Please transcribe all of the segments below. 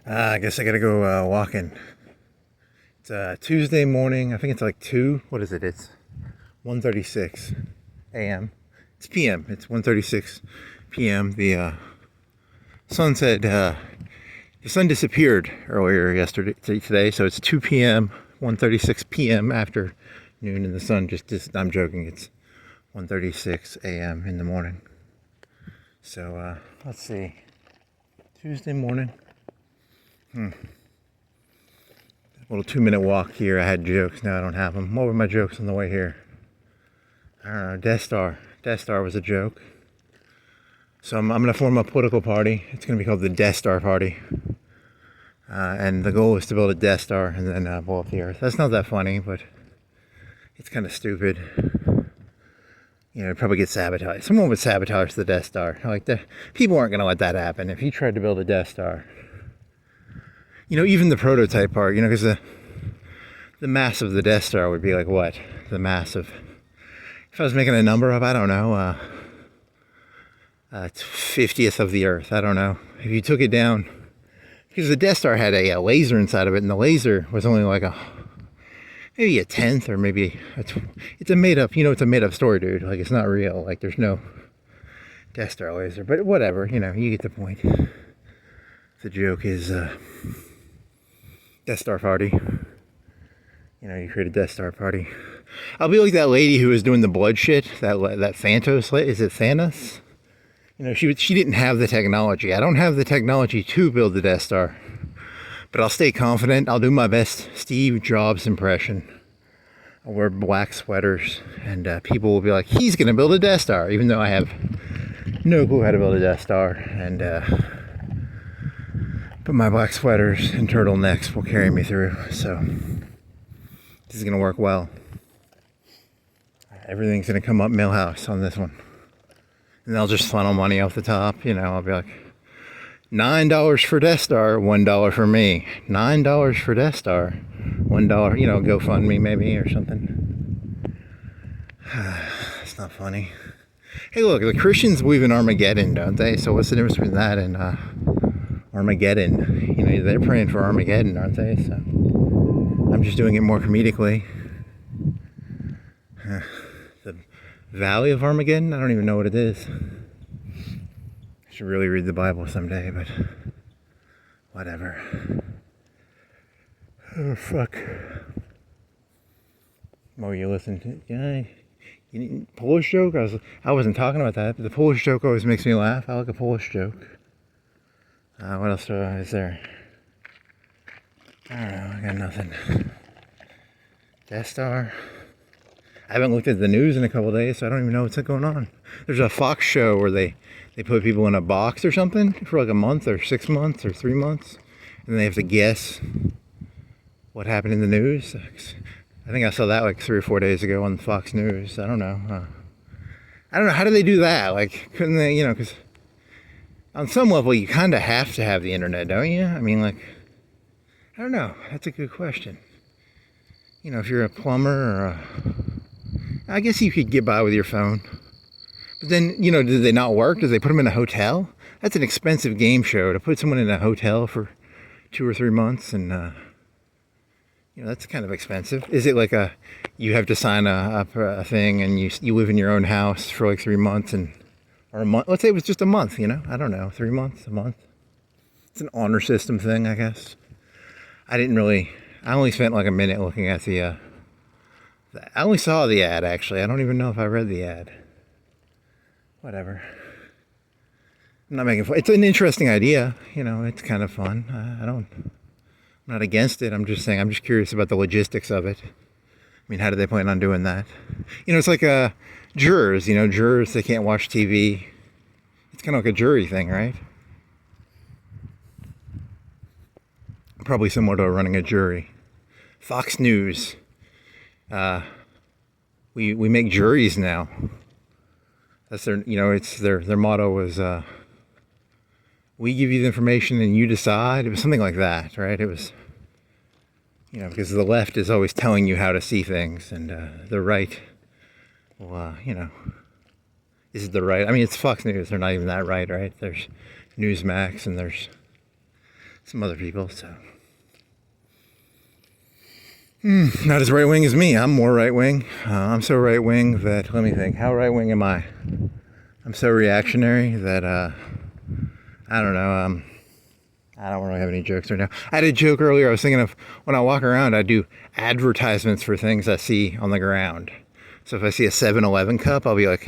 I guess I gotta go walking. It's Tuesday morning. I think it's like 2. What is it? It's 1:36 a.m. It's p.m. It's 1:36 p.m. The sun disappeared earlier today, so it's 2 p.m. 1:36 p.m. afternoon, and the sun I'm joking. It's 1:36 a.m. in the morning. So let's see. Tuesday morning. A little 2-minute walk here. I had jokes, now I don't have them. What were my jokes on the way here? I don't know. Death Star. Death Star was a joke. So I'm going to form a political party. It's going to be called the Death Star Party. And the goal is to build a Death Star and then blow up the Earth. That's not that funny, but it's kind of stupid. It'd probably get sabotaged. Someone would sabotage the Death Star. People aren't going to let that happen. If you tried to build a Death Star, even the prototype part, because the mass of the Death Star would be like what? The mass of, if I was making a number up, I don't know, 50th of the Earth. I don't know. If you took it down, because the Death Star had a laser inside of it, and the laser was only like maybe a tenth, or maybe it's a made up, it's a made up story, dude. Like, it's not real. Like, there's no Death Star laser, but whatever, you get the point. The joke is, Death Star Party. You create a Death Star Party. I'll be like that lady who was doing the blood shit. That Thanos. Is it Thanos? She didn't have the technology. I don't have the technology to build the Death Star, but I'll stay confident. I'll do my best Steve Jobs impression. I'll wear black sweaters, and people will be like, "He's gonna build a Death Star," even though I have no clue how to build a Death Star. And but my black sweaters and turtlenecks will carry me through, so this is going to work well. Everything's going to come up Millhouse on this one. And they'll just funnel money off the top. I'll be like, $9 for Death Star, $1 for me. $9 for Death Star, $1, GoFundMe maybe or something. It's not funny. Hey, look, the Christians believe in Armageddon, don't they? So what's the difference between that and Armageddon? They're praying for Armageddon, aren't they? So I'm just doing it more comedically. The Valley of Armageddon? I don't even know what it is. I should really read the Bible someday, but whatever. Oh, fuck. What were you listening to? Yeah, Polish joke? I wasn't talking about that, but the Polish joke always makes me laugh. I like a Polish joke. What else is there? I don't know. I got nothing. Death Star. I haven't looked at the news in a couple of days, so I don't even know what's going on. There's a Fox show where they put people in a box or something for like a month or 6 months or 3 months, and they have to guess what happened in the news. I think I saw that like 3 or 4 days ago on Fox News. I don't know. How do they do that? Like, couldn't they? Because on some level, you kind of have to have the internet, don't you? I mean, like, I don't know. That's a good question. If you're a plumber I guess you could get by with your phone. But then, did they not work? Did they put them in a hotel? That's an expensive game show to put someone in a hotel for 2 or 3 months, and that's kind of expensive. Is it like you have to sign a thing, and you live in your own house for like 3 months or a month? Let's say it was just a month. I don't know, 3 months, a month. It's an honor system thing, I guess. I only spent like a minute looking at I only saw the ad, actually. I don't even know if I read the ad. Whatever. I'm not making fun. It's an interesting idea. It's kind of fun. I'm not against it. I'm just saying, I'm just curious about the logistics of it. I mean, how do they plan on doing that? It's like jurors, jurors, they can't watch TV. It's kind of like a jury thing, right? Probably similar to running a jury. Fox News. We make juries now. That's their, it's their motto was, we give you the information and you decide. It was something like that, right? It was, because the left is always telling you how to see things, and the right, well, is the right. I mean, it's Fox News. They're not even that right? There's Newsmax, and there's some other people, so. Not as right-wing as me. I'm more right-wing. I'm so right-wing that, let me think, how right-wing am I? I'm so reactionary that, I don't know, I don't really have any jokes right now. I had a joke earlier. I was thinking of when I walk around, I do advertisements for things I see on the ground. So if I see a 7-Eleven cup, I'll be like,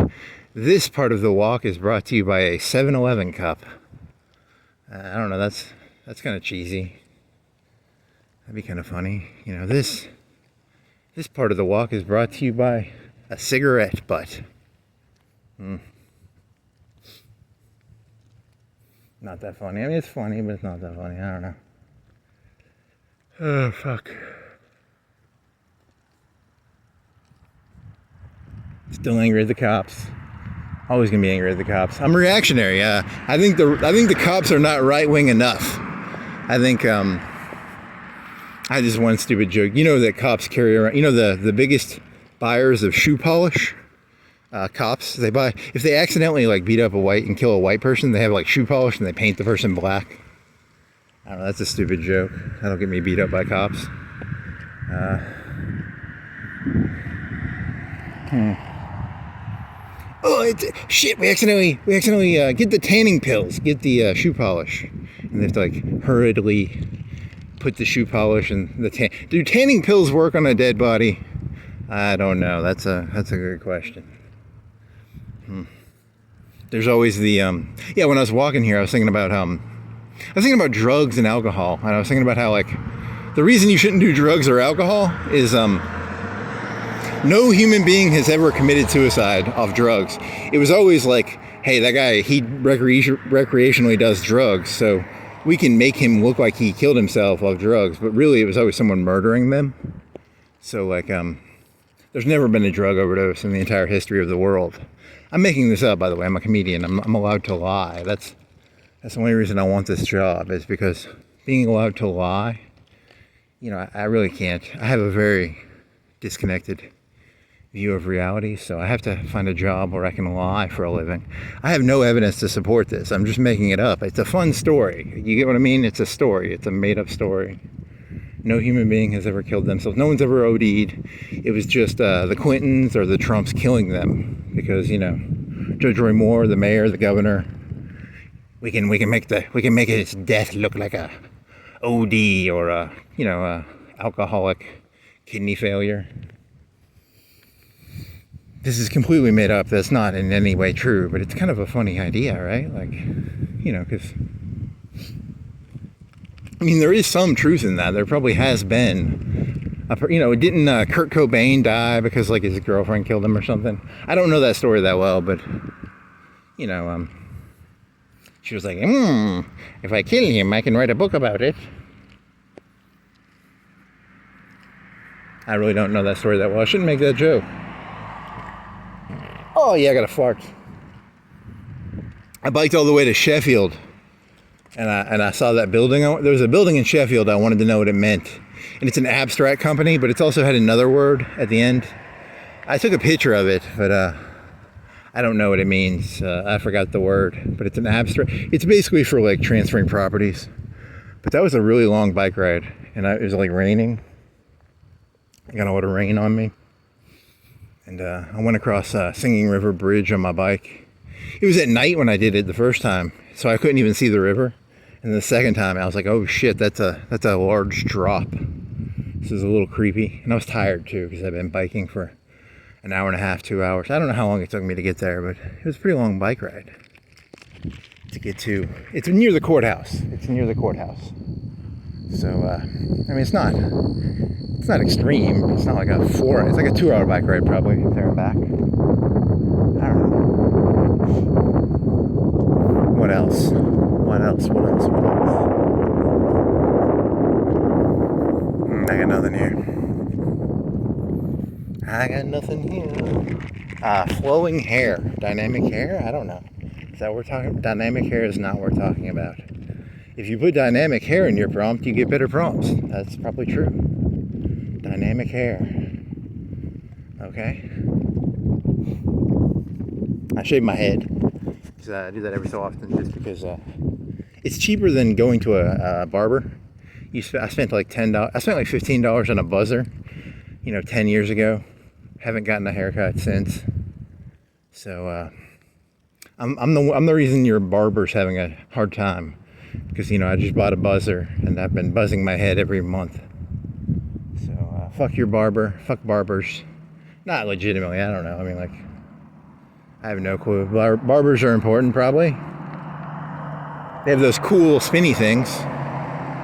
this part of the walk is brought to you by a 7-Eleven cup. I don't know, that's kind of cheesy. That'd be kind of funny. You know, this part of the walk is brought to you by a cigarette butt. Not that funny. I mean, it's funny, but it's not that funny. I don't know. Oh, fuck. Still angry at the cops. Always gonna be angry at the cops. I'm reactionary. I think the cops are not right wing enough. I think I just one stupid joke. You know that cops carry around. You know the biggest buyers of shoe polish. Cops, they buy, if they accidentally like beat up a white and kill a white person, they have like shoe polish and they paint the person black. I don't know, that's a stupid joke. That'll get me beat up by cops. Oh, shit, we accidentally get the tanning pills, get the shoe polish. And they have to like hurriedly put the shoe polish and the do tanning pills work on a dead body? I don't know, that's a good question. There's always the yeah, when I was walking here I was thinking about drugs and alcohol, and I was thinking about how like the reason you shouldn't do drugs or alcohol is no human being has ever committed suicide off drugs. It was always like, hey, that guy, he recreationally does drugs, so we can make him look like he killed himself off drugs, but really it was always someone murdering them. So like there's never been a drug overdose in the entire history of the world. I'm making this up, by the way. I'm a comedian. I'm allowed to lie. That's the only reason I want this job, is because being allowed to lie, you know, I really can't. I have a very disconnected view of reality, so I have to find a job where I can lie for a living. I have no evidence to support this. I'm just making it up. It's a fun story. You get what I mean? It's a story. It's a made-up story. No human being has ever killed themselves. No one's ever OD'd. It was just the Clintons or the Trumps killing them because, you know, Judge Roy Moore, the mayor, the governor, we can make his death look like a OD or a, you know, a alcoholic kidney failure. This is completely made up. That's not in any way true, but it's kind of a funny idea, right? Like, you know, because I mean, there is some truth in that. There probably has been, you know, didn't Kurt Cobain die because like his girlfriend killed him or something? I don't know that story that well, but you know, she was like, if I kill him, I can write a book about it. I really don't know that story that well. I shouldn't make that joke. Oh yeah, I got a fart. I biked all the way to Sheffield. And I saw that building. There was a building in Sheffield. I wanted to know what it meant. And it's an abstract company, but it's also had another word at the end. I took a picture of it, but I don't know what it means. I forgot the word, but it's an abstract. It's basically for like transferring properties. But that was a really long bike ride, and it was like raining. I got a lot of rain on me. And I went across Singing River Bridge on my bike. It was at night when I did it the first time, so I couldn't even see the river. And the second time I was like, oh shit, that's a large drop. This is a little creepy. And I was tired too, because I've been biking for an hour and a half, 2 hours. I don't know how long it took me to get there, but it was a pretty long bike ride to get to. It's near the courthouse. So, I mean, it's not extreme. It's not like it's like a 2-hour bike ride probably, there and back. I don't know. What else? I got nothing here. Flowing hair. Dynamic hair? I don't know. Is that what we're talking about? Dynamic hair is not what we're talking about. If you put dynamic hair in your prompt, you get better prompts. That's probably true. Dynamic hair. Okay. I shave my head. I do that every so often just because It's cheaper than going to a barber. I spent like $10. I spent like $15 on a buzzer, 10 years ago. Haven't gotten a haircut since. So I'm the reason your barber's having a hard time, because I just bought a buzzer and I've been buzzing my head every month. So fuck your barber. Fuck barbers. Not legitimately. I don't know. I mean, like, I have no clue. Barbers are important, probably. They have those cool spinny things.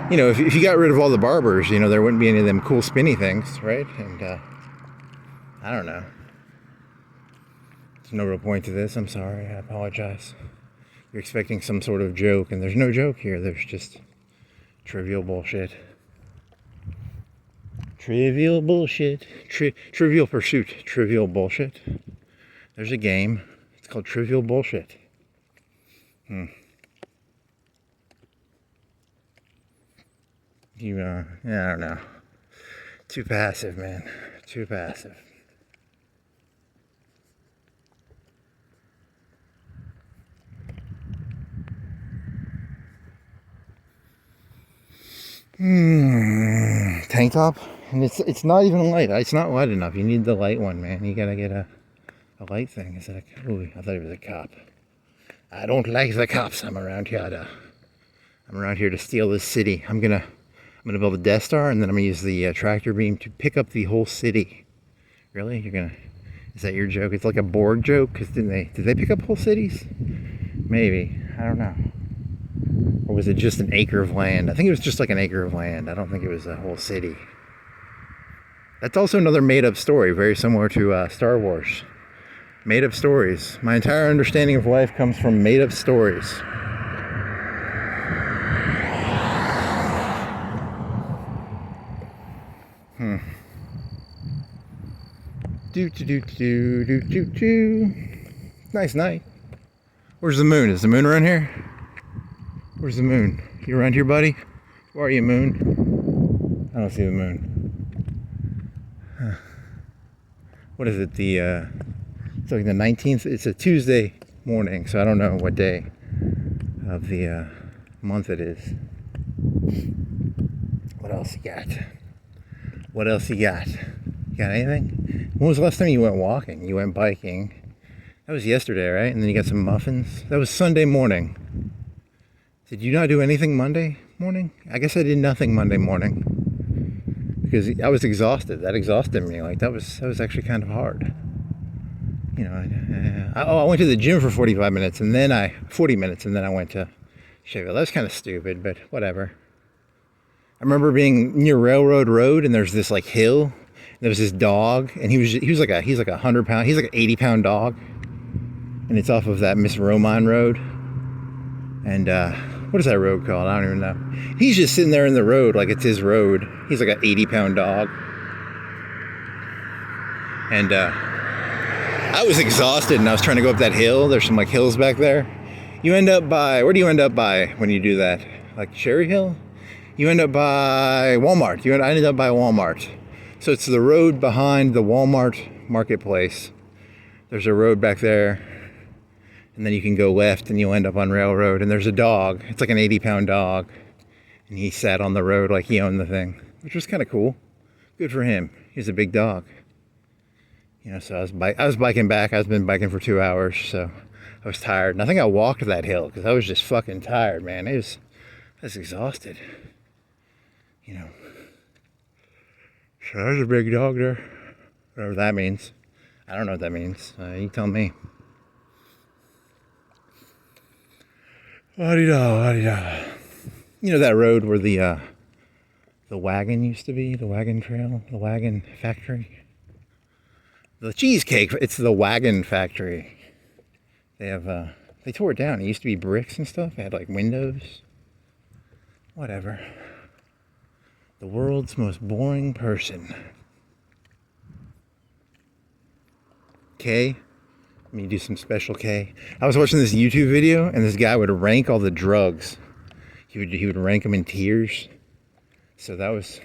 If you got rid of all the barbers, there wouldn't be any of them cool spinny things, right? And I don't know. There's no real point to this. I'm sorry. I apologize. You're expecting some sort of joke, and there's no joke here. There's just trivial bullshit. Trivial bullshit. Trivial Pursuit. Trivial bullshit. There's a game. It's called Trivial Bullshit. I don't know. Too passive, man. Too passive. Tank top? And it's not even light. It's not light enough. You need the light one, man. You gotta get a light thing. Is that ooh, I thought it was a cop. I don't like the cops. I'm around here to steal this city. I'm gonna build a Death Star, and then I'm gonna use the tractor beam to pick up the whole city. Really? Is that your joke? It's like a Borg joke? Cause did they pick up whole cities? Maybe. I don't know. Or was it just an acre of land? I think it was just like an acre of land. I don't think it was a whole city. That's also another made-up story, very similar to Star Wars. Made-up stories. My entire understanding of life comes from made-up stories. Nice night. Where's the moon? Is the moon around here? Where's the moon? You around here, buddy? Where are you, moon? I don't see the moon. What is it? It's like the 19th. It's a Tuesday morning, so I don't know what day of the month it is. What else you got? What else you got? You got anything? When was the last time you went walking? You went biking? That was yesterday, right? And then you got some muffins? That was Sunday morning. Did you not do anything Monday morning? I guess I did nothing Monday morning because I was exhausted. That exhausted me. Like that was actually kind of hard. I went to the gym for 40 minutes and then I went to Sheffield. That was kind of stupid, but whatever. I remember being near Railroad Road and there's this like hill. And there was this dog and he's like a 100-pound, he's like an 80-pound dog. And it's off of that Miss Romine Road. And what is that road called? I don't even know. He's just sitting there in the road like it's his road. He's like an 80-pound dog. And I was exhausted and I was trying to go up that hill. There's some like hills back there. You end up by, where do you end up by when you do that? Like Cherry Hill? You end up by Walmart. I ended up by Walmart. So it's the road behind the Walmart marketplace. There's a road back there. And then you can go left and you'll end up on Railroad. And there's a dog. It's like an 80-pound dog. And he sat on the road like he owned the thing, which was kind of cool. Good for him. He's a big dog. So I was biking back. I've been biking for 2 hours, so I was tired. And I think I walked that hill because I was just fucking tired, man. I was exhausted. So there's a big dog there. Whatever that means. I don't know what that means. You tell me. La-di-da. That road where the wagon used to be, the wagon trail, the wagon factory. The cheesecake, it's the wagon factory. They tore it down. It used to be bricks and stuff. It had like windows. Whatever. The world's most boring person. K. Let me do some special K. I was watching this YouTube video and this guy would rank all the drugs. He would rank them in tiers. So that was,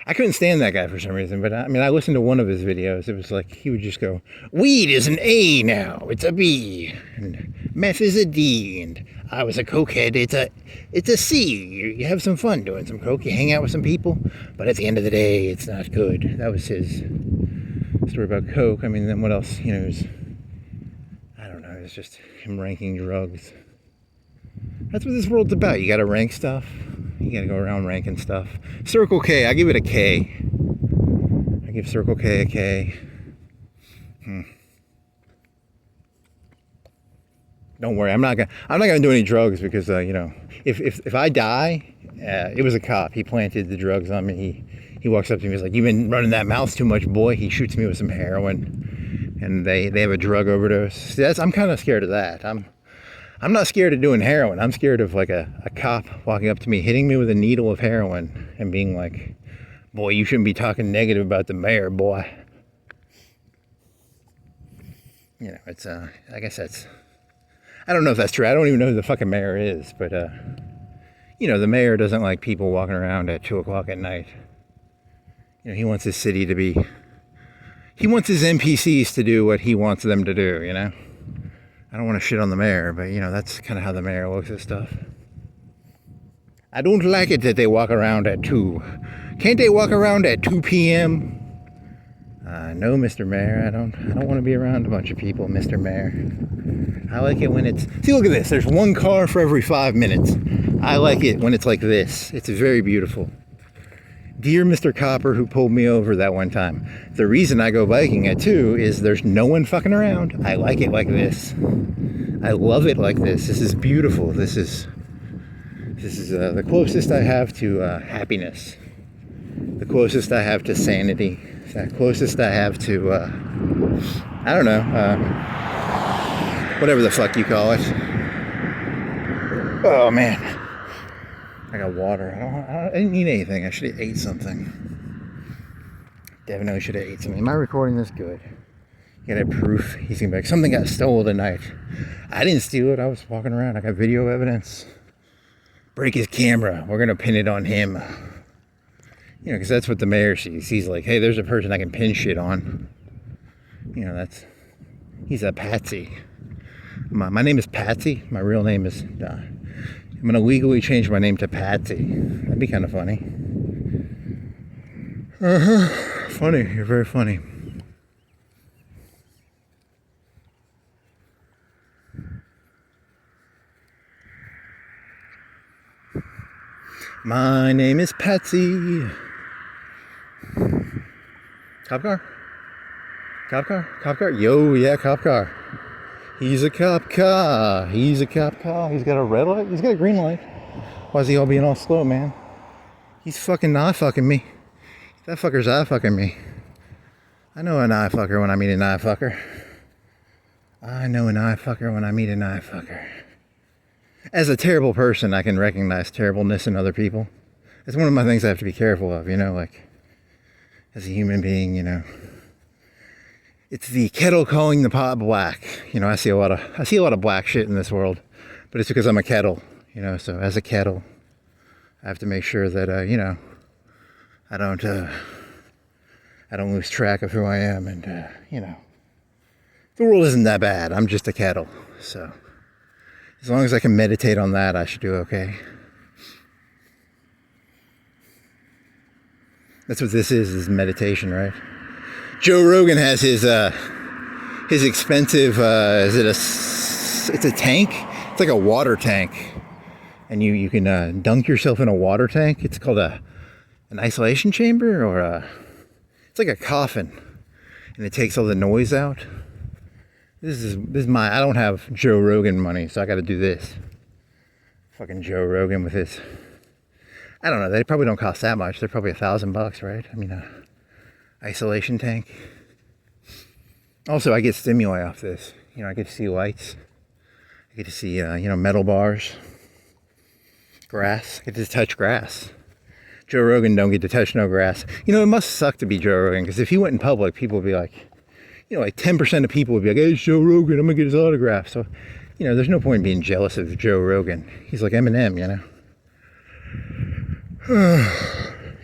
I couldn't stand that guy for some reason, but I mean, I listened to one of his videos. It was like, he would just go, weed is an A now, it's a B, and meth is a D, and I was a cokehead, it's a C. You have some fun doing some coke, you hang out with some people, but at the end of the day, it's not good. That was his story about coke. I mean, then what else, you know, I don't know, it's just him ranking drugs. That's what this world's about. You gotta rank stuff. You gotta go around ranking stuff. Circle K, I give it a K. I give Circle K a K. Don't worry, I'm not gonna do any drugs because you know, if I die, it was a cop. He planted the drugs on me. He walks up to me. He's like, "You've been running that mouth too much, boy." He shoots me with some heroin, and they have a drug overdose. See, I'm kind of scared of that. I'm not scared of doing heroin. I'm scared of like a cop walking up to me, hitting me with a needle of heroin and being like, boy, you shouldn't be talking negative about the mayor, boy. You know, it's, I guess that's, I don't know if that's true. I don't even know who the fucking mayor is, but, you know, the mayor doesn't like people walking around at 2 o'clock at night. You know, he wants his city to be, he wants his NPCs to do what he wants them to do, you know? I don't want to shit on the mayor, but, you know, that's kind of how the mayor looks at stuff. I don't like it that they walk around at 2. Can't they walk around at 2 p.m.? No, Mr. Mayor, I don't want to be around a bunch of people, Mr. Mayor. I like it when it's... See, look at this. There's one car for every 5 minutes. I like it when it's like this. It's very beautiful. Dear Mr. Copper who pulled me over that one time, the reason I go biking at 2 is there's no one fucking around. I like it like this. I love it like this. This is beautiful. This is the closest I have to happiness. The closest I have to sanity. The closest I have to, I don't know, whatever the fuck you call it. Oh man. I got water. I didn't eat anything. I should have ate something. Definitely should have ate something. Am I recording this good? You got proof. He's gonna be like, something got stolen tonight. I didn't steal it. I was walking around. I got video evidence. Break his camera. We're gonna pin it on him. You know, because that's what the mayor sees. He's like, hey, there's a person I can pin shit on. You know, he's a patsy. My name is Patsy. My real name is... I'm going to legally change my name to Patsy. That'd be kind of funny. Funny. You're very funny. My name is Patsy. Cop car? Cop car? Cop car? Yo, yeah, cop car. He's a cop car. He's a cop car. He's got a red light. He's got a green light. Why is he all being all slow, man? He's fucking eye fucking me. That fucker's eye fucking me. I know an eye fucker when I meet an eye fucker. I know an eye fucker when I meet an eye fucker. As a terrible person, I can recognize terribleness in other people. It's one of my things I have to be careful of, you know, like, as a human being, you know. It's the kettle calling the pot black. You know, I see a lot of black shit in this world, but it's because I'm a kettle, you know. So as a kettle, I have to make sure that you know, I don't lose track of who I am, and you know, the world isn't that bad. I'm just a kettle, so as long as I can meditate on that, I should do okay. That's what this is meditation, right? Joe Rogan has his expensive, it's a tank? It's like a water tank. And you can dunk yourself in a water tank. It's called an isolation chamber, or it's like a coffin. And it takes all the noise out. This is I don't have Joe Rogan money, so I gotta do this. Fucking Joe Rogan with his, I don't know, they probably don't cost that much. They're probably $1,000, right? I mean, isolation tank. Also, I get stimuli off this. You know, I get to see lights. I get to see, you know, metal bars. Grass. I get to touch grass. Joe Rogan don't get to touch no grass. You know, it must suck to be Joe Rogan, because if he went in public, people would be like, you know, like 10% of people would be like, hey, it's Joe Rogan, I'm gonna get his autograph. So, you know, there's no point in being jealous of Joe Rogan. He's like Eminem, you know.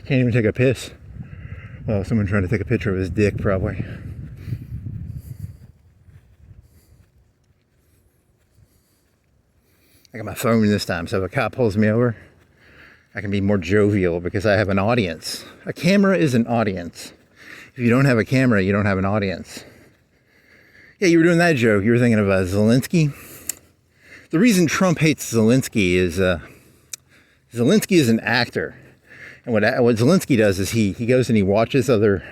Can't even take a piss. Well, someone trying to take a picture of his dick, probably. I got my phone this time, so if a cop pulls me over, I can be more jovial because I have an audience. A camera is an audience. If you don't have a camera, you don't have an audience. Yeah, you were doing that joke. You were thinking of Zelensky. The reason Trump hates Zelensky is Zelensky is an actor. And what Zelensky does is he goes and he watches other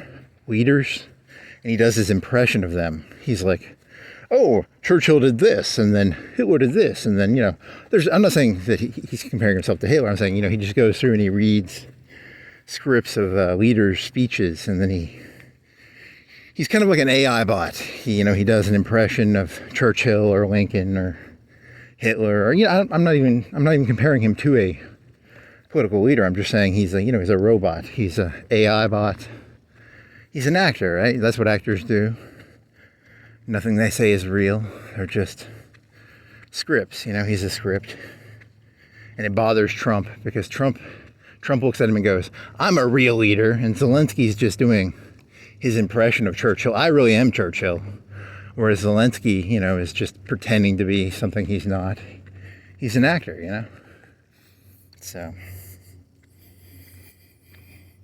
leaders and he does his impression of them. He's like, oh, Churchill did this, and then Hitler did this, and then, I'm not saying that he's comparing himself to Hitler. I'm saying, he just goes through and he reads scripts of leaders' speeches, and then he's kind of like an AI bot. He does an impression of Churchill or Lincoln or Hitler, or, I'm not even comparing him to a political leader. I'm just saying he's a robot. He's a AI bot. He's an actor, right? That's what actors do. Nothing they say is real. They're just scripts. He's a script. And it bothers Trump because Trump looks at him and goes, I'm a real leader. And Zelensky's just doing his impression of Churchill. I really am Churchill. Whereas Zelensky, is just pretending to be something he's not. He's an actor, So.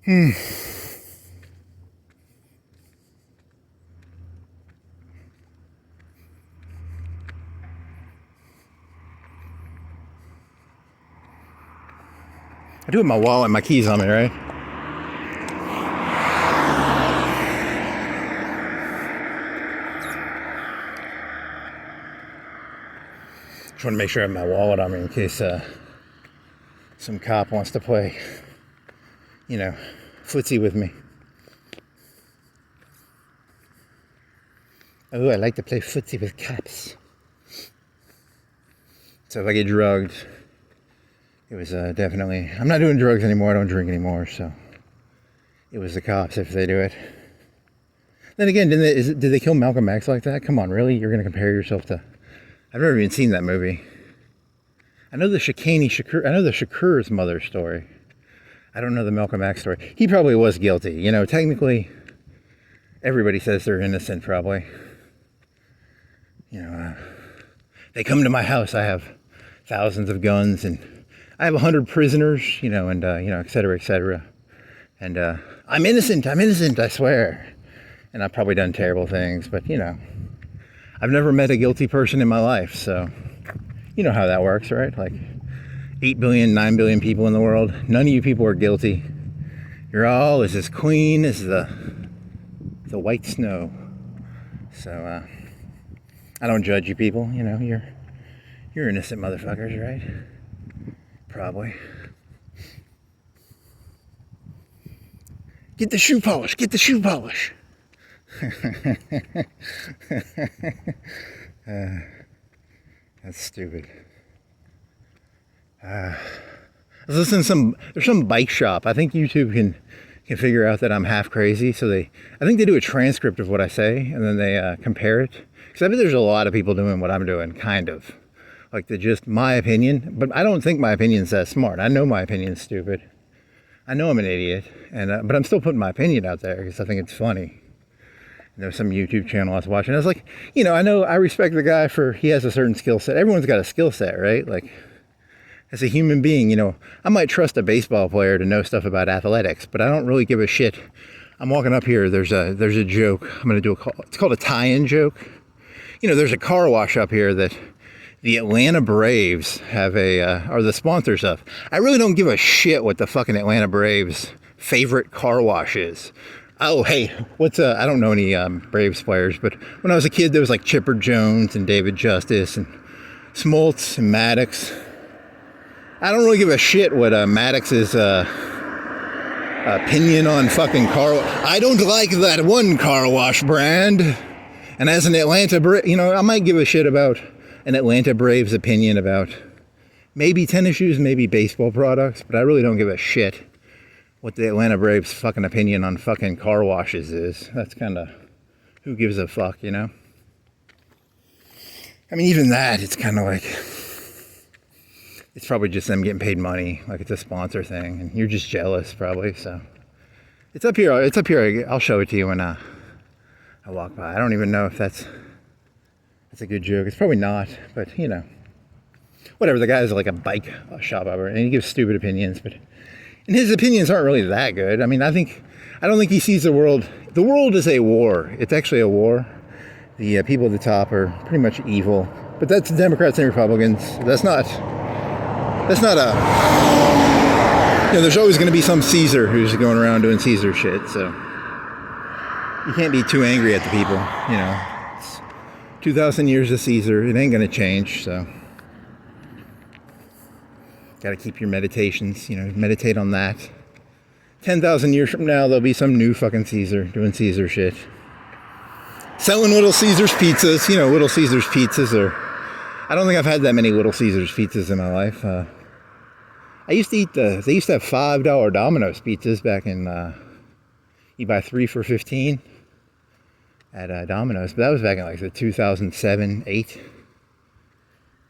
I do have my wallet and my keys on me, right? Just want to make sure I have my wallet on me in case some cop wants to play, footsie with me. Oh, I like to play footsie with cops. So if I get drugged, it was definitely... I'm not doing drugs anymore. I don't drink anymore, so... It was the cops if they do it. Then again, did they kill Malcolm X like that? Come on, really? You're going to compare yourself to... I've never even seen that movie. I know the Shakur's mother story. I don't know the Malcolm X story. He probably was guilty. Technically, everybody says they're innocent, probably. They come to my house. I have thousands of guns, and I have 100 prisoners, and, et cetera, et cetera. And I'm innocent, I swear. And I've probably done terrible things, but, I've never met a guilty person in my life, so you know how that works, right? Like 8 billion, 9 billion people in the world. None of you people are guilty. You're all as clean as the white snow. So I don't judge you people, you're innocent motherfuckers, right? Probably. Get the shoe polish, get the shoe polish. That's stupid. I was listening to there's some bike shop. I think YouTube can figure out that I'm half crazy. So I think they do a transcript of what I say and then they compare it. Because I bet there's a lot of people doing what I'm doing, kind of. Like just my opinion, but I don't think my opinion's that smart. I know my opinion's stupid. I know I'm an idiot, but I'm still putting my opinion out there because I think it's funny. There's some YouTube channel I was watching. I was like, I respect the guy he has a certain skill set. Everyone's got a skill set, right? Like, as a human being, I might trust a baseball player to know stuff about athletics, but I don't really give a shit. I'm walking up here. There's a joke. I'm going to do it's called a tie-in joke. There's a car wash up here that the Atlanta Braves are the sponsors of. I really don't give a shit what the fucking Atlanta Braves' favorite car wash is. Oh, hey, I don't know any Braves players, but when I was a kid, there was like Chipper Jones and David Justice and Smoltz and Maddox. I don't really give a shit what Maddox's opinion on fucking car wash. I don't like that one car wash brand. And as an Atlanta I might give a shit about an Atlanta Braves opinion about maybe tennis shoes, maybe baseball products, but I really don't give a shit what the Atlanta Braves fucking opinion on fucking car washes is. That's kind of, who gives a fuck, I mean, even that, it's kind of like, it's probably just them getting paid money, like it's a sponsor thing, and you're just jealous probably, so It's up here. It's up here. I'll show it to you when I walk by. I don't even know if that's a good joke. It's probably not, but you know, whatever. The guy's like a bike shop owner, and he gives stupid opinions, but and his opinions aren't really that good. I mean, I don't think he sees the world. The world is a war. It's actually a war. The people at the top are pretty much evil, but that's Democrats and Republicans. That's not a. You know, there's always going to be some Caesar who's going around doing Caesar shit. So you can't be too angry at the people. You know, it's 2,000 years of Caesar. It ain't going to change. So got to keep your meditations. You know, meditate on that. 10,000 years from now, there'll be some new fucking Caesar doing Caesar shit. Selling Little Caesars pizzas. You know, Little Caesars pizzas are... I don't think I've had that many Little Caesars pizzas in my life. I used to eat they used to have $5 Domino's pizzas back in... you buy 3 for $15 at Domino's. But that was back in like the 2007, 8.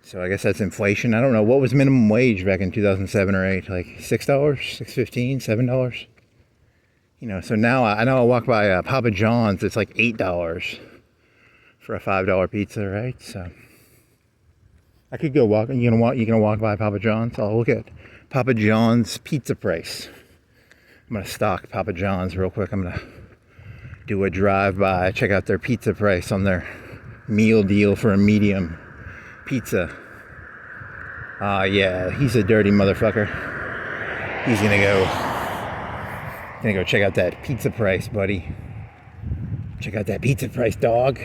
So I guess that's inflation. I don't know. What was minimum wage back in 2007 or 8? Like $6, $6.15, $7? You know, so now I know I walk by Papa John's. It's like $8 for a $5 pizza, right? So I could go walk. You gonna walk by Papa John's? I'll look at Papa John's pizza price. I'm gonna stalk Papa John's real quick. I'm gonna do a drive-by, check out their pizza price on their meal deal for a medium pizza. Yeah, he's a dirty motherfucker. He's gonna go check out that pizza price, buddy. Check out that pizza price, dog.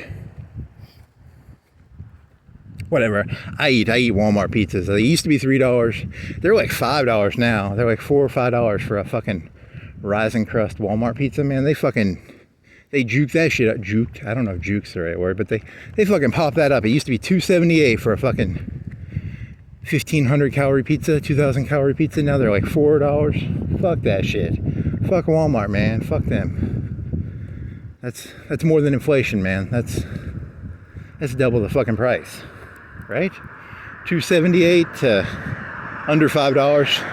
Whatever. I eat Walmart pizzas. They used to be $3. They're like $5 now. They're like $4 or $5 for a fucking rising crust Walmart pizza, man. They juke that shit up. Juked. I don't know if juke's the right word, but they fucking pop that up. It used to be $2.78 for a fucking 1,500 calorie pizza, 2,000 calorie pizza. Now they're like $4. Fuck that shit. Fuck Walmart, man. Fuck them. That's more than inflation, man. That's double the fucking price, right? $2.78 to under $5.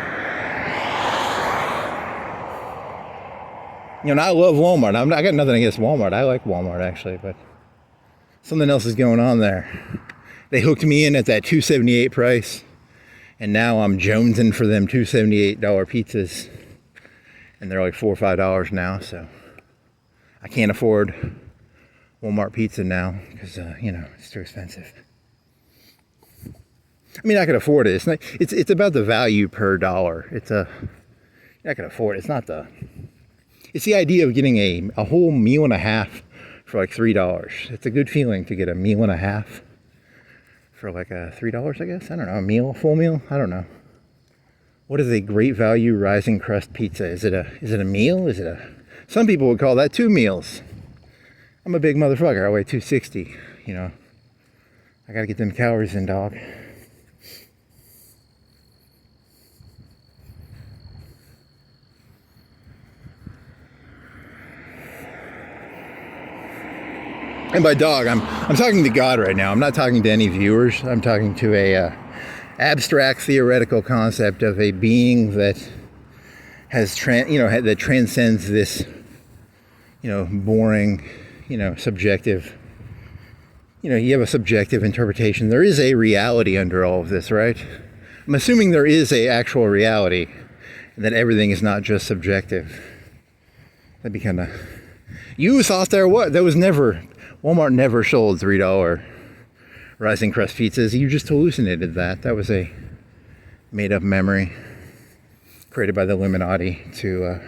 You know, I love Walmart. I got nothing against Walmart. I like Walmart, actually, but something else is going on there. They hooked me in at that $2.78 price, and now I'm jonesing for them $2.78 pizzas, and they're like $4 or $5 now, so I can't afford Walmart pizza now because, you know, it's too expensive. I mean, I could afford it. It's about the value per dollar. I can afford it. It's the idea of getting a whole meal and a half for like $3. It's a good feeling to get a meal and a half for like $3, I guess. I don't know, full meal. I don't know. What is a great value rising crust pizza? Is it a meal? Some people would call that 2 meals. I'm a big motherfucker. I weigh 260. You know, I gotta get them calories in, dog. And by dog, I'm talking to God right now. I'm not talking to any viewers. I'm talking to a abstract theoretical concept of a being that has that transcends this, you know, boring, you know, subjective. You know, you have a subjective interpretation. There is a reality under all of this, right? I'm assuming there is a actual reality, and that everything is not just subjective. That'd be kind of. You thought there was never. Walmart never sold $3 rising crust pizzas. You just hallucinated that. That was a made-up memory created by the Illuminati to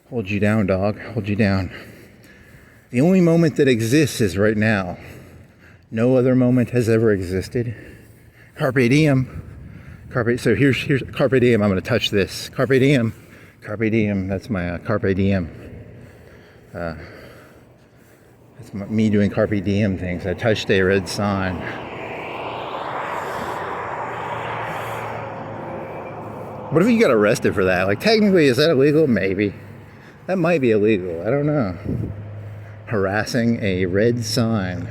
hold you down, dog. Hold you down. The only moment that exists is right now. No other moment has ever existed. Carpe diem. So here's carpe diem. I'm going to touch this. Carpe diem. Carpe diem. That's my carpe diem. It's me doing carpe diem things. I touched a red sign. What if you got arrested for that? Like, technically, is that illegal? Maybe. That might be illegal. I don't know. Harassing a red sign.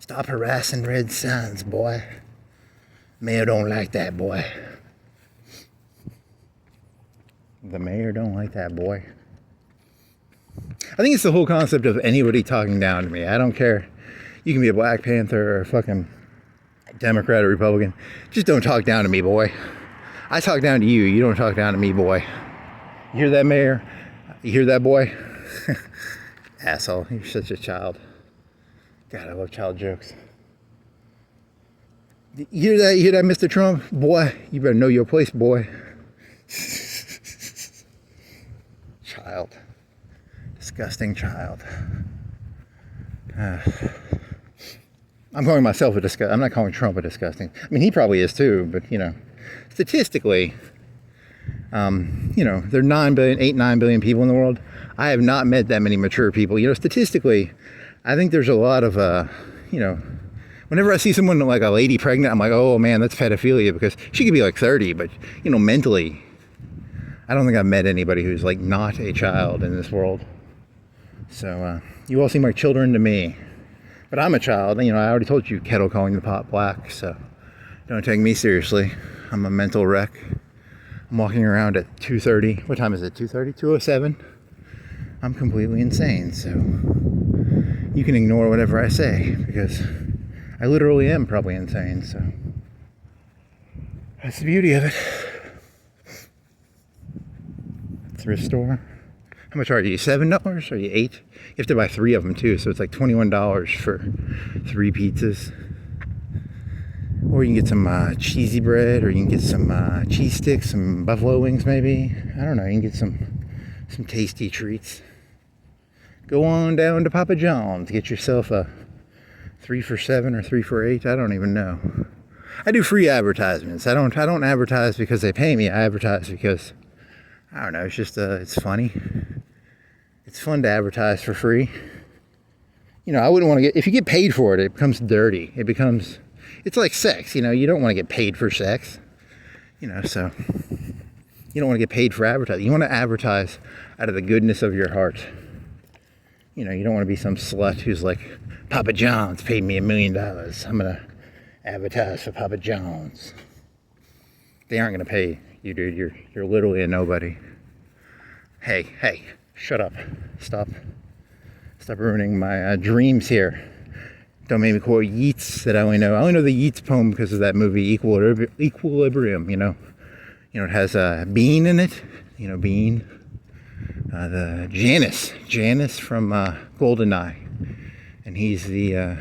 Stop harassing red signs, boy. Mayor don't like that, boy. The mayor don't like that boy. I think it's the whole concept of anybody talking down to me. I don't care. You can be a Black Panther or a fucking Democrat or Republican. Just don't talk down to me, boy. I talk down to you. You don't talk down to me, boy. You hear that, mayor? You hear that, boy? Asshole. You're such a child. God, I love child jokes. You hear that? You hear that, Mr. Trump? Boy, you better know your place, boy. Child. Disgusting child. I'm calling myself a disgusting. I'm not calling Trump a disgusting. I mean, he probably is too, but, you know, statistically, you know, there are 9 billion people in the world. I have not met that many mature people. You know, statistically, I think there's a lot of, you know, whenever I see someone like a lady pregnant, I'm like, oh man, that's pedophilia, because she could be like 30, but, you know, mentally, I don't think I've met anybody who's like not a child in this world. So, you all seem like children to me. But I'm a child, you know, I already told you kettle calling the pot black, so don't take me seriously. I'm a mental wreck. I'm walking around at 2:30. What time is it? 2:30? 2:07? I'm completely insane, so you can ignore whatever I say, because I literally am probably insane, so that's the beauty of it. Thrift store. How much are you? $7? Or are you $8? You have to buy 3 of them too, so it's like $21 for 3 pizzas. Or you can get some cheesy bread, or you can get some cheese sticks, some buffalo wings maybe. I don't know, you can get some tasty treats. Go on down to Papa John's, get yourself a 3 for $7 or 3 for $8. I don't even know. I do free advertisements. I don't advertise because they pay me. I advertise because, I don't know, it's just it's funny. It's fun to advertise for free. You know, I wouldn't want to if you get paid for it, it becomes dirty. It's like sex, you know, you don't want to get paid for sex. You know, so you don't want to get paid for advertising. You want to advertise out of the goodness of your heart. You know, you don't want to be some slut who's like, Papa John's paid me $1 million. I'm going to advertise for Papa John's. They aren't going to pay you, dude. You're literally a nobody. Hey. Shut up. Stop ruining my dreams here. Don't make me quote Yeats that I only know the Yeats poem because of that movie Equilibrium, you know. It has Bean in it. You know, Bean. The Janice from GoldenEye. And he's the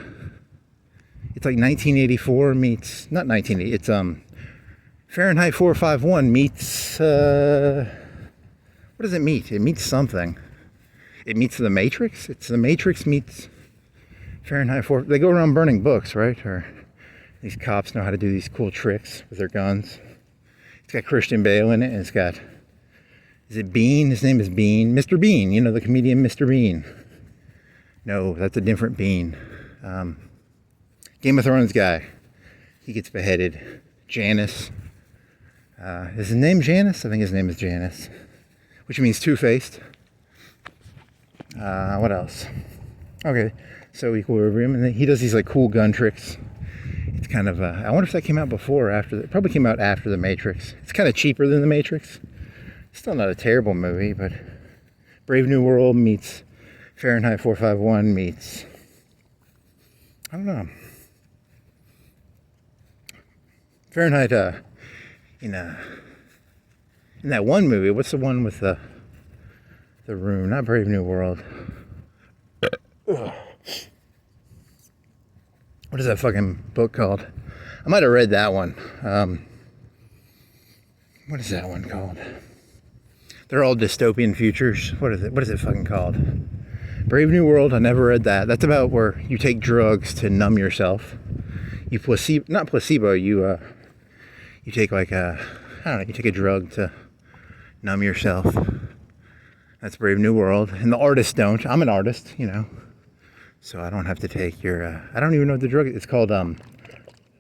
it's like 1984 meets not 1980. It's Fahrenheit 451 meets what does it meet? It meets something. It meets the Matrix. It's the Matrix meets Fahrenheit 4. They go around burning books, right? Or these cops know how to do these cool tricks with their guns. It's got Christian Bale in it, and it's got, is it Bean? His name is Bean. Mr. Bean, you know, the comedian Mr. Bean. No, that's a different Bean. Game of Thrones guy. He gets beheaded. Janice. Is his name Janice? I think his name is Janice. Which means two-faced. What else? Okay, so Equilibrium, and then he does these like cool gun tricks. It's kind of, I wonder if that came out before or after, it probably came out after The Matrix. It's kind of cheaper than The Matrix. Still not a terrible movie, but Brave New World meets Fahrenheit 451 meets, I don't know. Fahrenheit, in that one movie, what's the one with the room? Not Brave New World. What is that fucking book called? I might have read that one. What is that one called? They're all dystopian futures. What is it? What is it fucking called? Brave New World. I never read that. That's about where you take drugs to numb yourself. You not placebo. You take like I don't know. You take a drug to numb yourself. That's Brave New World. And the artists don't. I'm an artist, you know. So I don't have to take your, I don't even know what the drug is. It's called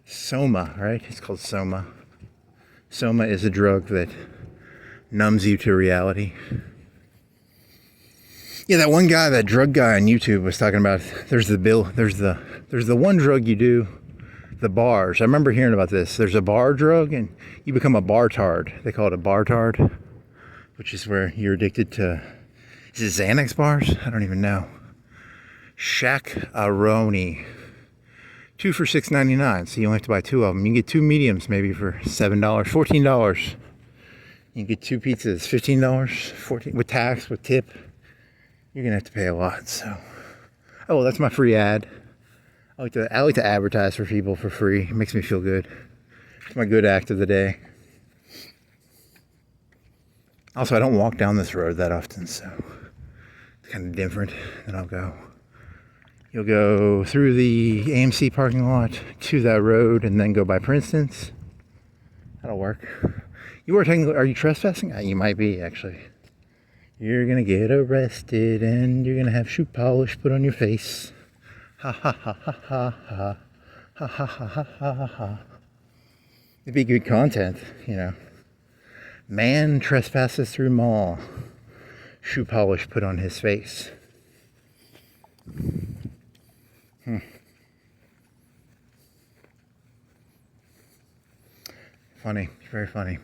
Soma, right? It's called Soma. Soma is a drug that numbs you to reality. Yeah, that one guy, that drug guy on YouTube was talking about, there's the one drug you do, the bars. I remember hearing about this. There's a bar drug and you become a bar-tard. They call it a bar-tard. which is where you're addicted to, is it Xanax bars? I don't even know. Shack-a-roni. 2 for $6.99, so you only have to buy 2 of them. You can get 2 mediums maybe for $7, $14. You can get 2 pizzas, $15, $14 with tax, with tip. You're gonna have to pay a lot. So, oh, well, that's my free ad. I like to advertise for people for free. It makes me feel good. It's my good act of the day. Also, I don't walk down this road that often, so it's kind of different. Then you'll go through the AMC parking lot to that road and then go by Princeton's. That'll work. Are you trespassing? You might be, actually. You're gonna get arrested and you're gonna have shoe polish put on your face. Ha ha ha ha ha ha. Ha ha ha ha ha ha. It'd be good content, you know. Man trespasses through mall. Shoe polish put on his face. Funny, very funny.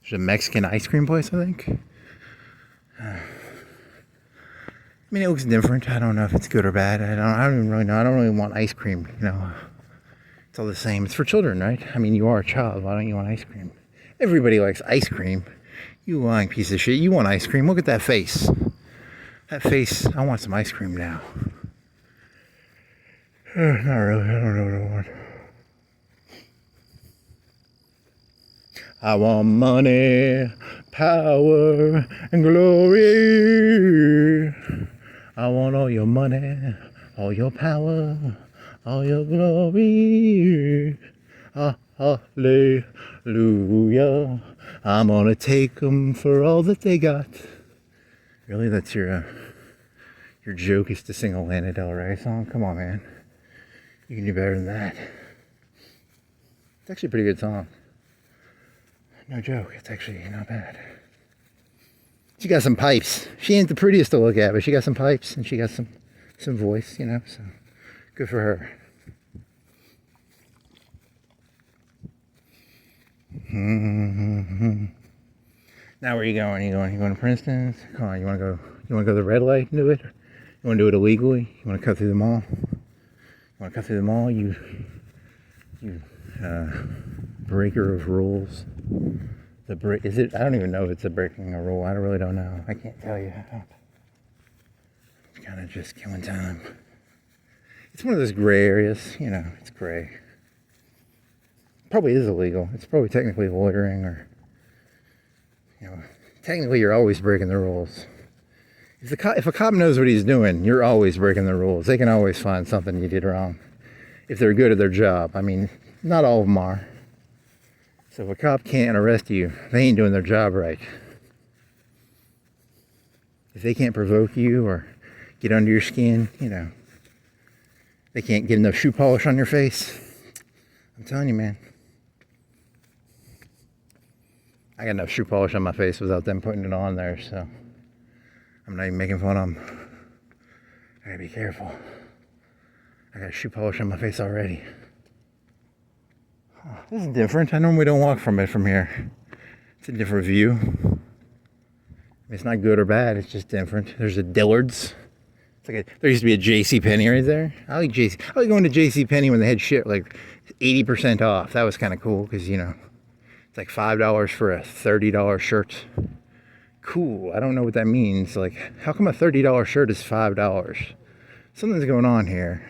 There's a Mexican ice cream place, I think. I mean, it looks different. I don't know if it's good or bad. I don't even really know. I don't really want ice cream, you know. It's all the same. It's for children, right? I mean, you are a child. Why don't you want ice cream? Everybody likes ice cream. You lying piece of shit. You want ice cream. Look at that face. That face. I want some ice cream now. Not really. I don't know what I want. I want money, power, and glory. I want all your money, all your power, all your glory. Hallelujah. I'm gonna take them for all that they got. Really, that's your joke is to sing a Lana Del Rey song? Come on, man. You can do better than that. It's actually a pretty good song. No joke, it's actually not bad. She got some pipes. She ain't the prettiest to look at, but she got some pipes and she got some voice, you know, so good for her. Now where are you going? You going to Princeton's? Come on, you wanna go to the red light and do it? You wanna do it illegally? You wanna cut through the mall? You breaker of rules. Is it? I don't even know if it's a breaking a rule. I really don't know. I can't tell you. It's kind of just killing time. It's one of those gray areas, you know. It's gray. Probably is illegal. It's probably technically loitering, or you know, technically you're always breaking the rules. If a cop knows what he's doing, you're always breaking the rules. They can always find something you did wrong if they're good at their job. I mean, not all of them are. So if a cop can't arrest you, they ain't doing their job right. If they can't provoke you or get under your skin, you know, they can't get enough shoe polish on your face. I'm telling you, man. I got enough shoe polish on my face without them putting it on there, so I'm not even making fun of them. I gotta be careful. I got shoe polish on my face already. This is different. I normally don't walk from here. It's a different view. It's not good or bad. It's just different. There's a Dillard's. There used to be a JCPenney right there. I like going to JCPenney when they had shit like 80% off. That was kind of cool because, you know, it's like $5 for a $30 shirt. Cool. I don't know what that means. Like, how come a $30 shirt is $5? Something's going on here.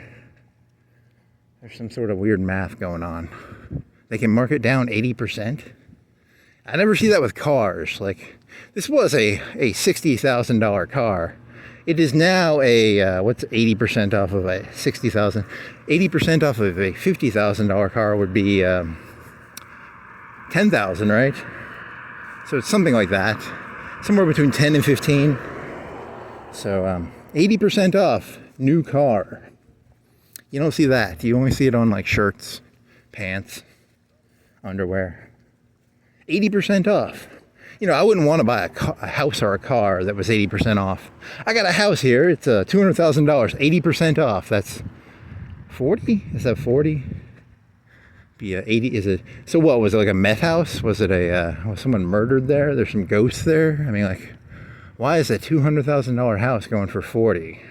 There's some sort of weird math going on. They can mark it down 80%. I never see that with cars. Like, this was a $60,000 car. It is now what's 80% off of a $60,000? 80% off of a $50,000 car would be $10,000, right? So it's something like that. Somewhere between 10 and 15. So 80% off new car. You don't see that. You only see it on like shirts, pants, underwear. 80% off. You know, I wouldn't want to buy a house or a car that was 80% off. I got a house here. It's $200,000. 80% off. That's 40? Is that 40? Be 80, is it, so what, was it like a meth house? Was it was someone murdered there? There's some ghosts there? I mean, like, why is a $200,000 house going for 40?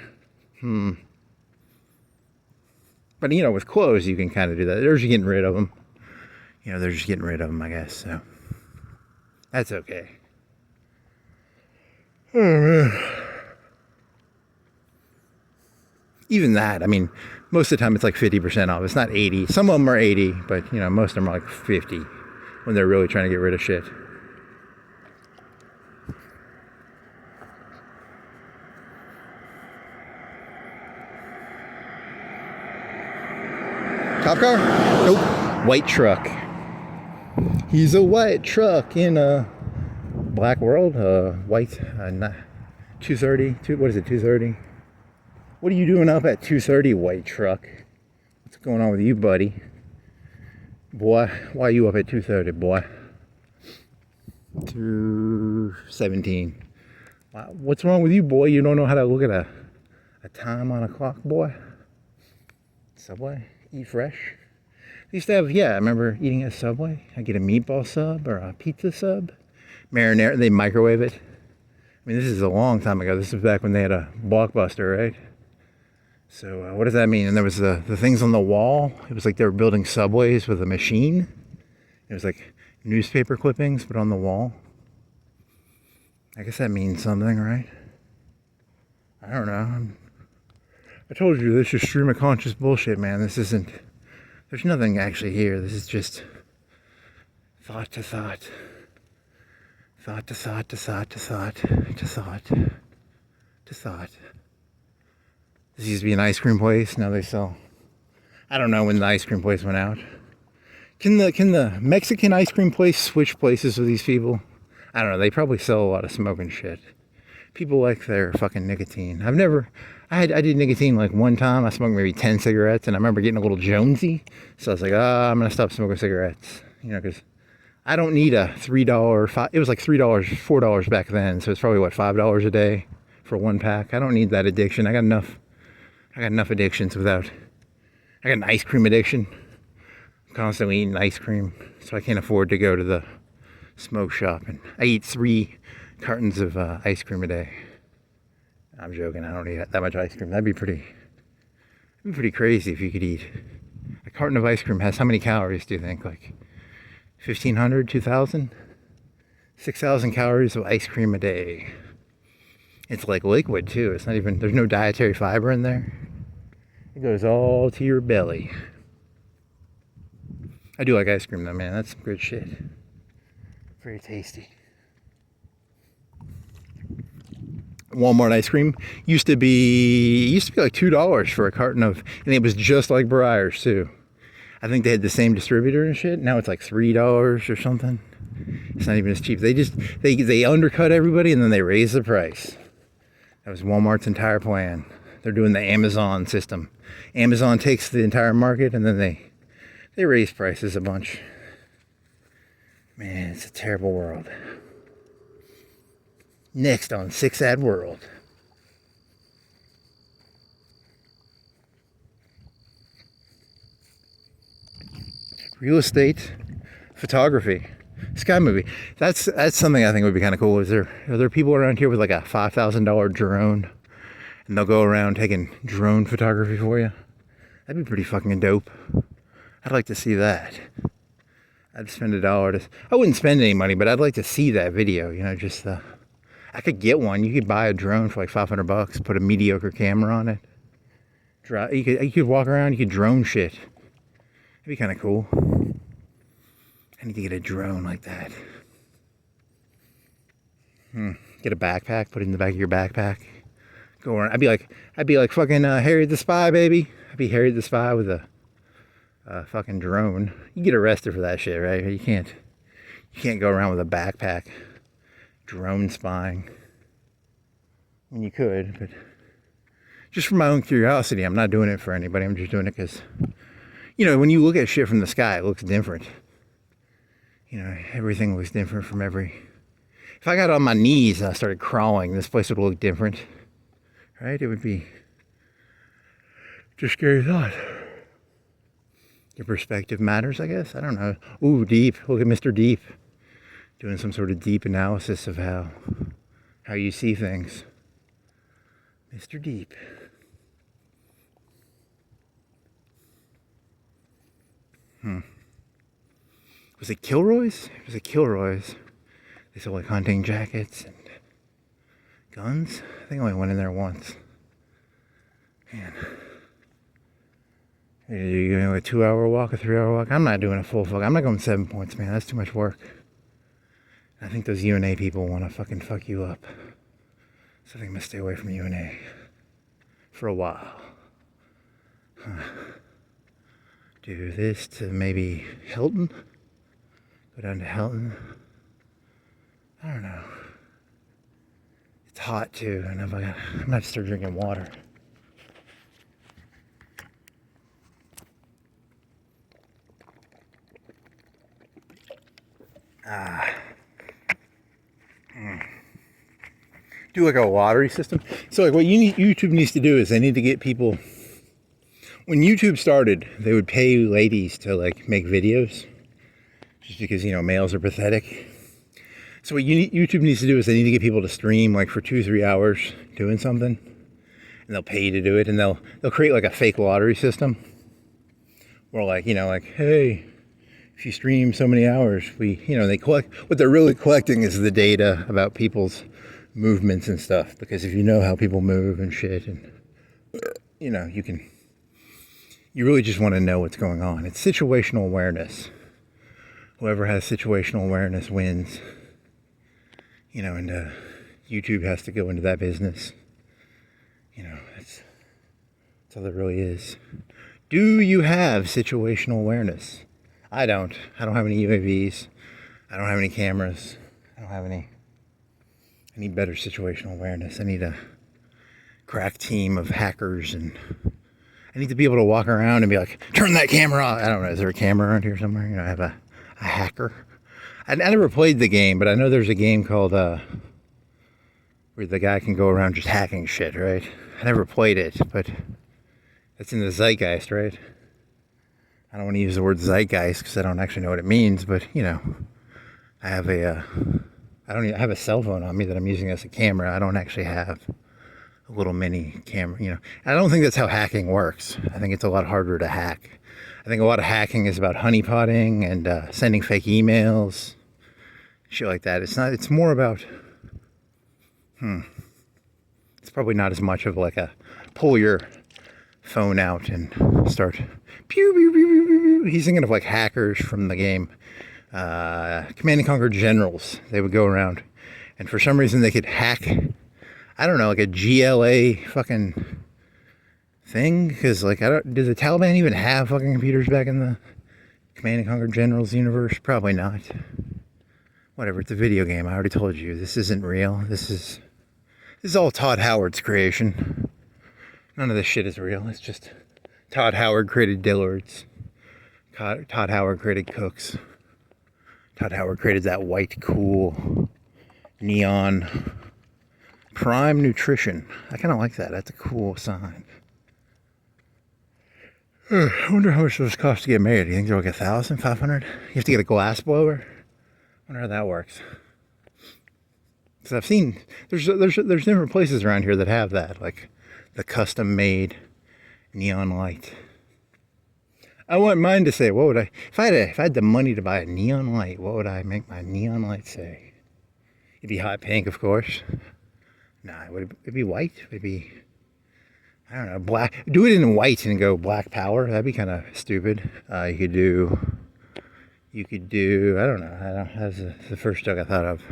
But, you know, with clothes, you can kind of do that. They're just getting rid of them. You know, they're just getting rid of them, I guess, so. That's okay. Oh, man. Even that, I mean, most of the time it's like 50% off. It's not 80. Some of them are 80, but, you know, most of them are like 50 when they're really trying to get rid of shit. Cop car? Nope. White truck. He's a white truck in a black world. White, 230. What is it, 230? What are you doing up at 2:30, white truck? What's going on with you, buddy? Boy, why are you up at 2:30, boy? 2:17. What's wrong with you, boy? You don't know how to look at a time on a clock, boy? Subway? Eat fresh? I used to have, yeah, I remember eating at Subway. I'd get a meatball sub or a pizza sub. Marinara, they microwave it. I mean, this is a long time ago. This was back when they had a Blockbuster, right? So what does that mean? And there was the things on the wall. It was like they were building subways with a machine. It was like newspaper clippings, but on the wall. I guess that means something, right? I don't know. I told you, this is stream of conscious bullshit, man. This isn't... There's nothing actually here. This is just thought to thought. Thought to thought to thought to thought to thought to thought. This used to be an ice cream place. Now they sell... I don't know when the ice cream place went out. Can the Mexican ice cream place switch places with these people? I don't know. They probably sell a lot of smoking shit. People like their fucking nicotine. I did nicotine like one time. I smoked maybe 10 cigarettes, and I remember getting a little jonesy. So I was like, I'm going to stop smoking cigarettes. You know, because I don't need a $3, it was like $3, $4 back then. So it's probably, what, $5 a day for one pack. I don't need that addiction. I got enough addictions without... I got an ice cream addiction. I'm constantly eating ice cream. So I can't afford to go to the smoke shop. And I eat 3 cartons of ice cream a day. I'm joking. I don't eat that much ice cream. That'd be pretty crazy if you could eat. A carton of ice cream has how many calories, do you think? Like 1,500, 2,000? 6,000 calories of ice cream a day. It's like liquid too. It's not even, there's no dietary fiber in there. It goes all to your belly. I do like ice cream though, man. That's some good shit. Very tasty. Walmart ice cream used to be like $2 for a carton of, and it was just like Breyers too. I think they had the same distributor and shit. Now it's like $3 or something. It's not even as cheap. They undercut everybody and then they raise the price. That was Walmart's entire plan. They're doing the Amazon system. Amazon takes the entire market and then they raise prices a bunch. Man, it's a terrible world. Next on Six Ad World. Real estate, photography, sky movie. That's something I think would be kind of cool. Are there people around here with like a $5,000 drone, and they'll go around taking drone photography for you? That'd be pretty fucking dope. I'd like to see that. I'd spend $1. I wouldn't spend any money, but I'd like to see that video. You know, just I could get one. You could buy a drone for like $500. Put a mediocre camera on it. You could walk around. You could drone shit. It'd be kind of cool. I need to get a drone like that. Get a backpack. Put it in the back of your backpack. Go around. I'd be like fucking Harry the Spy, baby. I'd be Harry the Spy with a fucking drone. You get arrested for that shit, right? You can't go around with a backpack. Drone spying. I mean, you could, but just for my own curiosity. I'm not doing it for anybody. I'm just doing it because, you know, when you look at shit from the sky, it looks different. You know, everything looks different from every... If I got on my knees and I started crawling, this place would look different. Right? It would be just a scary thought. Your perspective matters, I guess. I don't know. Ooh, deep. Look at Mr. Deep. Doing some sort of deep analysis of how you see things. Mr. Deep. Was it Kilroy's? It was at Kilroy's. They sold like hunting jackets and guns. I think I only went in there once. Man. You're doing a 2-hour walk, a 3-hour walk? I'm not doing a full fuck. I'm not going 7 points, man. That's too much work. I think those UNA people want to fucking fuck you up. So I think I'm going to stay away from UNA for a while. Do this to maybe Hilton. Go down to Hilton. I don't know. It's hot too, and I'm gonna have to start drinking water. Do like a lottery system. So like what YouTube needs to do is they need to get people. When YouTube started, they would pay ladies to like make videos, just because males are pathetic. So what YouTube needs to do is they need to get people to stream like for 2-3 hours doing something, and they'll pay you to do it, and they'll create like a fake lottery system, where like hey, if you stream so many hours, they collect. What they're really collecting is the data about people's movements and stuff, because if you know how people move and shit, and you really just want to know what's going on. It's situational awareness. Whoever has situational awareness wins. And YouTube has to go into that business. That's all that really is. Do you have situational awareness? I don't. I don't have any UAVs. I don't have any cameras. I don't have any. I need better situational awareness. I need a crack team of hackers, and I need to be able to walk around and be like, turn that camera off. I don't know. Is there a camera around here somewhere? I have a hacker. I never played the game, but I know there's a game called where the guy can go around just hacking shit, right? I never played it, but it's in the zeitgeist, right? I don't want to use the word zeitgeist because I don't actually know what it means, but I have I have a cell phone on me that I'm using as a camera. I don't actually have a little mini camera, I don't think that's how hacking works. I think it's a lot harder to hack. I think a lot of hacking is about honeypotting and sending fake emails, shit like that. It's more about, it's probably not as much of like a pull your phone out and start pew, pew, pew, pew, pew. He's thinking of like hackers from the game, Command and Conquer Generals. They would go around, and for some reason they could hack, I don't know, like a GLA fucking thing, because like did the Taliban even have fucking computers back in the Command and Conquer Generals universe? Probably not. Whatever, it's a video game. I already told you this isn't real. This is all Todd Howard's creation. None of this shit is real. It's just Todd Howard created Dillard's. Todd Howard created Cooks. Todd Howard created that white, cool, neon Prime Nutrition. I kind of like that. That's a cool sign. I wonder how much those cost to get made. Do you think they're like 1,000, 500? You have to get a glass blower? I wonder how that works. Because I've seen there's different places around here that have that, like the custom made neon light. I want mine to say, what would if I had the money to buy a neon light, what would I make my neon light say? It'd be hot pink, of course. Nah, it'd be white. It'd be, I don't know, black. Do it in white and go black power. That'd be kind of stupid. You could do, I don't know. That's the first joke I thought of.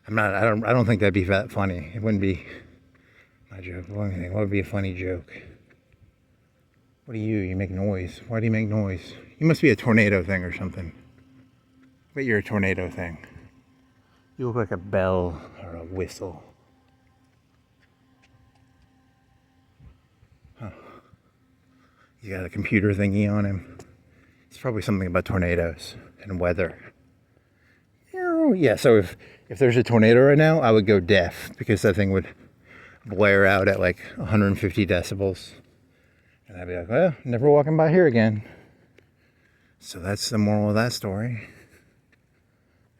I don't think that'd be that funny. It wouldn't be my joke. What would be a funny joke? What do you make noise? Why do you make noise? You must be a tornado thing or something. I bet you're a tornado thing. You look like a bell or a whistle. Huh. He's got a computer thingy on him. It's probably something about tornadoes and weather. Yeah, so if there's a tornado right now, I would go deaf, because that thing would blare out at like 150 decibels. And I'd be like, well, never walking by here again. So that's the moral of that story.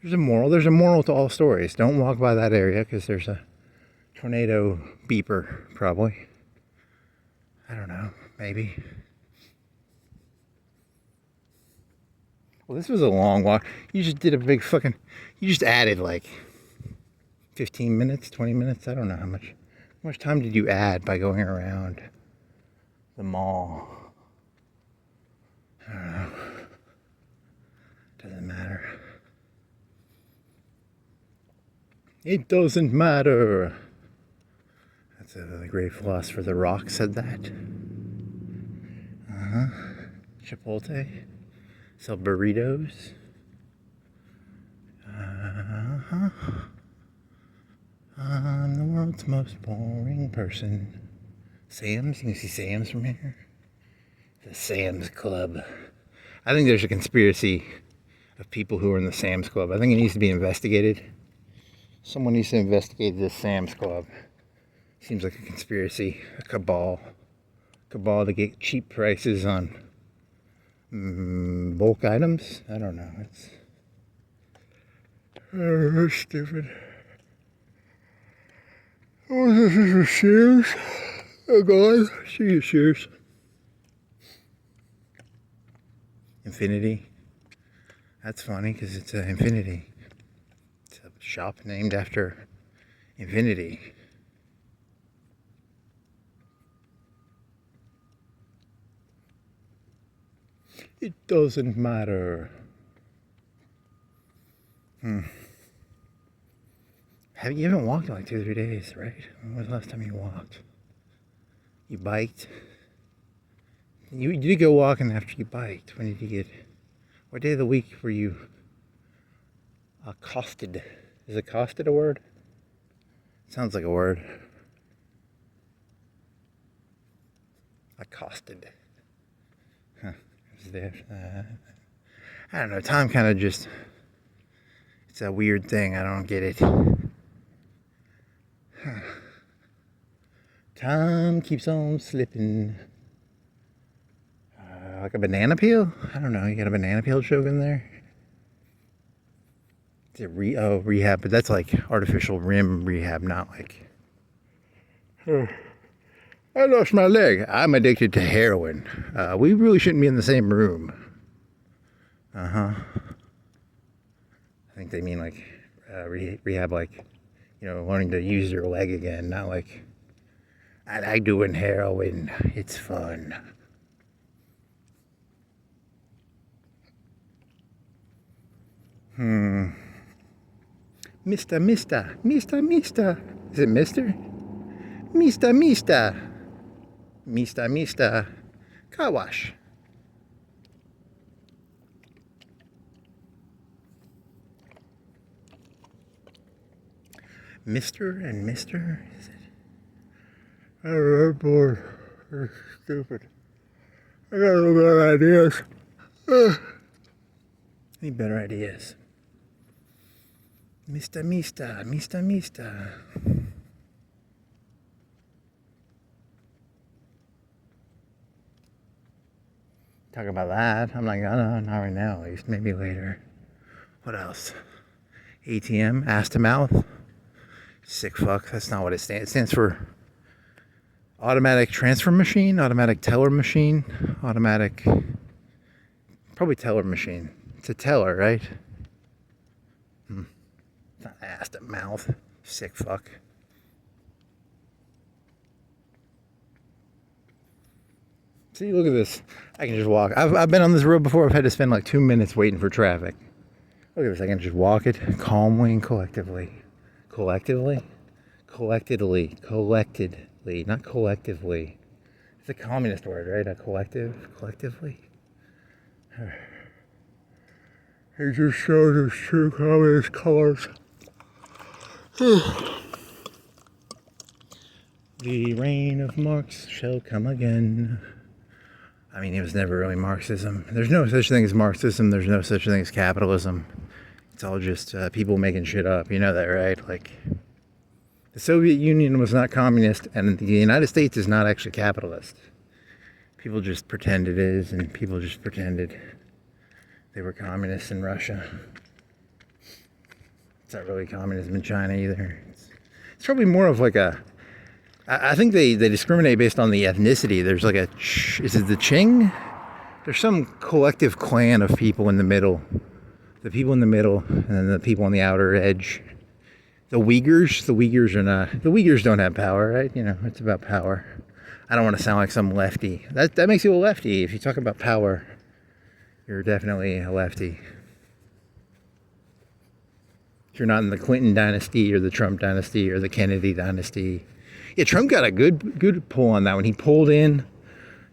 There's a moral. There's a moral to all stories. Don't walk by that area because there's a tornado beeper, probably. I don't know. Maybe. Well, this was a long walk. You just did a big fucking... You just added like 15 minutes, 20 minutes. I don't know how much time did you add by going around the mall? I don't know. Doesn't matter. It doesn't matter. That's the great philosopher The Rock said that. Chipotle. Sell burritos. I'm the world's most boring person. Sam's? You can see Sam's from here. The Sam's Club. I think there's a conspiracy of people who are in the Sam's Club. I think it needs to be investigated. Someone needs to investigate this Sam's Club. Seems like a conspiracy, a cabal. Cabal to get cheap prices on bulk items. I don't know. It's stupid. Oh, this is a Sears. Oh God, see you, Sears. Infinity. That's funny because it's an Infinity. It's a shop named after Infinity. It doesn't matter. You haven't walked in like 2 or 3 days, right? When was the last time you walked? You biked? You did go walking after you biked. When did you get... What day of the week were you accosted? Is accosted a word? Sounds like a word. Accosted. Huh. I don't know. Time kind of just... It's a weird thing. I don't get it. Time keeps on slipping. Like a banana peel? I don't know. You got a banana peel joke in there? Is it rehab? But that's like artificial rim rehab, not like... I lost my leg. I'm addicted to heroin. We really shouldn't be in the same room. I think they mean like rehab, like, you know, learning to use your leg again, not like, I like doing heroin. It's fun. Mister. Is it Mister? Mister. Car wash. Mr. and Mr. Is it? I don't know, I'm bored. It's stupid. I got no better ideas. Any better ideas? Mister. Talk about that. I'm like, oh, not right now, at least. Maybe later. What else? ATM, ass to mouth. Sick fuck. That's not what it stands. It stands for automatic transfer machine, automatic teller machine, automatic. Probably teller machine. It's a teller, right? It's not ass to mouth. Sick fuck. See, look at this. I can just walk. I've been on this road before. I've had to spend like 2 minutes waiting for traffic. Look at this. I can just walk it calmly and collectively. Collectively, not collectively. It's a communist word, right? A collectively. He just showed his true communist colors. The reign of Marx shall come again. I mean, it was never really Marxism. There's no such thing as Marxism. There's no such thing as capitalism. It's all just people making shit up. You know that, right? Like, the Soviet Union was not communist, and the United States is not actually capitalist. People just pretend it is, and people just pretended. they were communists in Russia. It's not really communism in China either. It's probably more of like a... I think they discriminate based on the ethnicity. There's like is it the Qing? There's some collective clan of people in the middle. The people in the middle, and then the people on the outer edge. The Uyghurs are not... The Uyghurs don't have power, right? You know, it's about power. I don't want to sound like some lefty. That makes you a lefty. If you talk about power, you're definitely a lefty. If you're not in the Clinton dynasty or the Trump dynasty or the Kennedy dynasty. Yeah, Trump got a good pull on that one. He pulled in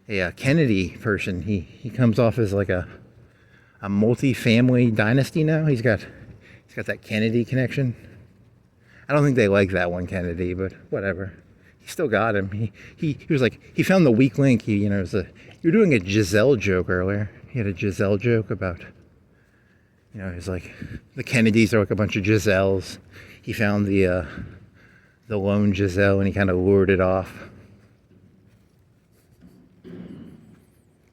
a Kennedy person. He comes off as like a multi-family dynasty now. He's got that Kennedy connection. I don't think they like that one Kennedy, but whatever. He still got him. He was like, he found the weak link. You were doing a Giselle joke earlier. He had a Giselle joke about, it was like, the Kennedys are like a bunch of Giselles. He found the lone Giselle and he kind of lured it off.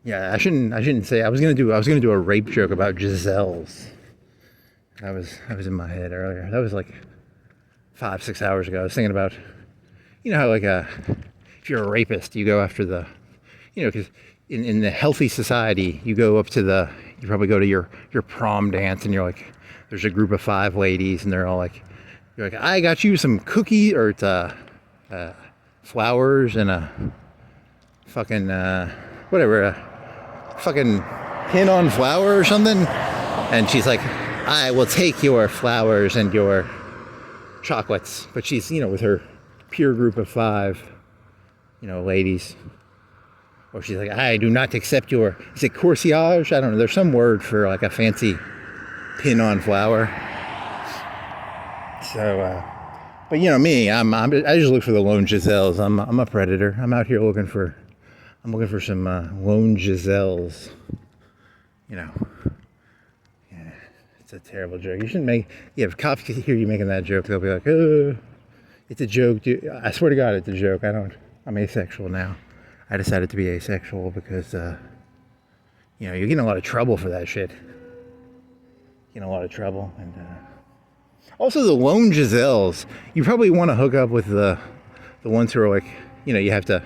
Yeah, I shouldn't say. I was gonna do a rape joke about Giselles. That was in my head earlier. That was like 5-6 hours ago. I was thinking about, how like if you're a rapist, you go after the, because in the healthy society, you probably go to your prom dance and you're like, there's a group of 5 ladies and they're all like, you're like, I got you some cookies or it's flowers and a fucking whatever, fucking pin on flower or something. And she's like, I will take your flowers and your chocolates. But she's, with her peer group of 5, ladies. Or she's like, I do not accept your, is it corsage? I don't know. There's some word for like a fancy pin on flower. So, but me, I just look for the lone Giselles. I'm a predator. I'm out here looking for some lone Giselles. Yeah, it's a terrible joke. You shouldn't make. Yeah, if cops hear you making that joke, they'll be like, "Oh, it's a joke, dude." I swear to God, it's a joke. I'm asexual now. I decided to be asexual because, you're getting a lot of trouble for that shit. Getting a lot of trouble, and also the lone Giselles. You probably want to hook up with the ones who are like, you have to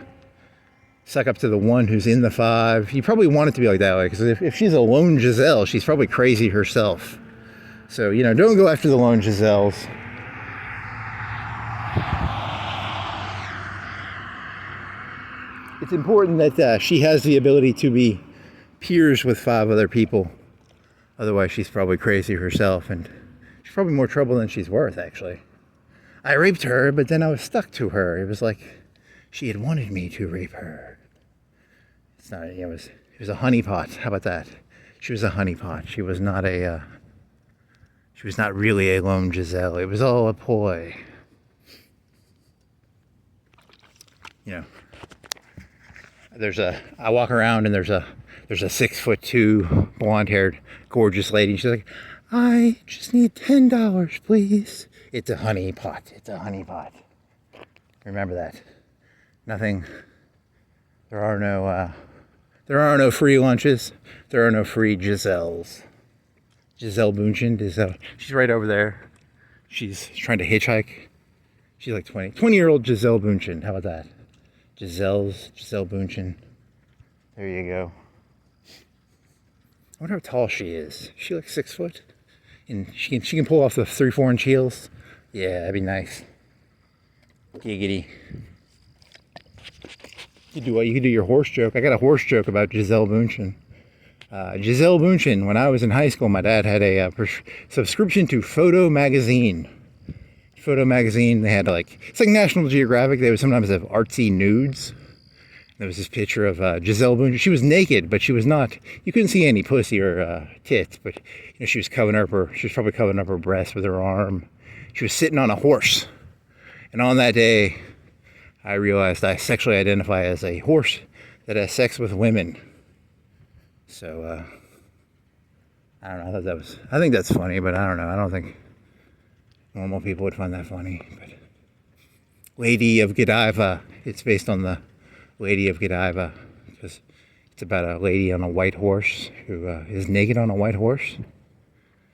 suck up to the one who's in the 5. You probably want it to be like that way, because if she's a lone Giselle, she's probably crazy herself. So, don't go after the lone Giselles. It's important that she has the ability to be peers with 5 other people. Otherwise, she's probably crazy herself, and she's probably more trouble than she's worth, actually. I raped her, but then I was stuck to her. It was like she had wanted me to rape her. It's not. It was a honeypot. How about that? She was a honeypot. She was not really a lone Giselle. It was all a ploy. I walk around and there's a 6'2", blonde-haired, gorgeous lady. And she's like, I just need $10, please. It's a honeypot. It's a honeypot. Remember that. Nothing. There are no free lunches. There are no free Giselles. Giselle Bündchen. She's right over there. She's trying to hitchhike. She's like 20-year-old Giselle Bündchen. How about that? Giselle Bündchen. There you go. I wonder how tall she is. Is she like 6 foot? And she can pull off the 3-4 inch heels. Yeah, that'd be nice. Giggity. You can do your horse joke. I got a horse joke about Giselle Bündchen. Giselle Bündchen, when I was in high school, my dad had a subscription to Photo Magazine. Photo Magazine, they had it's like National Geographic. They would sometimes have artsy nudes. There was this picture of Giselle Bündchen. She was naked, but she was not. You couldn't see any pussy or tits, but she was probably covering up her breast with her arm. She was sitting on a horse, and on that day, I realized I sexually identify as a horse that has sex with women. So I don't know. I think that's funny, but I don't know. I don't think normal people would find that funny. But Lady of Godiva. It's based on the Lady of Godiva because It's about a lady on a white horse who is naked on a white horse.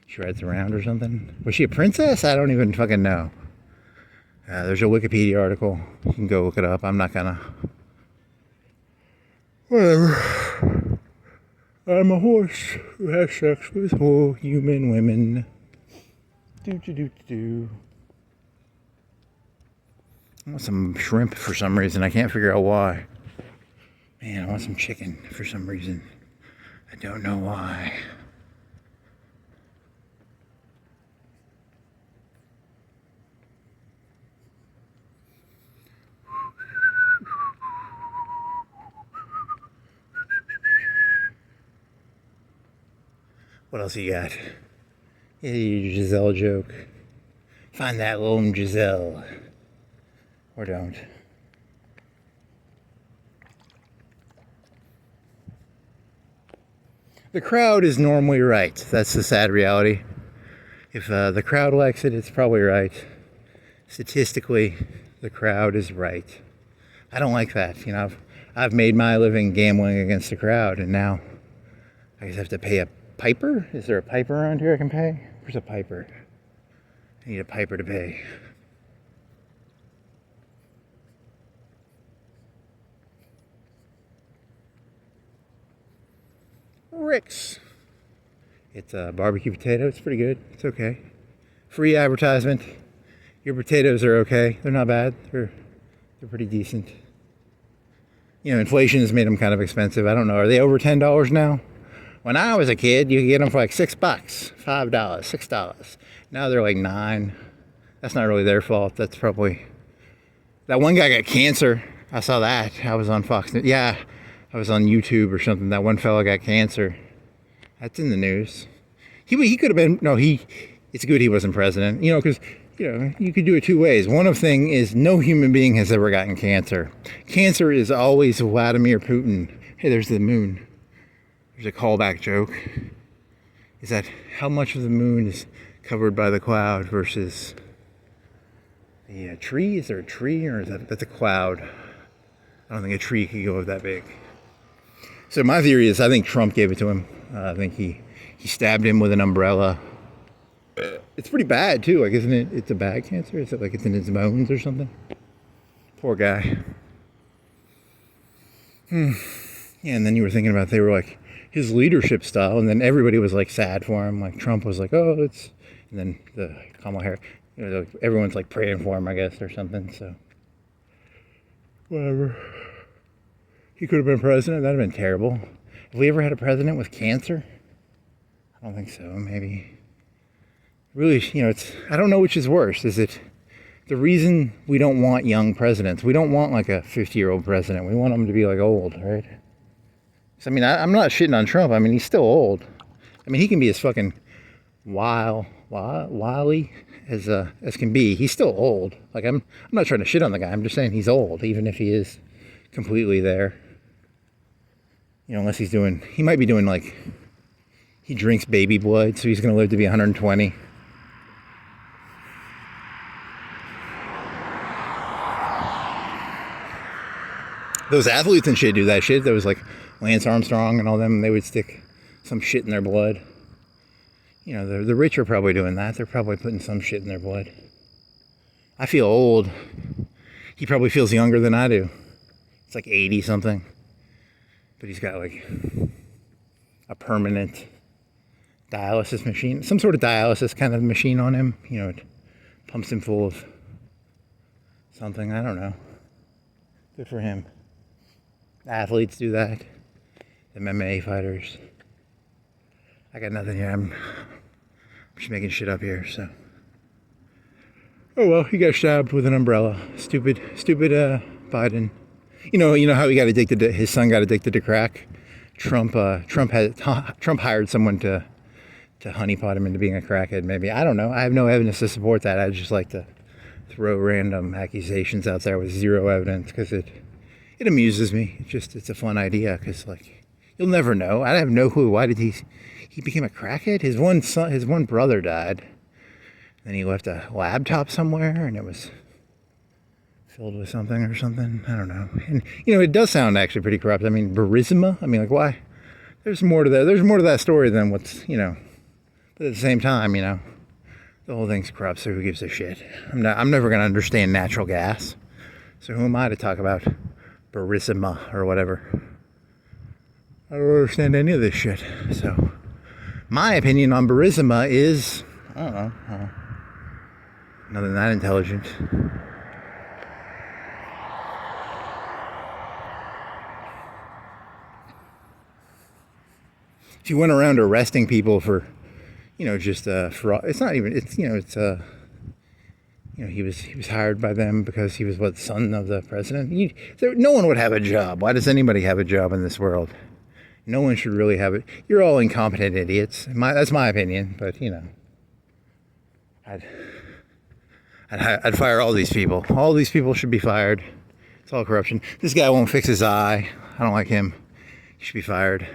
She rides around or something. Was she a princess? I don't even fucking know. There's a Wikipedia article. You can go look it up. I'm not gonna. Whatever. I'm a horse who has sex with whole human women. Do. I want some shrimp for some reason. I can't figure out why. Man, I want some chicken for some reason. I don't know why. What else you got? Yeah, your Giselle joke. Find that lone Giselle. Or don't. The crowd is normally right. That's the sad reality. If the crowd likes it, it's probably right. Statistically, the crowd is right. I don't like that. You know, I've made my living gambling against the crowd, and now I guess I have to pay a piper? Is there a piper around here I can pay? Where's a piper? I need a piper to pay. Rick's. It's a barbecue potato. It's pretty good. It's okay. Free advertisement. Your potatoes are okay. They're not bad. They're pretty decent. You know, inflation has made them kind of expensive. I don't know. Are they over $10 now? When I was a kid, you could get them for like $6, $5, $6. Now they're like $9. That's not really their fault. That's probably... That one guy got cancer. I saw that. I was on Fox News. Yeah, I was on YouTube or something. That one fella got cancer. That's in the news. He could have been... No, it's good he wasn't president. You know, because... You know, you could do it two ways. One of thing is no human being has ever gotten cancer. Cancer is always Vladimir Putin. Hey, there's the moon. There's a callback joke. Is that how much of the moon is covered by the cloud versus the tree? Is there a tree or is that's a cloud? I don't think a tree could go that big. So my theory is I think Trump gave it to him. I think he stabbed him with an umbrella. It's pretty bad too, like, isn't it? It's a bad cancer. Is it like it's in his bones or something? Poor guy. Yeah, and then you were thinking about they were like his leadership style, and then everybody was like sad for him. Like Trump was like, oh, it's, and then the Kamala Harris, you know, everyone's like praying for him, I guess, or something. So whatever. He could have been president. That'd have been terrible. Have we ever had a president with cancer? I don't think so. Maybe. Really, you know, I don't know which is worse. Is it the reason we don't want young presidents? We don't want like a 50-year-old president. We want them to be like old, right? So, I mean, I'm not shitting on Trump. I mean, he's still old. I mean, he can be as fucking wily as can be. He's still old. Like, I'm not trying to shit on the guy. I'm just saying he's old, even if he is completely there. You know, unless he might be doing like, he drinks baby blood, so he's going to live to be 120. Those athletes and shit do that shit. There was like Lance Armstrong and all them. They would stick some shit in their blood. You know, the rich are probably doing that. They're probably putting some shit in their blood. I feel old. He probably feels younger than I do. It's like 80 something. But he's got like a permanent dialysis machine. Some sort of dialysis kind of machine on him. You know, it pumps him full of something. I don't know. Good for him. Athletes do that. MMA fighters. I got nothing here. I'm just making shit up here, so. Oh well, he got stabbed with an umbrella. Stupid Biden. You know how he got addicted to, his son got addicted to crack? Trump hired someone to honeypot him into being a crackhead, maybe. I don't know. I have no evidence to support that. I'd just like to throw random accusations out there with zero evidence because it amuses me. It's a fun idea because, like, you'll never know. I have no clue. Why did he became a crackhead? His one brother died. Then he left a laptop somewhere and it was filled with something or something. I don't know. And, it does sound actually pretty corrupt. I mean, barisma. I mean, like, why? There's more to that. There's more to that story than what's, but at the same time, the whole thing's corrupt, so who gives a shit? I'm never going to understand natural gas. So who am I to talk about barisma or whatever? I don't understand any of this shit. So my opinion on barisma is, I don't know, nothing that intelligent. If you went around arresting people for, just fraud, it's not even, it's, he was hired by them because he was the son of the president. No one would have a job. Why does anybody have a job in this world? No one should really have it. You're all incompetent idiots. That's my opinion, but I'd fire all these people. All these people should be fired. It's all corruption. This guy won't fix his eye. I don't like him. He should be fired.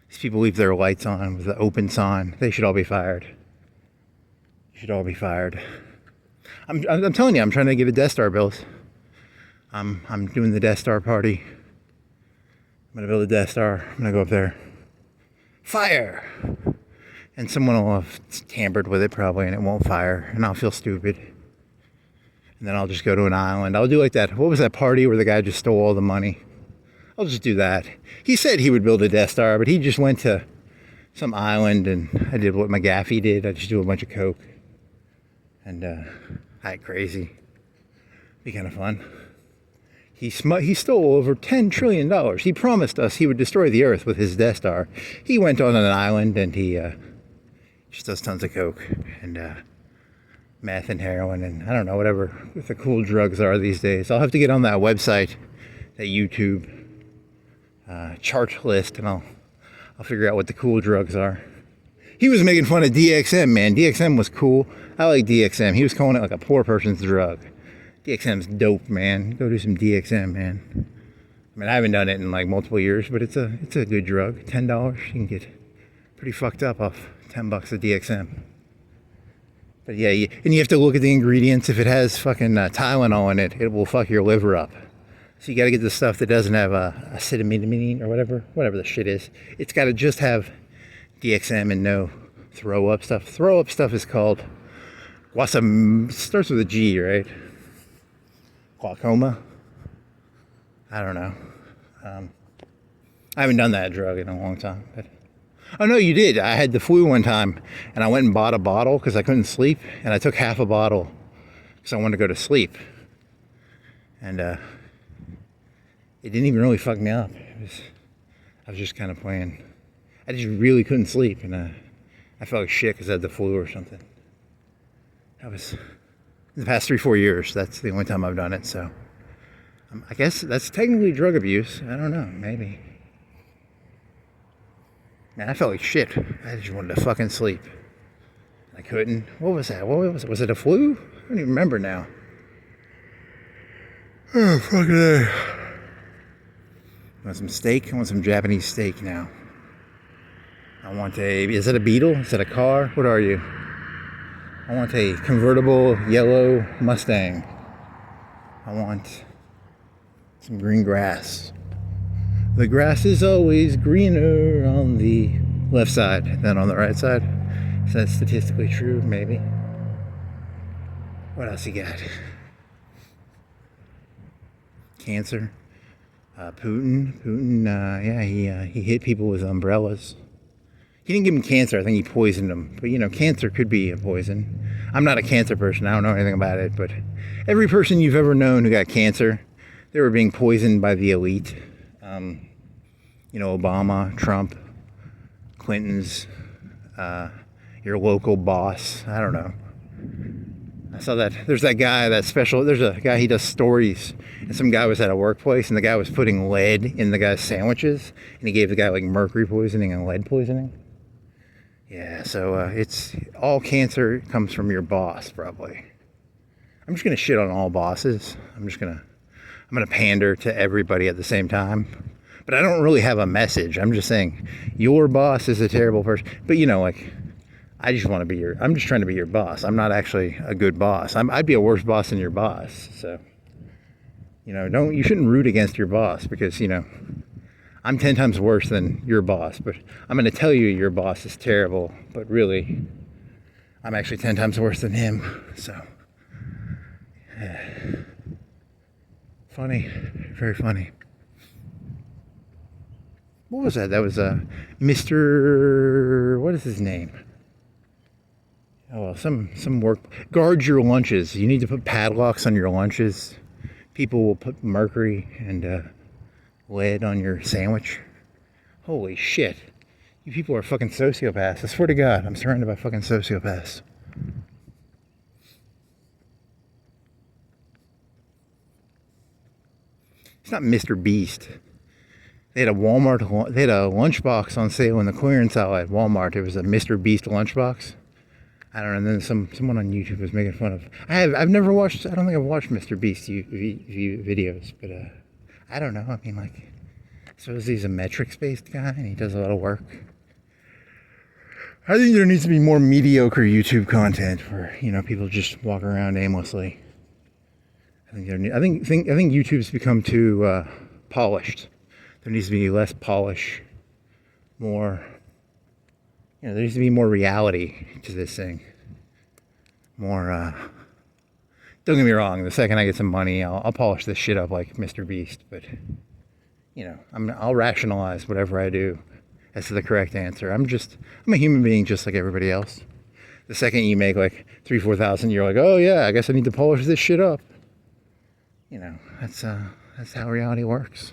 These people leave their lights on with the open sign. They should all be fired. You should all be fired. I'm telling you, I'm trying to get a Death Star built. I'm doing the Death Star party. I'm gonna build a Death Star. I'm gonna go up there. Fire! And someone will have tampered with it probably, and it won't fire, and I'll feel stupid. And then I'll just go to an island. I'll do like that. What was that party where the guy just stole all the money? I'll just do that. He said he would build a Death Star, but he just went to some island, and I did what McGaffey did. I just do a bunch of coke. And act crazy. Be kind of fun. He stole over $10 trillion. He promised us he would destroy the Earth with his Death Star. He went on an island and he just does tons of coke and meth and heroin and I don't know, whatever the cool drugs are these days. I'll have to get on that website, that YouTube chart list, and I'll figure out what the cool drugs are. He was making fun of DXM, man. DXM was cool. I like DXM. He was calling it like a poor person's drug. DXM's dope, man. Go do some DXM, man. I mean, I haven't done it in like multiple years, but it's a good drug. $10, you can get pretty fucked up off $10 of DXM. But yeah, and you have to look at the ingredients. If it has fucking Tylenol in it, it will fuck your liver up. So you got to get the stuff that doesn't have acetaminophen or whatever the shit is. It's got to just have DXM and no throw up stuff. Throw up stuff is called starts with a G, right? Glaucoma. I don't know. I haven't done that drug in a long time. But oh no, you did. I had the flu one time, and I went and bought a bottle because I couldn't sleep, and I took half a bottle because I wanted to go to sleep. And it didn't even really fuck me up. I was just kind of playing. I just really couldn't sleep, and I felt like shit because I had the flu or something. That was in the past 3-4 years. That's the only time I've done it. So I guess that's technically drug abuse. I don't know. Maybe. Man, I felt like shit. I just wanted to fucking sleep. I couldn't. What was that? What was it? Was it a flu? I don't even remember now. Oh, fucking A. Want some steak? I want some Japanese steak now. I want is it a Beetle? Is it a car? What are you? I want a convertible yellow Mustang. I want some green grass. The grass is always greener on the left side than on the right side. Is that statistically true? Maybe. What else you got? Cancer. Putin, yeah, he hit people with umbrellas. He didn't give him cancer. I think he poisoned them. But, cancer could be a poison. I'm not a cancer person. I don't know anything about it. But every person you've ever known who got cancer, they were being poisoned by the elite. Obama, Trump, Clinton's, your local boss. I don't know. I saw that. There's that guy, there's a guy, he does stories. And some guy was at a workplace, and the guy was putting lead in the guy's sandwiches. And he gave the guy like mercury poisoning and lead poisoning. Yeah, so it's all cancer comes from your boss, probably. I'm just gonna shit on all bosses. I'm gonna pander to everybody at the same time. But I don't really have a message. I'm just saying your boss is a terrible person. But I just want to I'm just trying to be your boss. I'm not actually a good boss. I'd be a worse boss than your boss. So You know, you shouldn't root against your boss because, you know, I'm 10 times worse than your boss, but I'm going to tell you your boss is terrible, but really, I'm actually 10 times worse than him, so. Funny, very funny. What was that? That was Mr. What is his name? Oh, well, some work. Guard your lunches. You need to put padlocks on your lunches. People will put mercury and lead on your sandwich. Holy shit. You people are fucking sociopaths. I swear to God, I'm surrounded by fucking sociopaths. It's not Mr. Beast. They had a Walmart, they had a lunchbox on sale in the clearance aisle at Walmart. It was a Mr. Beast lunchbox. I don't know, and then someone on YouTube was making fun of. I've never watched, I don't think I've watched Mr. Beast videos, but I don't know. I mean, like, so he's a metrics-based guy and he does a lot of work. I think there needs to be more mediocre YouTube content where, you know, people just walk around aimlessly. I think YouTube's become too polished. There needs to be less polish, more, you know, there needs to be more reality to this thing. More, don't get me wrong, the second I get some money, I'll polish this shit up like Mr. Beast, but, you know, I'll rationalize whatever I do as to the correct answer. I'm a human being just like everybody else. The second you make like 3,000-4,000, you're like, oh yeah, I guess I need to polish this shit up. You know, that's how reality works.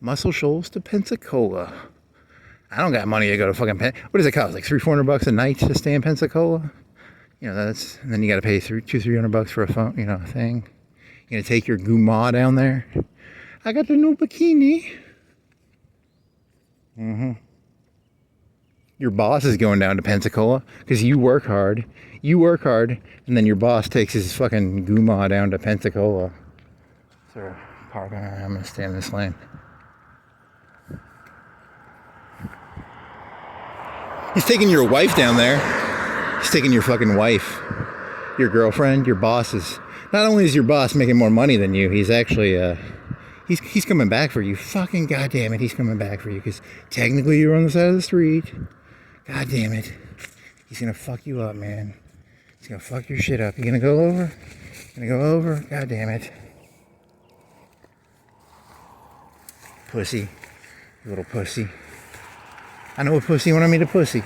Muscle Shoals to Pensacola. I don't got money to go to fucking what does it cost? Like $300-400 a night to stay in Pensacola? You know, and then you got to pay $200-300 for a phone, you know, a thing. You're gonna take your guma down there. I got the new bikini. Your boss is going down to Pensacola because you work hard, and then your boss takes his fucking guma down to Pensacola. So, I'm gonna stay in this lane. He's taking your wife down there. He's taking your fucking wife, your girlfriend, your boss is. Not only is your boss making more money than you, he's actually he's coming back for you. Fucking goddamn it, he's coming back for you because technically you're on the side of the street. God damn it, he's gonna fuck you up, man. He's gonna fuck your shit up. You gonna go over? Gonna go over? God damn it, pussy, you little pussy. I know a pussy when I meet a pussy.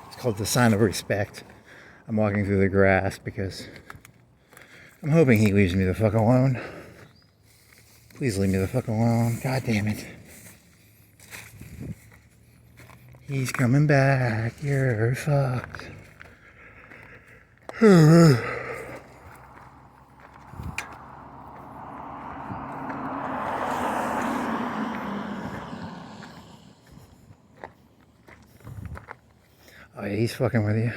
It's called the sign of respect. I'm walking through the grass because I'm hoping he leaves me the fuck alone. Please leave me the fuck alone. God damn it. He's coming back. You're fucked. Oh, yeah, he's fucking with you.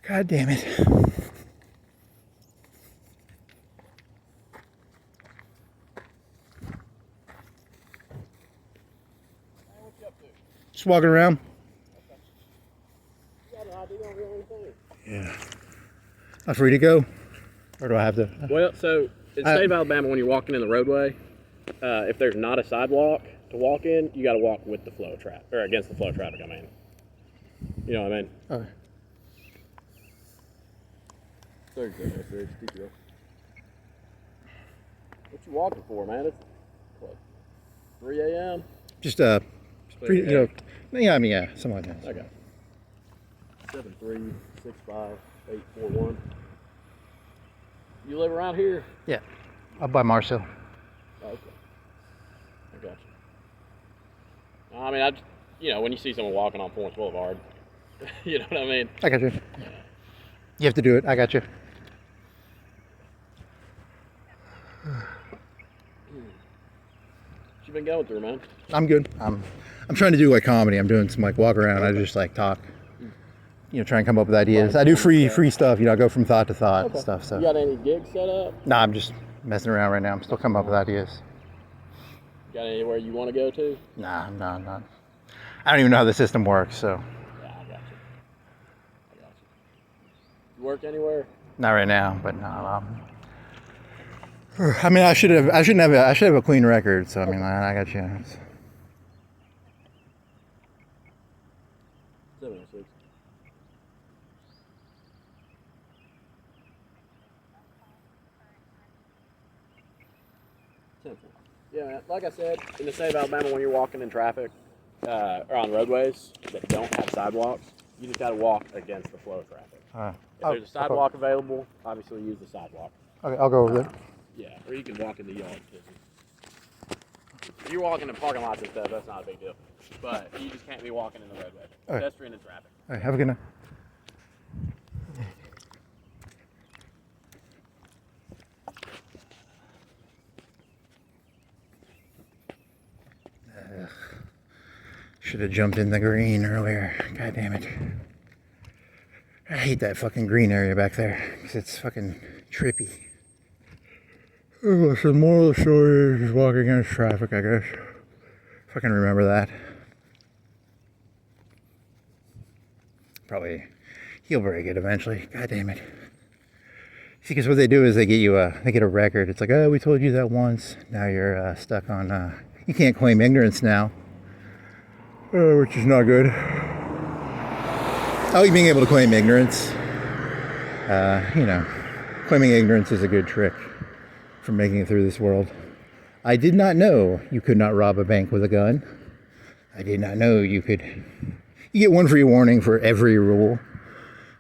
God damn it. Just walking around. Yeah. Not free to go? Or do I have to? Well, so in the state of Alabama, when you're walking in the roadway, if there's not a sidewalk to walk in, you got to walk with the flow of traffic, or against the flow of traffic, I mean. You know what I mean? Okay. What you walking for, man? It's what, 3 a.m.? Just you know, yeah, I mean, yeah, something like that. Okay. 7365841. You live around here? Yeah, up by Marcel. Oh, okay. I got you. I mean, you know, when you see someone walking on Florence Boulevard, you know what I mean? I got you. You have to do it. I got you. What you been going through, man? I'm good. I'm trying to do like comedy. I'm doing some like walk around. I just like talk. You know, try and come up with ideas. I do free stuff. You know, I go from thought to thought and stuff. So. You got any gigs set up? Nah, I'm just messing around right now. I'm still coming up with ideas. Got anywhere you want to go to? Nah, I'm not. I don't even know how the system works. So. Yeah, I got you. You work anywhere? Not right now, but no. I mean, I should have a clean record. So I mean, I got a chance. 706. Yeah, man. Like I said, in the state of Alabama, when you're walking in traffic or on roadways that don't have sidewalks, you just got to walk against the flow of traffic. If there's a sidewalk available, obviously use the sidewalk. Okay, I'll go over there. Yeah, or you can walk in the yard. If you're walking in parking lots and stuff, that's not a big deal. But you just can't be walking in the roadway. Right. Pedestrian and traffic. All right, have a good night. Should have jumped in the green earlier. God damn it. I hate that fucking green area back there because it's fucking trippy. Oh, so the moral of the story is just walk against traffic, I guess. If I can remember that. Probably he'll break it eventually. God damn it. See, because what they do is they get a record. It's like, oh, we told you that once. Now you're stuck on, you can't claim ignorance now. Which is not good. I like being able to claim ignorance. Claiming ignorance is a good trick for making it through this world. I did not know you could not rob a bank with a gun. I did not know you could. You get one free warning for every rule.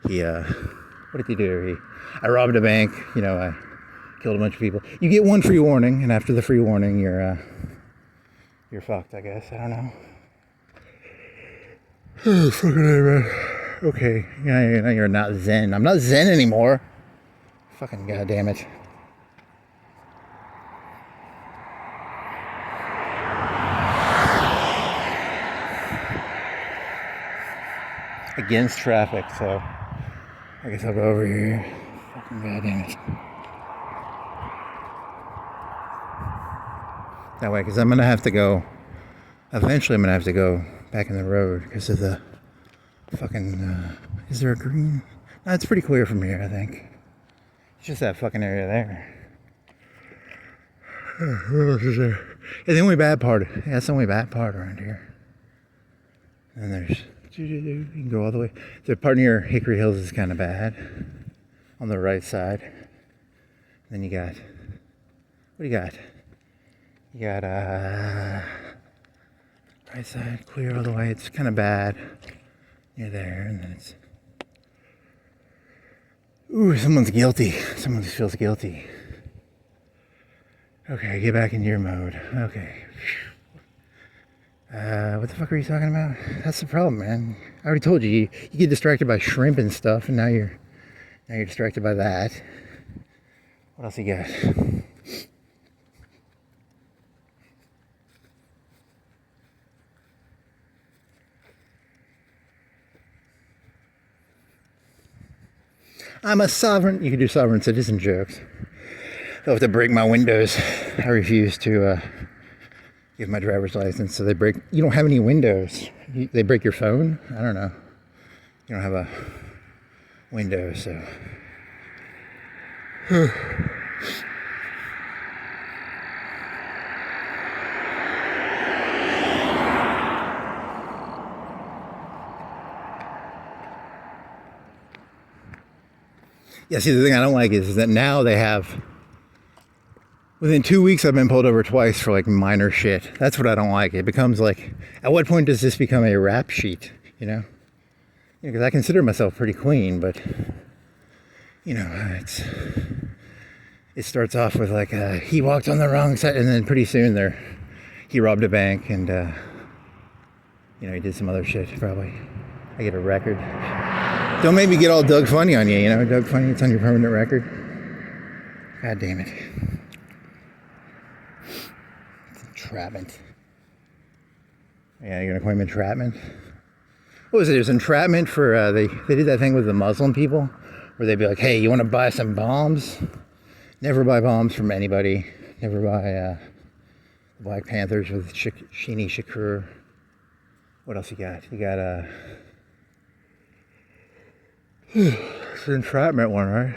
What did he do? I robbed a bank. I killed a bunch of people. You get one free warning, and after the free warning, you're fucked. I guess. I don't know. Oh, fucking A, man. Okay, yeah, you're not Zen. I'm not Zen anymore. Fucking goddamn it. Against traffic, so I guess I'll go over here. Fucking goddamn it. That way, because I'm gonna have to go. Eventually, I'm gonna have to go back in the road because of the fucking. Is there a green? No, it's pretty clear from here, I think. It's just that fucking area there. What else is there? Yeah, the only bad part. Yeah, that's the only bad part around here. And there's. You can go all the way. The part near Hickory Hills is kind of bad. On the right side. Then you got. What do you got? You got right side clear all the way. It's kind of bad near there, and then it's. Ooh, someone's guilty. Someone just feels guilty. Okay, get back into your mode. Okay. What the fuck are you talking about? That's the problem, man. I already told you. You get distracted by shrimp and stuff, and now you're distracted by that. What else you got? I'm a sovereign. You can do sovereign citizen jokes. They'll have to break my windows. I refuse to give my driver's license, so they break. You don't have any windows. They break your phone. I don't know. You don't have a window, so. Yeah, see, the thing I don't like is that now they have. Within 2 weeks, I've been pulled over twice for like minor shit. That's what I don't like. It becomes like, at what point does this become a rap sheet? Because I consider myself pretty clean, but it starts off with like he walked on the wrong side, and then pretty soon he robbed a bank, and he did some other shit. Probably, I get a record. Don't make me get all Doug Funny on you. Doug Funny. It's on your permanent record. God damn it. Entrapment. Yeah, you're gonna claim entrapment? What was it? It was entrapment for they did that thing with the Muslim people where they'd be like, hey, you want to buy some bombs? Never buy bombs from anybody. Never buy Black Panthers with Sheeny Shakur. What else you got? You got It's the entrapment one, right?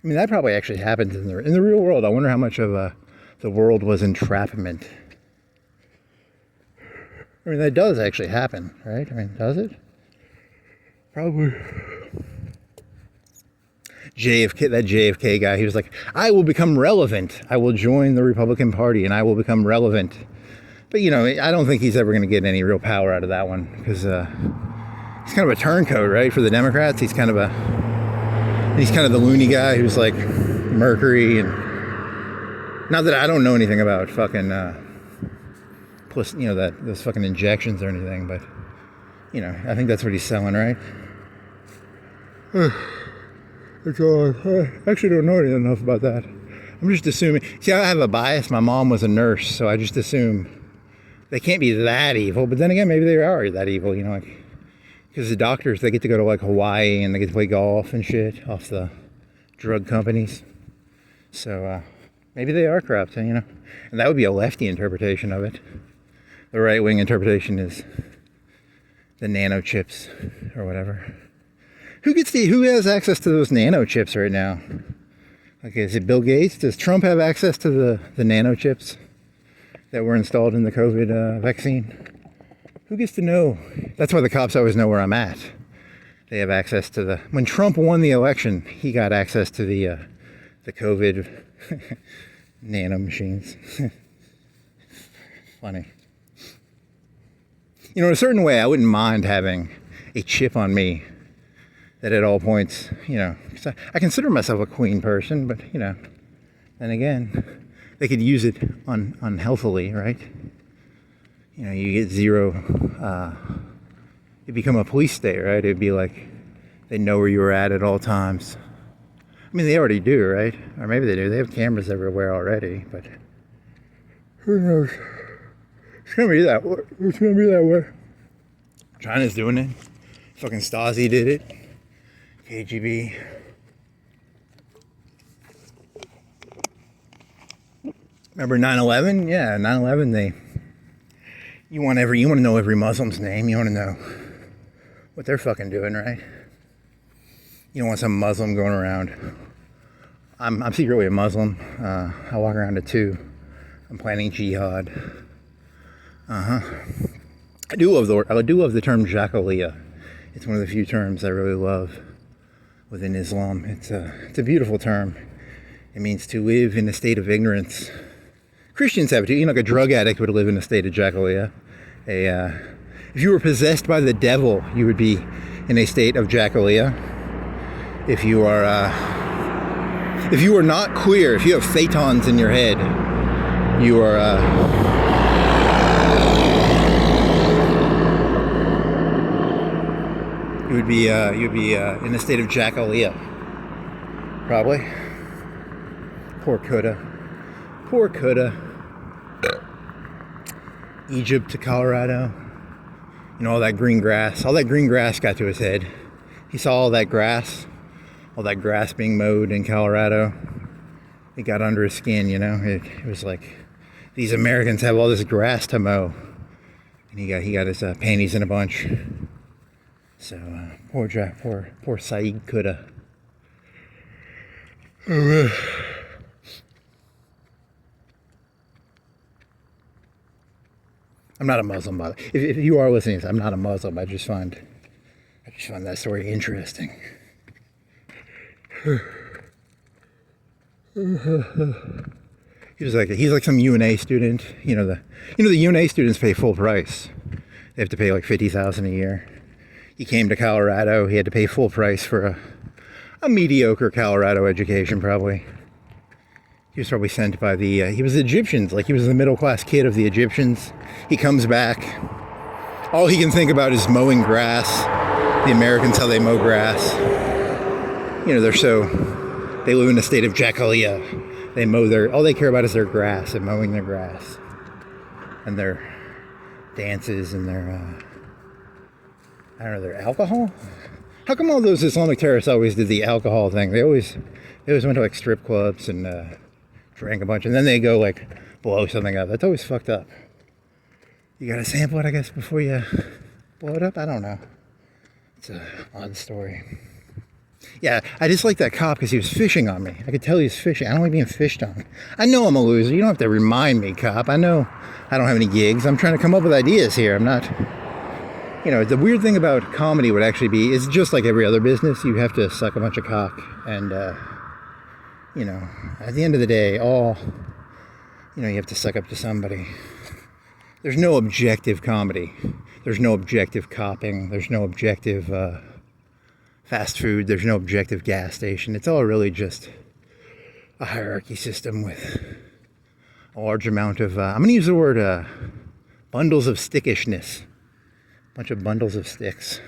I mean, that probably actually happens in the real world. I wonder how much of the world was entrapment. I mean, that does actually happen, right? I mean, does it? Probably. JFK, that JFK guy, he was like, I will become relevant. I will join the Republican Party and I will become relevant. But, you know, I don't think he's ever going to get any real power out of that one because he's kind of a turncoat, right, for the Democrats. He's kind of the loony guy who's like Mercury, and not that I don't know anything about fucking plus, you know, those fucking injections or anything, but you know, I think that's what he's selling, right? It's all, I actually don't know enough about that. I'm just assuming. See, I have a bias. My mom was a nurse, so I just assume they can't be that evil. But then again, maybe they are that evil, you know, like, because the doctors, they get to go to like Hawaii and they get to play golf and shit off the drug companies. So maybe they are corrupt, you know. And that would be a lefty interpretation of it. The right-wing interpretation is the nanochips or whatever. Who has access to those nanochips right now? Like, is it Bill Gates? Does Trump have access to the nanochips that were installed in the COVID vaccine? Who gets to know? That's why the cops always know where I'm at. They have access to when Trump won the election, he got access to the COVID nano machines. Funny. You know, in a certain way, I wouldn't mind having a chip on me that at all points, you know, 'cause I consider myself a clean person, but, you know, then again, they could use it unhealthily, right? You know, you get zero, you become a police state, right? It'd be like they know where you were at all times. I mean, they already do, right? Or maybe they do. They have cameras everywhere already, but who knows? It's gonna be that way. It's gonna be that way. China's doing it. Fucking Stasi did it. KGB. Remember 9/11? Yeah, 9/11. You want to know every Muslim's name. You want to know what they're fucking doing, right? You don't want some Muslim going around. I'm secretly a Muslim. I walk around at 2. I'm planning jihad. I do love the term Jahiliyyah. It's one of the few terms I really love within Islam. It's a beautiful term. It means to live in a state of ignorance. Christians have it too. You know, like a drug addict would live in a state of Jahiliyyah. If you were possessed by the devil, you would be in a state of Jahiliyyah. If you are not queer, if you have phaetons in your head, you are you'd be in a state of Jahiliyyah, probably. Poor Coulda. Egypt to Colorado. You know, all that green grass got to his head. He saw all that grass being mowed in Colorado. It got under his skin, you know. It was like, these Americans have all this grass to mow. And he got his panties in a bunch. So, poor Saeed Coulda. I'm not a Muslim, by the way. If you are listening to this, I'm not a Muslim. I just find that story interesting. He's like some UNA student. You know the UNA students pay full price. They have to pay like $50,000 a year. He came to Colorado. He had to pay full price for a mediocre Colorado education, probably. He was probably sent by he was Egyptians, like he was the middle class kid of the Egyptians. He comes back. All he can think about is mowing grass. The Americans, how they mow grass. You know, they live in a state of Jahiliyyah. They mow all they care about is their grass and mowing their grass. And their dances and their, I don't know, their alcohol? How come all those Islamic terrorists always did the alcohol thing? They always went to like strip clubs and drank a bunch, and then they go like blow something up. That's always fucked up. You gotta sample it, I guess, before you blow it up. I don't know. It's an odd story. Yeah, I just like that cop because he was fishing on me. I could tell he was fishing. I don't like being fished on. I know I'm a loser. You don't have to remind me, cop. I know I don't have any gigs. I'm trying to come up with ideas here. I'm not... the weird thing about comedy would actually be, it's just like every other business. You have to suck a bunch of cock. And, at the end of the day, you have to suck up to somebody. There's no objective comedy. There's no objective copping. There's no objective fast food. There's no objective gas station. It's all really just a hierarchy system with a large amount of, I'm going to use the word bundles of stickishness. A bunch of bundles of sticks.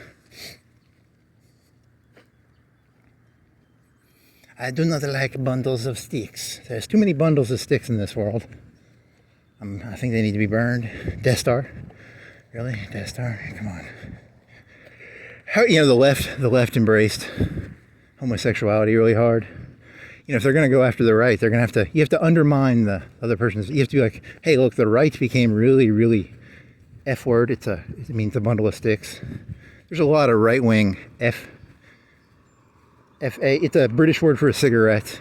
I do not like bundles of sticks. There's too many bundles of sticks in this world. I think they need to be burned. Death Star? Really? Death Star? Come on. How, the left embraced homosexuality really hard. If they're going to go after the right, you have to undermine the other person's, you have to be like, hey, look, the right became really, really F word. It means a bundle of sticks. There's a lot of right-wing FA. It's a British word for a cigarette.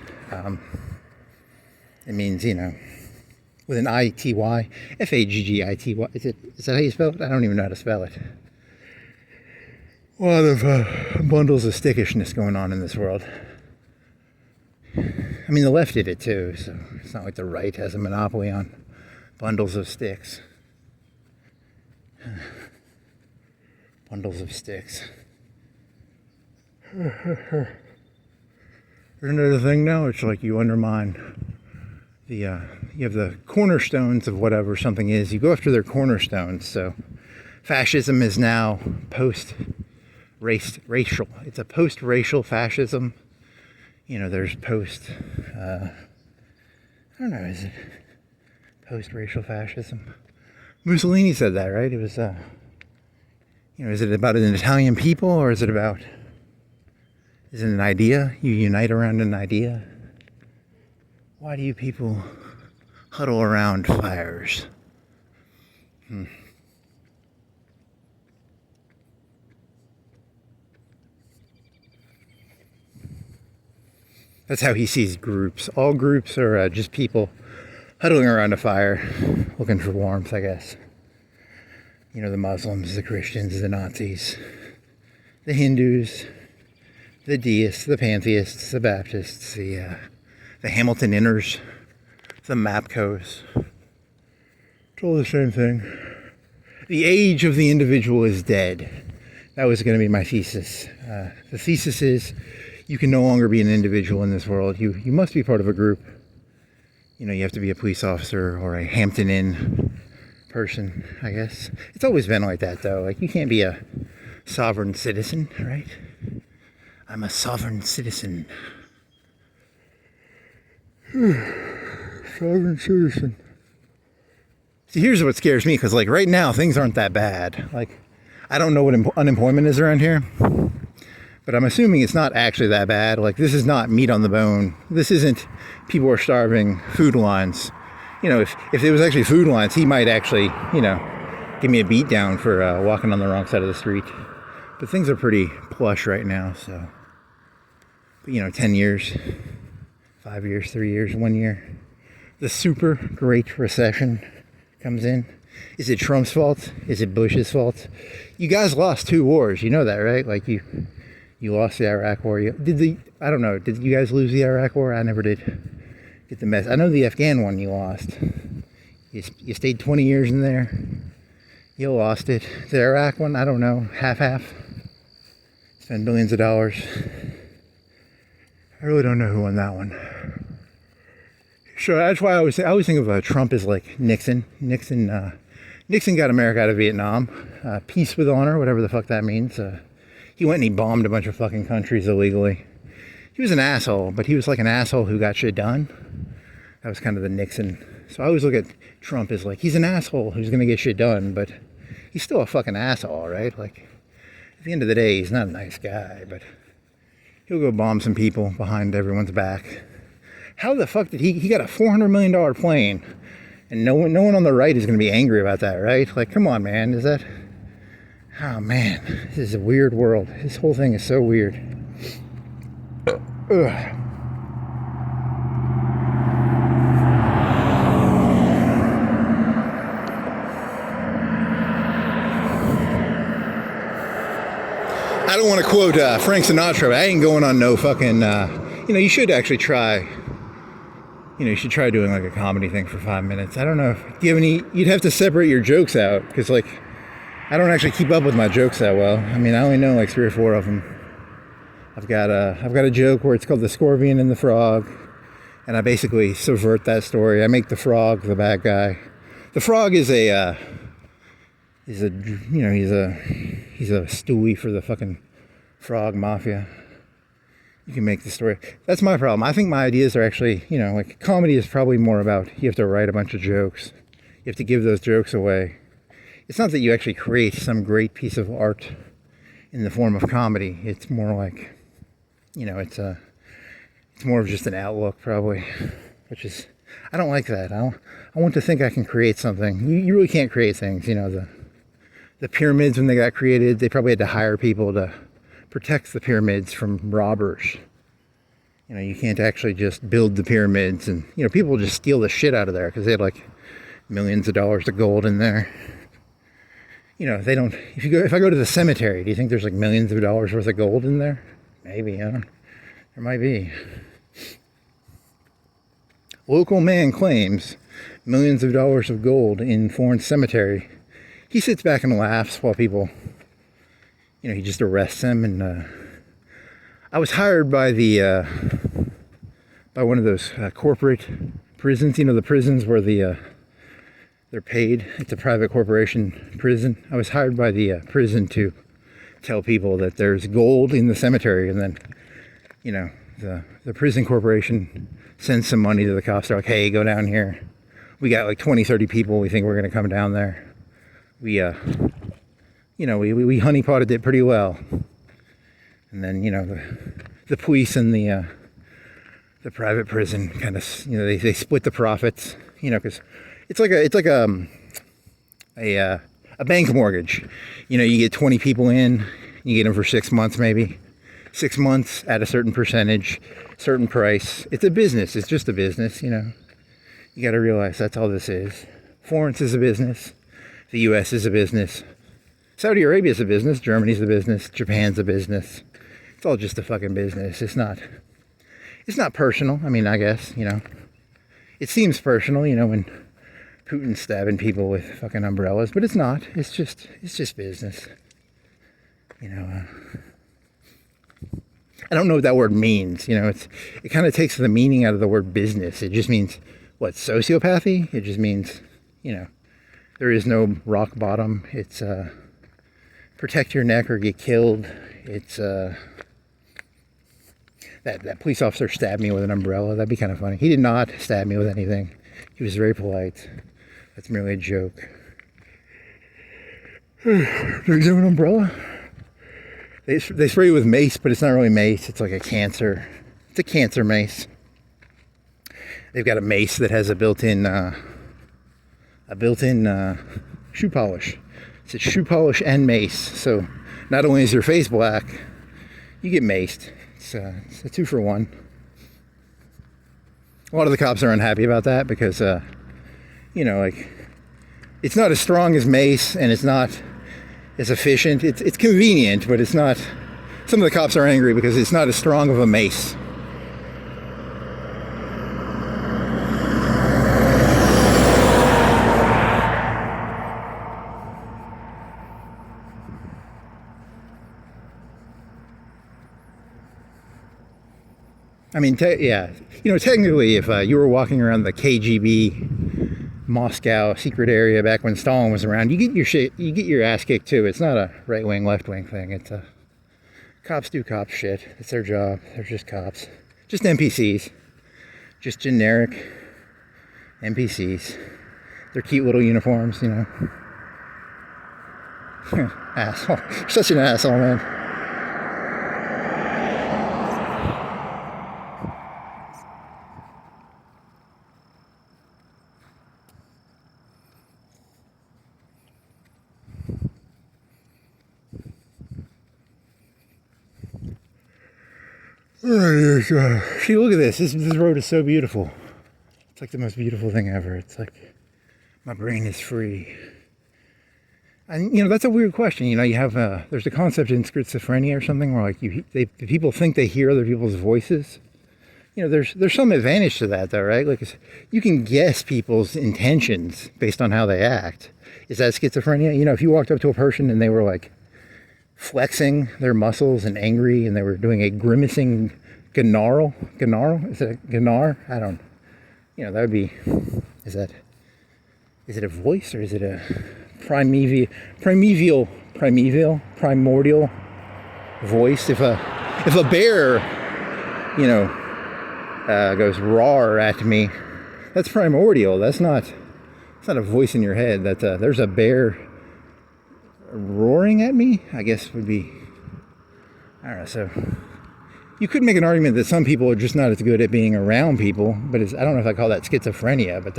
It means, with an I-T-Y, F-A-G-G-I-T-Y. Is that how you spell it? I don't even know how to spell it. A lot of bundles of stickishness going on in this world. I mean, the left did it too, so it's not like the right has a monopoly on bundles of sticks. Bundles of sticks. There's another thing now. It's like you undermine you have the cornerstones of whatever something is. You go after their cornerstones. So fascism is now post-racial. It's a post-racial fascism. There's I don't know, is it post-racial fascism? Mussolini said that, right? It was, is it about an Italian people, or is it an idea? You unite around an idea? Why do you people huddle around fires? That's how he sees groups. All groups are just people huddling around a fire, looking for warmth, I guess. The Muslims, the Christians, the Nazis, the Hindus, the deists, the pantheists, the Baptists, the Hamilton Inners, the Mapcos. It's all the same thing. The age of the individual is dead. That was going to be my thesis. The thesis is you can no longer be an individual in this world. You must be part of a group. You have to be a police officer or a Hampton Inn person, I guess. It's always been like that, though. Like, you can't be a sovereign citizen, right? I'm a sovereign citizen. Sovereign citizen. See, here's what scares me, because, like, right now, things aren't that bad. Like, I don't know what unemployment is around here, but I'm assuming it's not actually that bad. Like, this is not meat on the bone. This isn't people are starving food lines. If it was actually food lines, he might actually, give me a beat down for walking on the wrong side of the street. But things are pretty plush right now, so. But, 10 years, 5 years, 3 years, 1 year. The super great recession comes in. Is it Trump's fault? Is it Bush's fault? You guys lost 2 wars. You know that, right? Like, you lost the Iraq War. I don't know. Did you guys lose the Iraq War? I never did get the mess. I know the Afghan one you lost. You stayed 20 years in there. You lost it. The Iraq one, I don't know. Half. Spent billions of dollars. I really don't know who won that one. So that's why I always think of Trump as like Nixon. Nixon got America out of Vietnam. Peace with honor, whatever the fuck that means. He went and he bombed a bunch of fucking countries illegally. He was an asshole, but he was like an asshole who got shit done. That was kind of the Nixon. So I always look at Trump as like, he's an asshole who's going to get shit done, but he's still a fucking asshole, right? Like, at the end of the day, he's not a nice guy, but he'll go bomb some people behind everyone's back. How the fuck did he got a $400 million plane, and no one on the right is going to be angry about that, right? Like, come on, man, Oh man, this is a weird world. This whole thing is so weird. Ugh. I don't want to quote Frank Sinatra, but I ain't going on no fucking, you should actually try, you should try doing like a comedy thing for 5 minutes. I don't know if, do you have any, you'd have to separate your jokes out, because like, I don't actually keep up with my jokes that well. I mean, I only know like 3 or 4 of them. I've got a joke where it's called The Scorpion and the Frog, and I basically subvert that story. I make the frog the bad guy. The frog is he's a stooey for the fucking frog mafia. You can make the story. That's my problem. I think my ideas are actually, like comedy is probably more about you have to write a bunch of jokes. You have to give those jokes away. It's not that you actually create some great piece of art in the form of comedy. It's more like, it's more of just an outlook probably, which is, I don't like that. I want to think I can create something. You really can't create things. The pyramids, when they got created, they probably had to hire people to protect the pyramids from robbers. You can't actually just build the pyramids and, people just steal the shit out of there because they had like millions of dollars of gold in there. They don't, if I go to the cemetery, do you think there's like millions of dollars worth of gold in there? Maybe, there might be. Local man claims millions of dollars of gold in Florence cemetery. He sits back and laughs while people, he just arrests them. And I was hired by by one of those corporate prisons. The prisons where they're paid. It's a private corporation prison. I was hired by the prison to tell people that there's gold in the cemetery, and then, the prison corporation sends some money to the cops. They're like, hey, go down here. We got like 20, 30 people. We think we're going to come down there. We honeypotted it pretty well. And then, the police and the private prison kind of, they split the profits, because it's like a bank mortgage. You get 20 people in, you get them for 6 months maybe. 6 months at a certain percentage, certain price. It's a business. It's just a business, You got to realize that's all this is. Florence is a business. The U.S. is a business. Saudi Arabia is a business. Germany's a business. Japan's a business. It's all just a fucking business. It's not personal. I mean, I guess, it seems personal, when Putin's stabbing people with fucking umbrellas, but it's not. It's just business. I don't know what that word means. It kind of takes the meaning out of the word business. It just means, what, sociopathy? It just means, there is no rock bottom. It's protect your neck or get killed. It's that police officer stabbed me with an umbrella. That'd be kind of funny. He did not stab me with anything. He was very polite. That's merely a joke. There's no umbrella. They spray you with mace, but it's not really mace. It's like a cancer. It's a cancer mace. They've got a mace that has a built-in shoe polish. It's shoe polish and mace. So not only is your face black, you get maced. It's a 2-for-1. A lot of the cops are unhappy about that because, it's not as strong as mace and it's not as efficient. It's convenient, but it's not. Some of the cops are angry because it's not as strong of a mace. I mean, technically, if you were walking around the KGB Moscow secret area back when Stalin was around, you get your ass kicked too. It's not a right wing, left wing thing. It's cops do cop shit. It's their job. They're just cops, just NPCs, just generic NPCs. They're cute little uniforms, Asshole. You're such an asshole, man. See, look at this. This road is so beautiful. It's like the most beautiful thing ever. It's like my brain is free. And that's a weird question. You have there's a concept in schizophrenia or something where like people think they hear other people's voices. There's some advantage to that though, right? Like you can guess people's intentions based on how they act. Is that schizophrenia? if you walked up to a person and they were like flexing their muscles and angry and they were doing a grimacing gnarl, is it a gnar? I don't, that would be, is it a voice or is it a primordial voice? If a bear, goes roar at me, that's primordial. It's not a voice in your head. There's a bear roaring at me, I guess would be, I don't know. So you could make an argument that some people are just not as good at being around people, but I don't know if I call that schizophrenia, but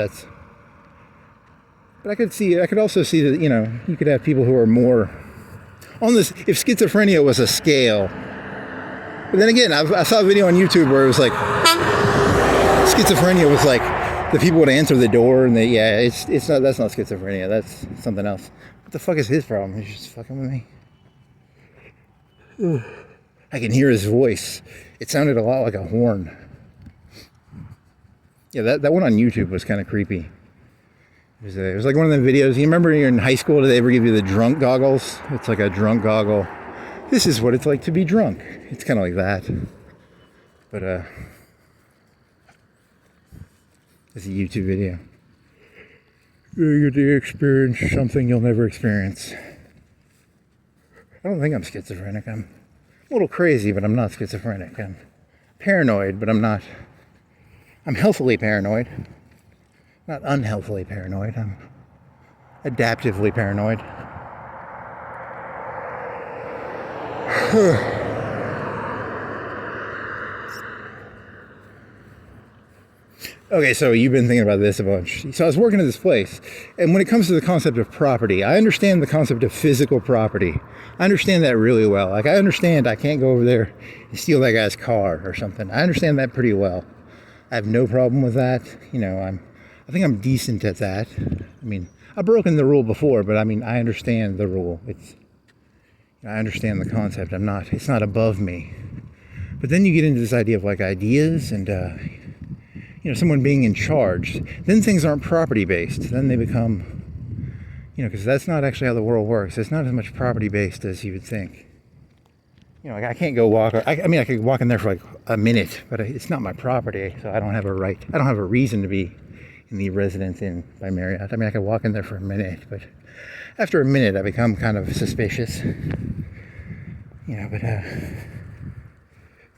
I could also see that, you could have people who are more on this, if schizophrenia was a scale. But then again, I saw a video on YouTube where it was like, schizophrenia was like, the people would answer the door and that's not schizophrenia, that's something else. What the fuck is his problem? He's just fucking with me. I can hear his voice. It sounded a lot like a horn. Yeah, that one on YouTube was kind of creepy. It was like one of the videos. You remember you're in high school, did they ever give you the drunk goggles? It's like a drunk goggle. This is what it's like to be drunk. It's kind of like that. But, it's a YouTube video. You get to experience something you'll never experience. I don't think I'm schizophrenic. I'm a little crazy, but I'm not schizophrenic. I'm paranoid, but I'm not. I'm healthily paranoid. Not unhealthily paranoid. I'm adaptively paranoid. Okay, so you've been thinking about this a bunch. So I was working at this place, and when it comes to the concept of property, I understand the concept of physical property. I understand that really well. Like, I understand I can't go over there and steal that guy's car or something. I understand that pretty well. I have no problem with that. I think I'm decent at that. I mean, I've broken the rule before, but I understand the rule. I understand the concept. It's not above me. But then you get into this idea of like ideas and, someone being in charge. Then things aren't property based. Then they become, because that's not actually how the world works. It's not as much property based as you would think. Like I can't go walk. I could walk in there for like a minute, but it's not my property, so I don't have a right. I don't have a reason to be in the Residence Inn by Marriott. I could walk in there for a minute, but after a minute, I become kind of suspicious.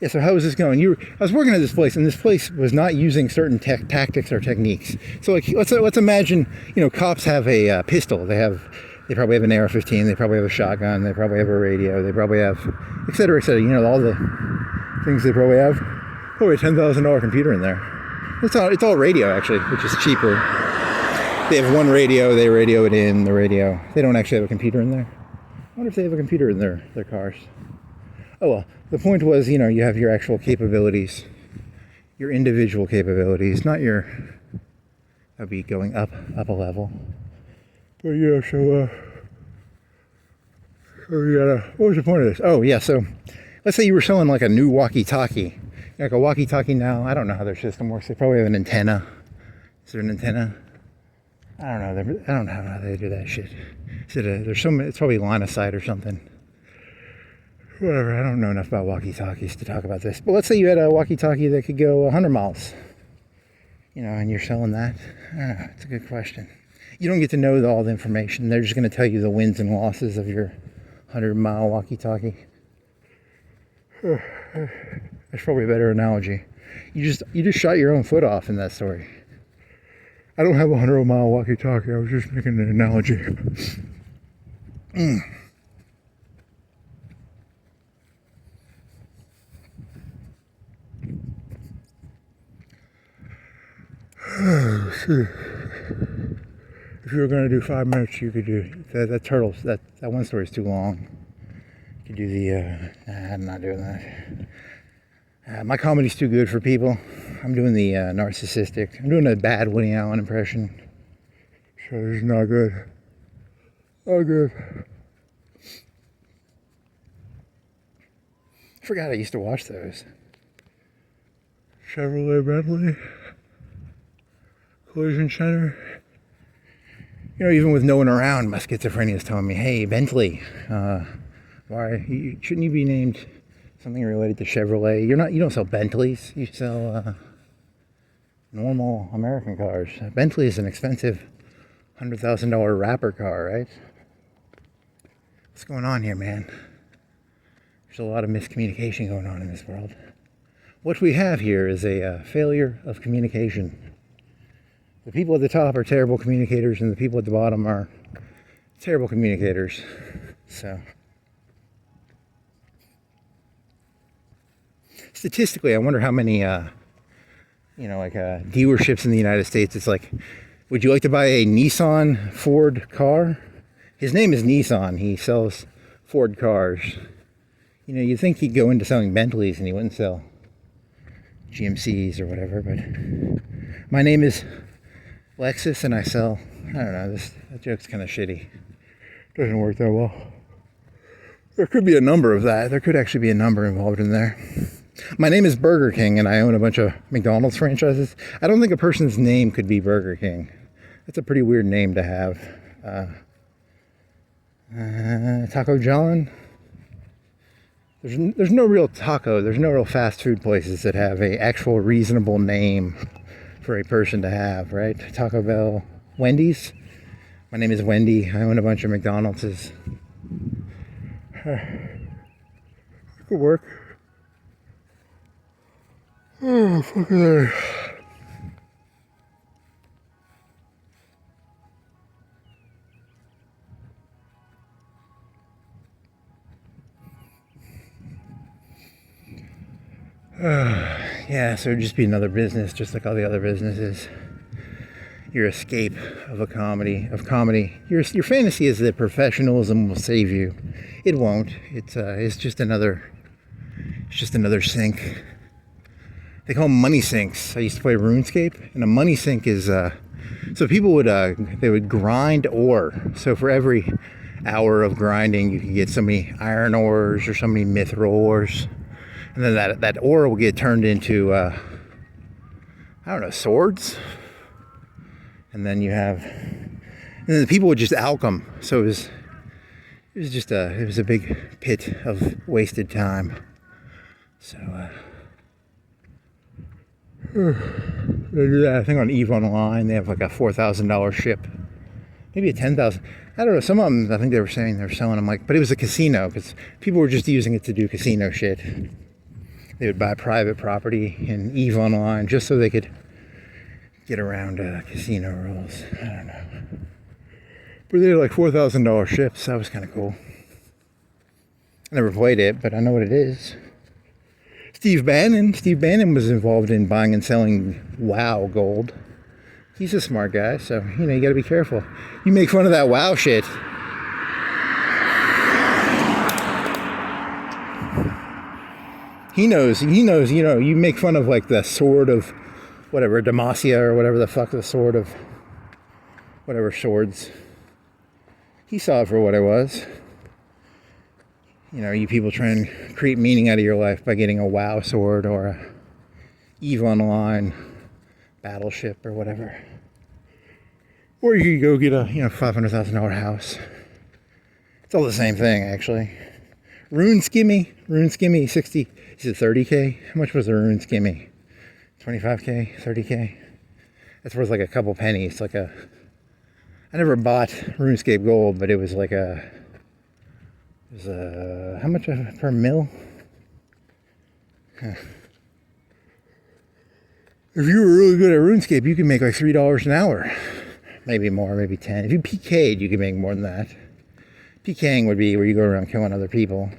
Yeah, so how is this going? I was working at this place, and this place was not using certain tactics or techniques. So, like, let's imagine, cops have a pistol. They probably have an AR-15. They probably have a shotgun. They probably have a radio. They probably have, et cetera, et cetera. All the things they probably have. Probably a $10,000 computer in there. It's all radio, actually, which is cheaper. They have one radio. They radio it in the radio. They don't actually have a computer in there. I wonder if they have a computer in their cars. Oh well, the point was, you have your actual capabilities, your individual capabilities, not that'd be going up a level. But yeah, so what was the point of this? Oh yeah, so let's say you were selling like a new walkie-talkie. Like a walkie-talkie now, I don't know how their system works. They probably have an antenna. Is there an antenna? I don't know how they do that shit. It's probably line of sight or something. Whatever, I don't know enough about walkie-talkies to talk about this. But let's say you had a walkie-talkie that could go 100 miles. And you're selling that. I don't know, it's a good question. You don't get to know all the information. They're just going to tell you the wins and losses of your 100-mile walkie-talkie. That's probably a better analogy. You just shot your own foot off in that story. I don't have a 100-mile walkie-talkie. I was just making an analogy. Oh, shit. If you were going to do 5 minutes, you could do that turtles. That one story is too long. You could do the. I'm not doing that. My comedy's too good for people. I'm doing the narcissistic. I'm doing a bad Woody Allen impression. So it's not good. Not good. I forgot I used to watch those. Chevrolet Bentley. Collision Center. You know, even with no one around, my schizophrenia is telling me, hey, Bentley, shouldn't you be named something related to Chevrolet? You don't sell Bentleys, you sell normal American cars. Bentley is an expensive $100,000 rapper car, right? What's going on here, man? There's a lot of miscommunication going on in this world. What we have here is a failure of communication. The people at the top are terrible communicators, and the people at the bottom are terrible communicators. So, statistically, I wonder how many, dealerships in the United States. It's like, would you like to buy a Nissan Ford car? His name is Nissan. He sells Ford cars. You know, you'd think he'd go into selling Bentleys and he wouldn't sell GMCs or whatever, but my name is Lexus and I sell, I don't know, that joke's kind of shitty. Doesn't work that well. There could be a number of that. There could actually be a number involved in there. My name is Burger King and I own a bunch of McDonald's franchises. I don't think a person's name could be Burger King. That's a pretty weird name to have. Taco John. There's no real taco. There's no real fast food places that have a actual reasonable name for a person to have, right? Taco Bell, Wendy's. My name is Wendy. I own a bunch of McDonald's. It could work. Oh, fuck that. Yeah, so it'd just be another business, just like all the other businesses. Your escape of comedy. Your fantasy is that professionalism will save you. It won't. It's just another sink. They call them money sinks. I used to play RuneScape, and a money sink is so people would grind ore. So for every hour of grinding, you could get so many iron ores or so many mithril ores. And then that ore will get turned into, swords. And then the people would just alch them. So it was a big pit of wasted time. So, they do that, I think on EVE Online, they have like a $4,000 ship. Maybe a $10,000. I don't know, some of them, I think they were saying they were selling them but it was a casino, because people were just using it to do casino shit. They would buy private property in EVE Online just so they could get around casino rules. I don't know. But they had like $4,000 ships. That was kind of cool. I never played it, but I know what it is. Steve Bannon was involved in buying and selling WoW gold. He's a smart guy, so, you gotta be careful. You make fun of that WoW shit. He knows, you make fun of like the sword of whatever, Demacia or whatever the fuck, the sword of whatever swords. He saw it for what it was. You people try and create meaning out of your life by getting a WoW sword or a EVE Online battleship or whatever. Or you could go get a $500,000 house. It's all the same thing, actually. Rune skimmy 60. Is it 30K? How much was a rune skimmy? 25K, 30K. That's worth like a couple pennies. I never bought RuneScape Gold, but it was like how much per mil? Huh. If you were really good at RuneScape, you could make like $3 an hour. Maybe more, maybe 10. If you PK'd, you could make more than that. PKing would be where you go around killing other people.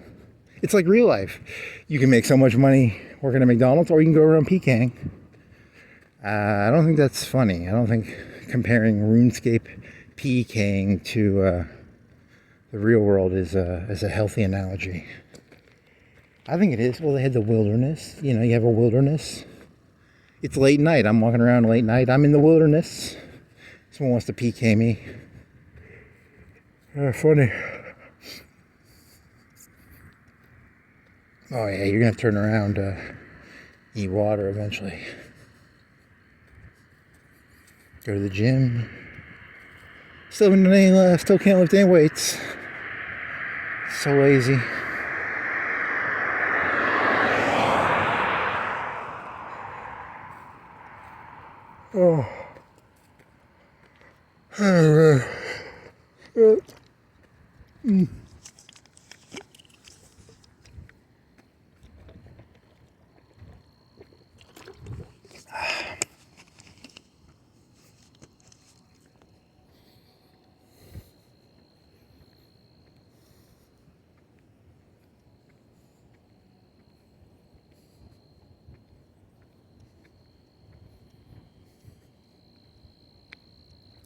It's like real life. You can make so much money working at McDonald's, or you can go around PKing. I don't think that's funny. I don't think comparing RuneScape PKing to the real world is a healthy analogy. I think it is. Well, they had the wilderness. You know, you have a wilderness. It's late night. I'm walking around late night. I'm in the wilderness. Someone wants to PK me. Funny. Oh yeah, you're gonna have to turn around, eat water eventually. Go to the gym. Still can't lift any weights. So lazy. Oh.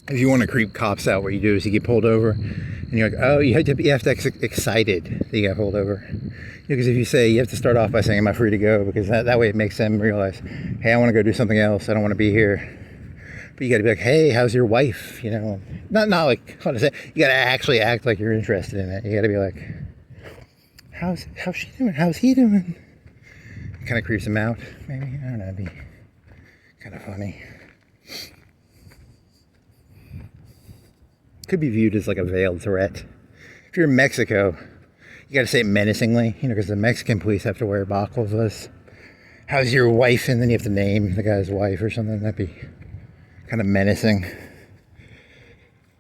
If you want to creep cops out, what you do is you get pulled over, and you're like, oh, you have to get excited that you got pulled over. Because if you say, you have to start off by saying, am I free to go? Because that way it makes them realize, hey, I want to go do something else. I don't want to be here. But you got to be like, hey, how's your wife? You know, not like, how to say, you got to actually act like you're interested in it. You got to be like, how's she doing? How's he doing? Kind of creeps them out, maybe. I don't know, it'd be kind of funny. Could be viewed as like a veiled threat. If you're in Mexico, you gotta say it menacingly, you know, because the Mexican police have to wear balaclavas. How's your wife? And then you have to name the guy's wife or something. That'd be kind of menacing.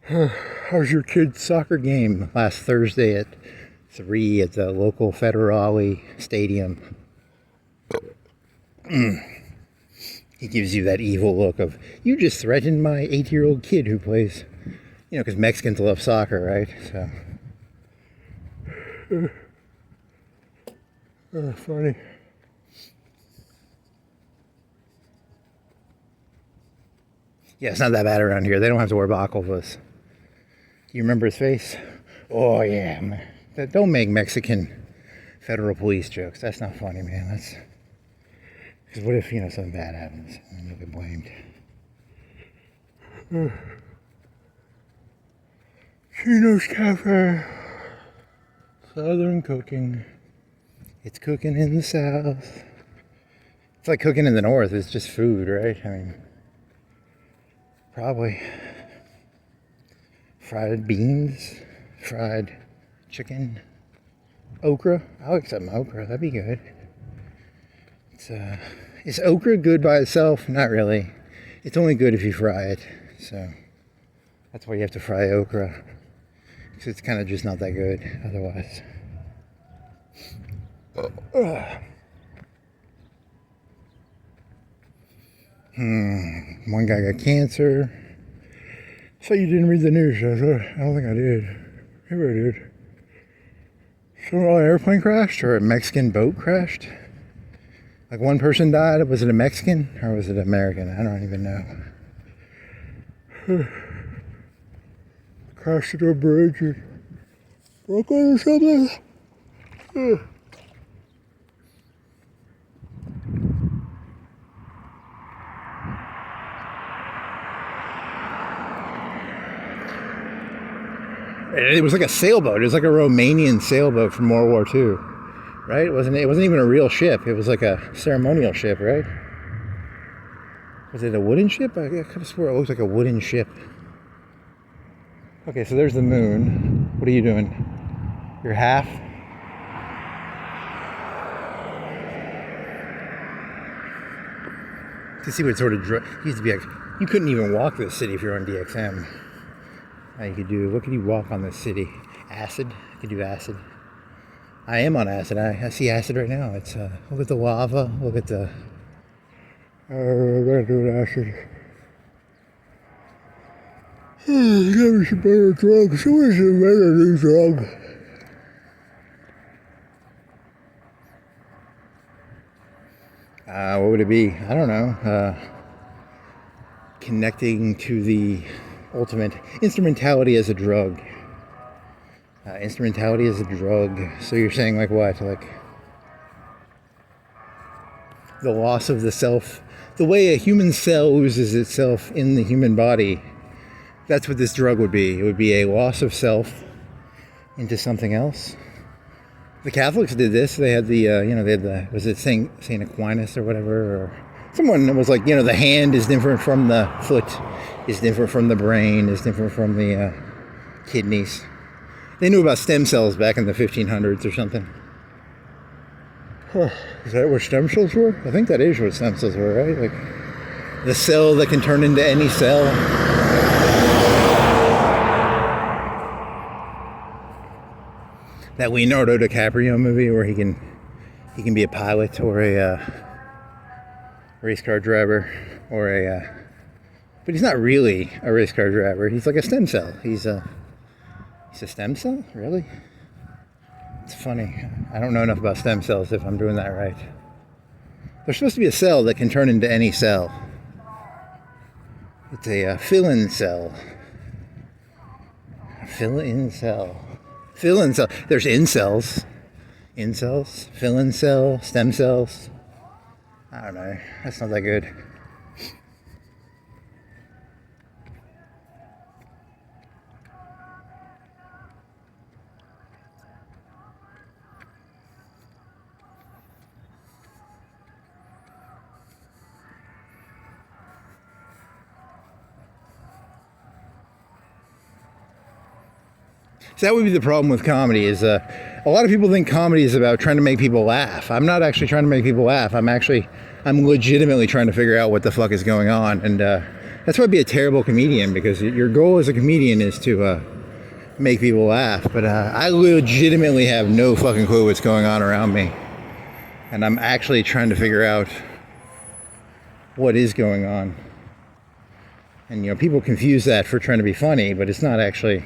How's your kid's soccer game last Thursday at 3 at the local Federale Stadium? He gives you that evil look of, you just threatened my 8-year-old kid who plays, you know, because Mexicans love soccer, right? So. Funny. Yeah, it's not that bad around here. They don't have to wear balaclavas. You remember his face? Oh, yeah, man. Don't make Mexican federal police jokes. That's not funny, man. That's... Because what if, you know, something bad happens and you'll get blamed? Chino's Cafe. Southern cooking. It's cooking in the South. It's like cooking in the North. It's just food, right? I mean, probably fried beans, fried chicken, okra. I like some okra. That'd be good. Is okra good by itself? Not really. It's only good if you fry it. So that's why you have to fry okra. Because it's kind of just not that good otherwise. One guy got cancer. So you didn't read the news, I don't think I did. Maybe I did. So an airplane crashed or a Mexican boat crashed? Like one person died. Was it a Mexican or was it American? I don't even know. Crashed into a bridge in Brooklyn or something. It was like a sailboat. It was like a Romanian sailboat from World War II, right? It wasn't even a real ship. It was like a ceremonial ship, right? Was it a wooden ship? I could have swore it looked like a wooden ship. Okay, so there's the moon. What are you doing? You're half? To see what sort of used to be like, you couldn't even walk this city if you're on DXM. Now you could do, what could you walk on this city? Acid? You could do acid. I am on acid. I see acid right now. It's look at the lava. Look at the. I'm gonna do an acid. Give me some better drugs. Who is a better new drug? What would it be? I don't know. Connecting to the ultimate instrumentality as a drug. Instrumentality as a drug. So you're saying like what? Like the loss of the self, the way a human cell loses itself in the human body. That's what this drug would be. It would be a loss of self into something else. The Catholics did this. They had they had the, was it Saint Aquinas or whatever, or someone that was like, the hand is different from the foot, is different from the brain, is different from the kidneys. They knew about stem cells back in the 1500s or something. Is that what stem cells were? I think that is what stem cells were, right? Like the cell that can turn into any cell. That Leonardo DiCaprio movie where he can be a pilot or a race car driver or but he's not really a race car driver. He's like a stem cell. He's a stem cell? Really? It's funny. I don't know enough about stem cells if I'm doing that right. There's supposed to be a cell that can turn into any cell. It's a fill-in cell. A fill-in cell. Fill-in cell. There's incels. Incels. Fill-in cell. Stem cells. I don't know. That's not that good. So that would be the problem with comedy is a lot of people think comedy is about trying to make people laugh. I'm not actually trying to make people laugh. I'm legitimately trying to figure out what the fuck is going on. And that's why I'd be a terrible comedian, because your goal as a comedian is to make people laugh. But I legitimately have no fucking clue what's going on around me. And I'm actually trying to figure out what is going on. And people confuse that for trying to be funny, but it's not actually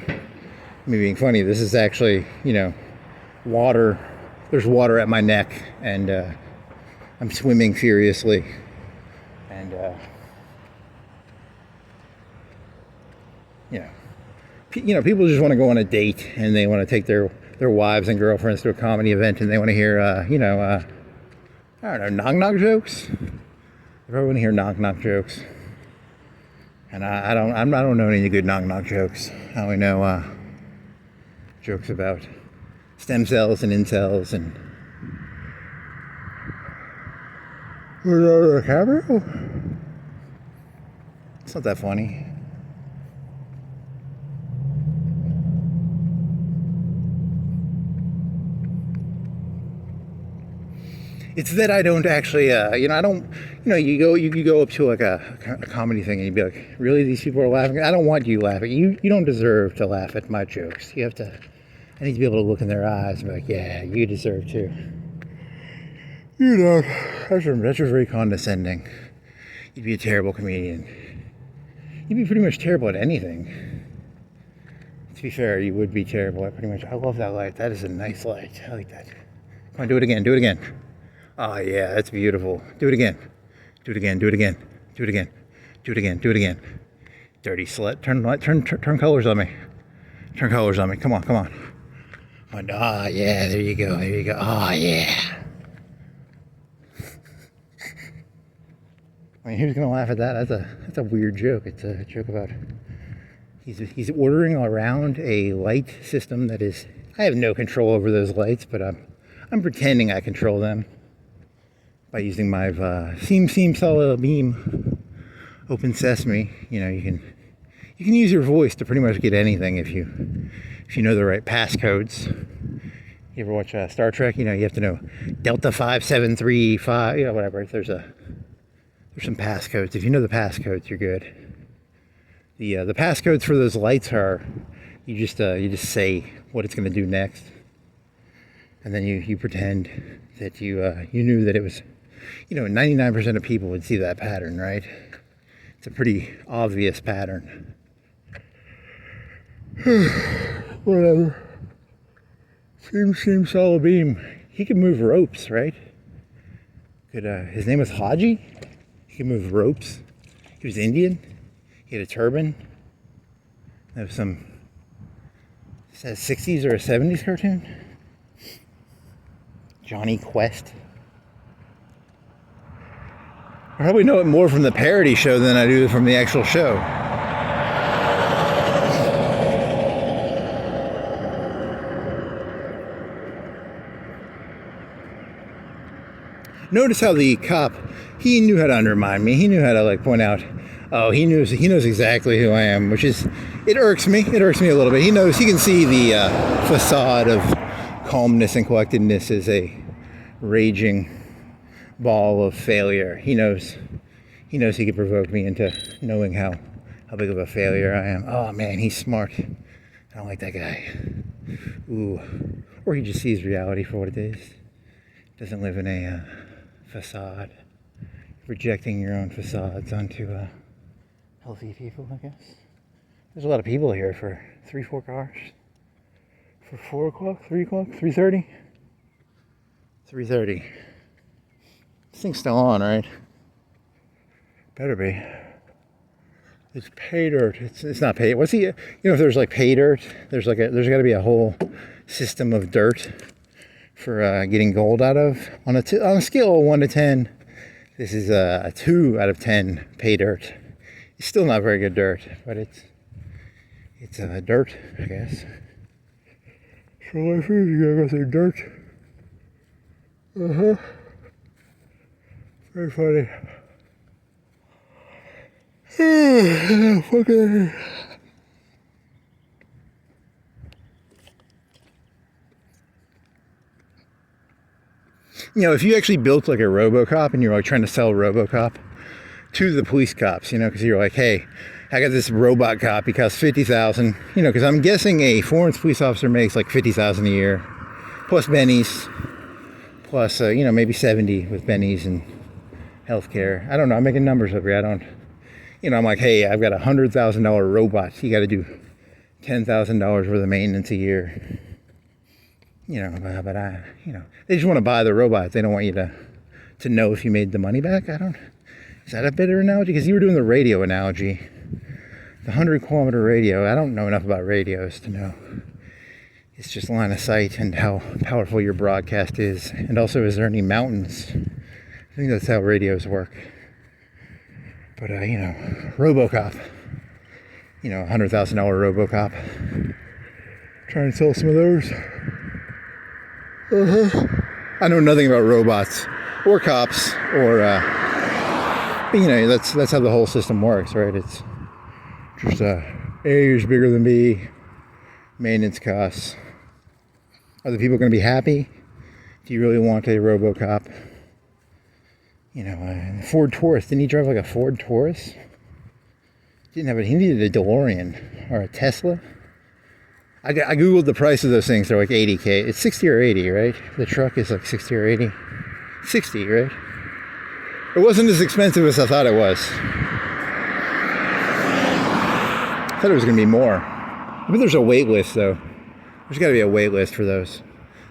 me being funny. This is actually, water. There's water at my neck, and I'm swimming furiously. And, people just want to go on a date, and they want to take their wives and girlfriends to a comedy event, and they want to hear, I don't know, knock-knock jokes. They probably want to hear knock-knock jokes. And I don't know any good knock-knock jokes. I only know, jokes about stem cells and incels and DiCaprio? It's not that funny. It's that I don't actually, you go up to like a comedy thing and you'd be like, really, these people are laughing? I don't want you laughing. You don't deserve to laugh at my jokes. I need to be able to look in their eyes and be like, yeah, you deserve to. That's just very condescending. You'd be a terrible comedian. You'd be pretty much terrible at anything. To be fair, you would be terrible at pretty much. I love that light. That is a nice light. I like that. Come on, do it again. Do it again. Oh, yeah, that's beautiful. Do it again. Do it again. Do it again. Do it again. Do it again. Do it again. Dirty slut. Turn colors on me. Turn colors on me. Come on. Come on. Ah, yeah, there you go. There you go. Oh, yeah. I mean, who's going to laugh at that? That's a weird joke. It's a joke about he's ordering around a light system that is, I have no control over those lights, but I'm pretending I control them by using my seam solid beam open sesame. You can use your voice to pretty much get anything if you know the right passcodes. You ever watch Star Trek? You have to know Delta 5735, whatever. There's some passcodes. If you know the passcodes, you're good. The passcodes for those lights are you just say what it's going to do next, and then you pretend that you knew that it was, 99% of people would see that pattern, right? It's a pretty obvious pattern. Whatever. Seems solid beam. He could move ropes, right? His name was Haji. He could move ropes. He was Indian. He had a turban. That was some, is that a 60s or a 70s cartoon? Johnny Quest. I probably know it more from the parody show than I do from the actual show. Notice how the cop, he knew how to undermine me. He knew how to like point out, oh, he knows exactly who I am, which is, it irks me. It irks me a little bit. He can see the facade of calmness and collectedness is a raging ball of failure. He knows he could provoke me into knowing how big of a failure I am. Oh man, he's smart. I don't like that guy. Ooh. Or he just sees reality for what it is. Doesn't live in a facade. Projecting your own facades onto healthy people, I guess. There's a lot of people here for 3-4 cars. For 4 o'clock, 3 o'clock, 3:30? 3:30. This thing's still on, right? Better be. It's pay dirt. It's not pay. What's if there's like pay dirt, there's got to be a whole system of dirt for getting gold out of. On a scale of 1 to 10, this is a 2 out of 10 pay dirt. It's still not very good dirt, but it's dirt, I guess. So life is, you gotta say dirt. Very funny. Fucking. If you actually built like a RoboCop and you're like trying to sell RoboCop to the police cops, because you're like, hey, I got this robot cop, he costs $50,000, because I'm guessing a Florence police officer makes like $50,000 a year, plus bennies, plus maybe 70 with bennies and healthcare. I don't know. I'm making numbers up here. I'm like, hey, I've got $100,000 robot. You got to do $10,000 worth of maintenance a year. But they just want to buy the robot. They don't want you to know if you made the money back. Is that a better analogy? Because you were doing the radio analogy. The 100-kilometer radio. I don't know enough about radios to know. It's just line of sight and how powerful your broadcast is. And also, is there any mountains? I think that's how radios work. But, RoboCop. $100,000 RoboCop. Trying to sell some of those. I know nothing about robots or cops or but that's how the whole system works, right? It's just A is bigger than B, maintenance costs. Are the people going to be happy? Do you really want a RoboCop? Ford Taurus. Didn't he drive like a Ford Taurus? He needed a DeLorean or a Tesla. I googled the price of those things. They're like $80K. It's 60 or 80, right? The truck is like 60 or 80. 60, right? It wasn't as expensive as I thought it was. I thought it was going to be more. But there's a wait list, though. There's got to be a wait list for those.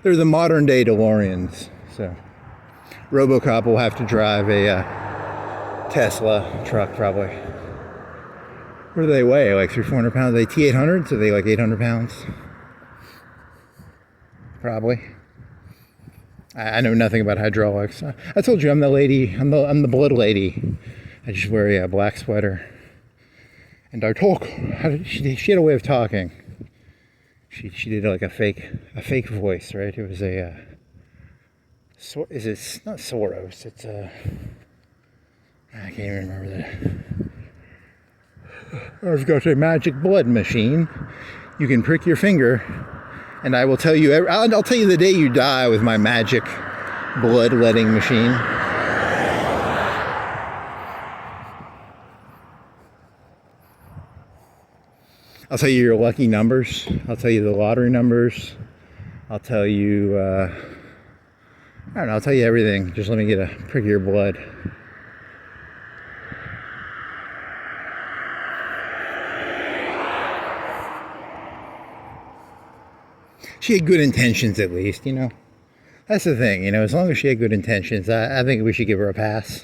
They're the modern day DeLoreans. So RoboCop will have to drive a Tesla truck, probably. What do they weigh? Like 300-400 pounds? Are they T800s? Are they like 800 pounds? Probably. I know nothing about hydraulics. I told you I'm the lady. I'm the blood lady. I just wear a black sweater. And I talk. She had a way of talking. She did like a fake voice, right? It was is it not Soros? It's I can't even remember that. I've got a magic blood machine. You can prick your finger, and I will tell you. I'll tell you the day you die with my magic blood-letting machine. I'll tell you your lucky numbers. I'll tell you the lottery numbers. I'll tell you. I don't know. I'll tell you everything. Just let me get a prick of your blood. She had good intentions, at least, That's the thing, as long as she had good intentions, I think we should give her a pass,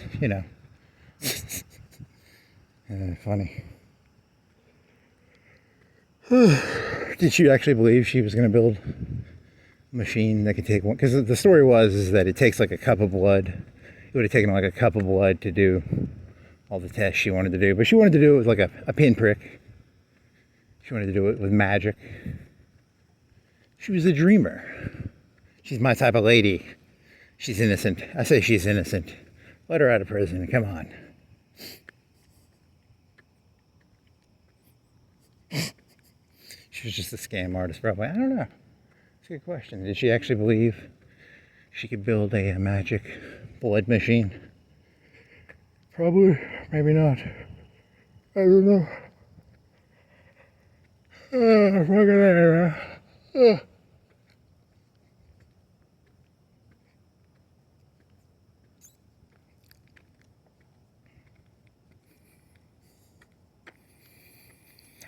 Funny. Did she actually believe she was going to build a machine that could take one? Because the story is that it takes like a cup of blood would have taken like a cup of blood to do all the tests she wanted to do. But she wanted to do it with like a pinprick. She wanted to do it with magic. She was a dreamer. She's my type of lady. She's innocent. I say she's innocent. Let her out of prison. Come on. She was just a scam artist, probably. I don't know. It's a good question. Did she actually believe she could build a magic blood machine? Probably. Maybe not. I don't know. Fucking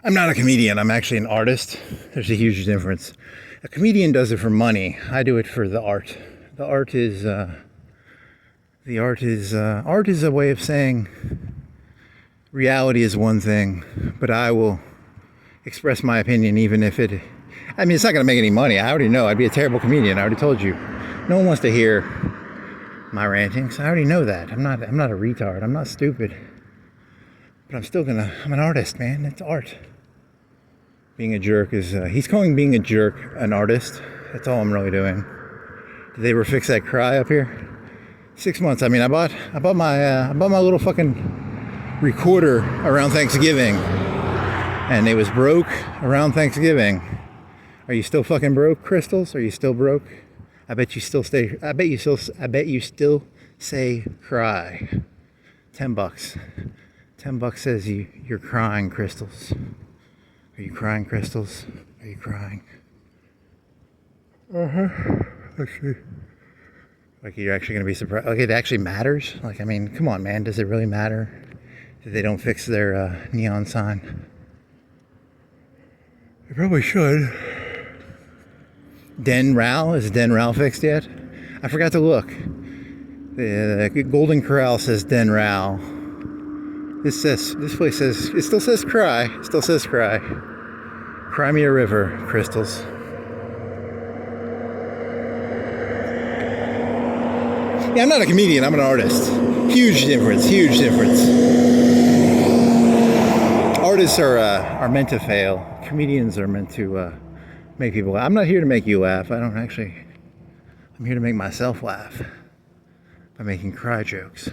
I'm not a comedian. I'm actually an artist. There's a huge difference. A comedian does it for money. I do it for the art. Art is a way of saying reality is one thing, but I will express my opinion even if it. I mean, it's not going to make any money. I already know. I'd be a terrible comedian. I already told you. No one wants to hear my rantings. I already know that. I'm not a retard. I'm not stupid. But I'm an artist, man. It's art. Being a jerk is, he's calling being a jerk an artist. That's all I'm really doing. Did they ever fix that cry up here? 6 months. I mean, I bought my little fucking recorder around Thanksgiving. And it was broke around Thanksgiving. Are you still fucking broke, Crystals? Are you still broke? I bet you still say cry. $10. $10 says you're crying, Crystals. Are you crying, Crystals? Are you crying? Let's see. Like, you're actually gonna be surprised. Like, it actually matters. Like, I mean, come on, man. Does it really matter that they don't fix their neon sign? They probably should. Den Rao, is Den Rao fixed yet? I forgot to look. The Golden Corral says Den Rao. This place says, it still says cry. It still says cry. Cry me a river, Crystals. Yeah, I'm not a comedian, I'm an artist. Huge difference. Artists are meant to fail. Comedians are meant to make people laugh. I'm not here to make you laugh. I'm here to make myself laugh by making cry jokes.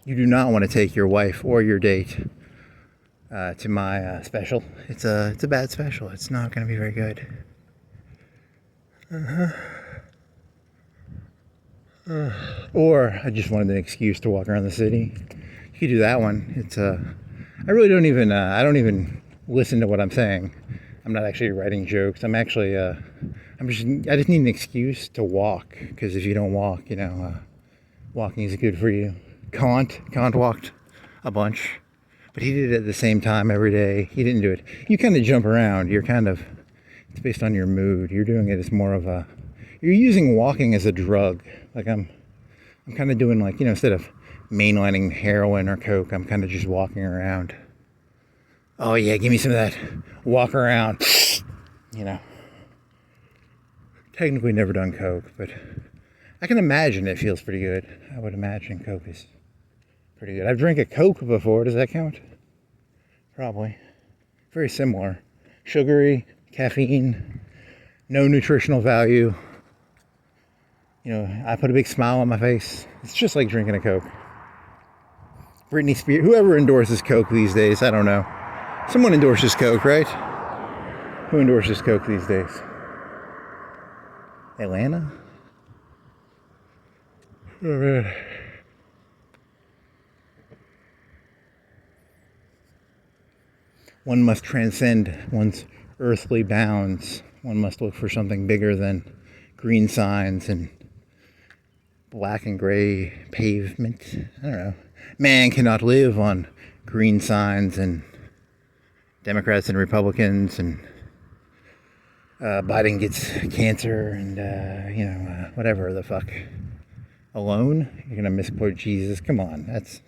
You do not want to take your wife or your date to my special. It's a bad special. It's not going to be very good. Or I just wanted an excuse to walk around the city. You could do that one. It's I really don't even I don't even listen to what I'm saying. I'm not actually writing jokes. I'm actually I just need an excuse to walk, because if you don't walk, walking is good for you. Kant walked a bunch, but he did it at the same time every day. He didn't do it. You kind of jump around. It's based on your mood. You're doing it as more of you're using walking as a drug. Like I'm kind of doing, like, instead of mainlining heroin or coke, I'm kind of just walking around. Oh yeah, give me some of that. Walk around. Technically never done coke, but I can imagine it feels pretty good. I would imagine coke is pretty good. I've drank a coke before. Does that count? Probably. Very similar. Sugary, caffeine, no nutritional value. I put a big smile on my face. It's just like drinking a Coke. Britney Spears, whoever endorses Coke these days, I don't know. Someone endorses Coke, right? Who endorses Coke these days? Atlanta? Oh, man. One must transcend one's earthly bounds. One must look for something bigger than green signs and black and gray pavement. I don't know. Man cannot live on green signs and Democrats and Republicans, and Biden gets cancer and, whatever the fuck. Alone? You're going to misquote Jesus? Come on. That's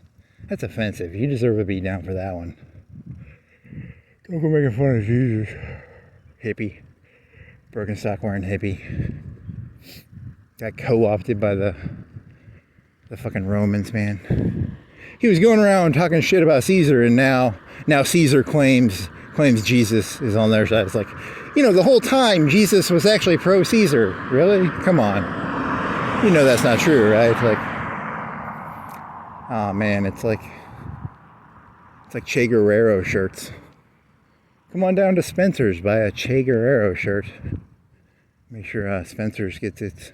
offensive. You deserve to be down for that one. Don't go making fun of Jesus. Hippie. Birkenstock wearing hippie. Got co-opted by the fucking Romans, man. He was going around talking shit about Caesar, and now Caesar claims Jesus is on their side. It's like, the whole time Jesus was actually pro-Caesar. Really? Come on. That's not true, right? Like, oh man, it's like Che Guerrero shirts. Come on down to Spencer's, buy a Che Guerrero shirt. Make sure Spencer's gets its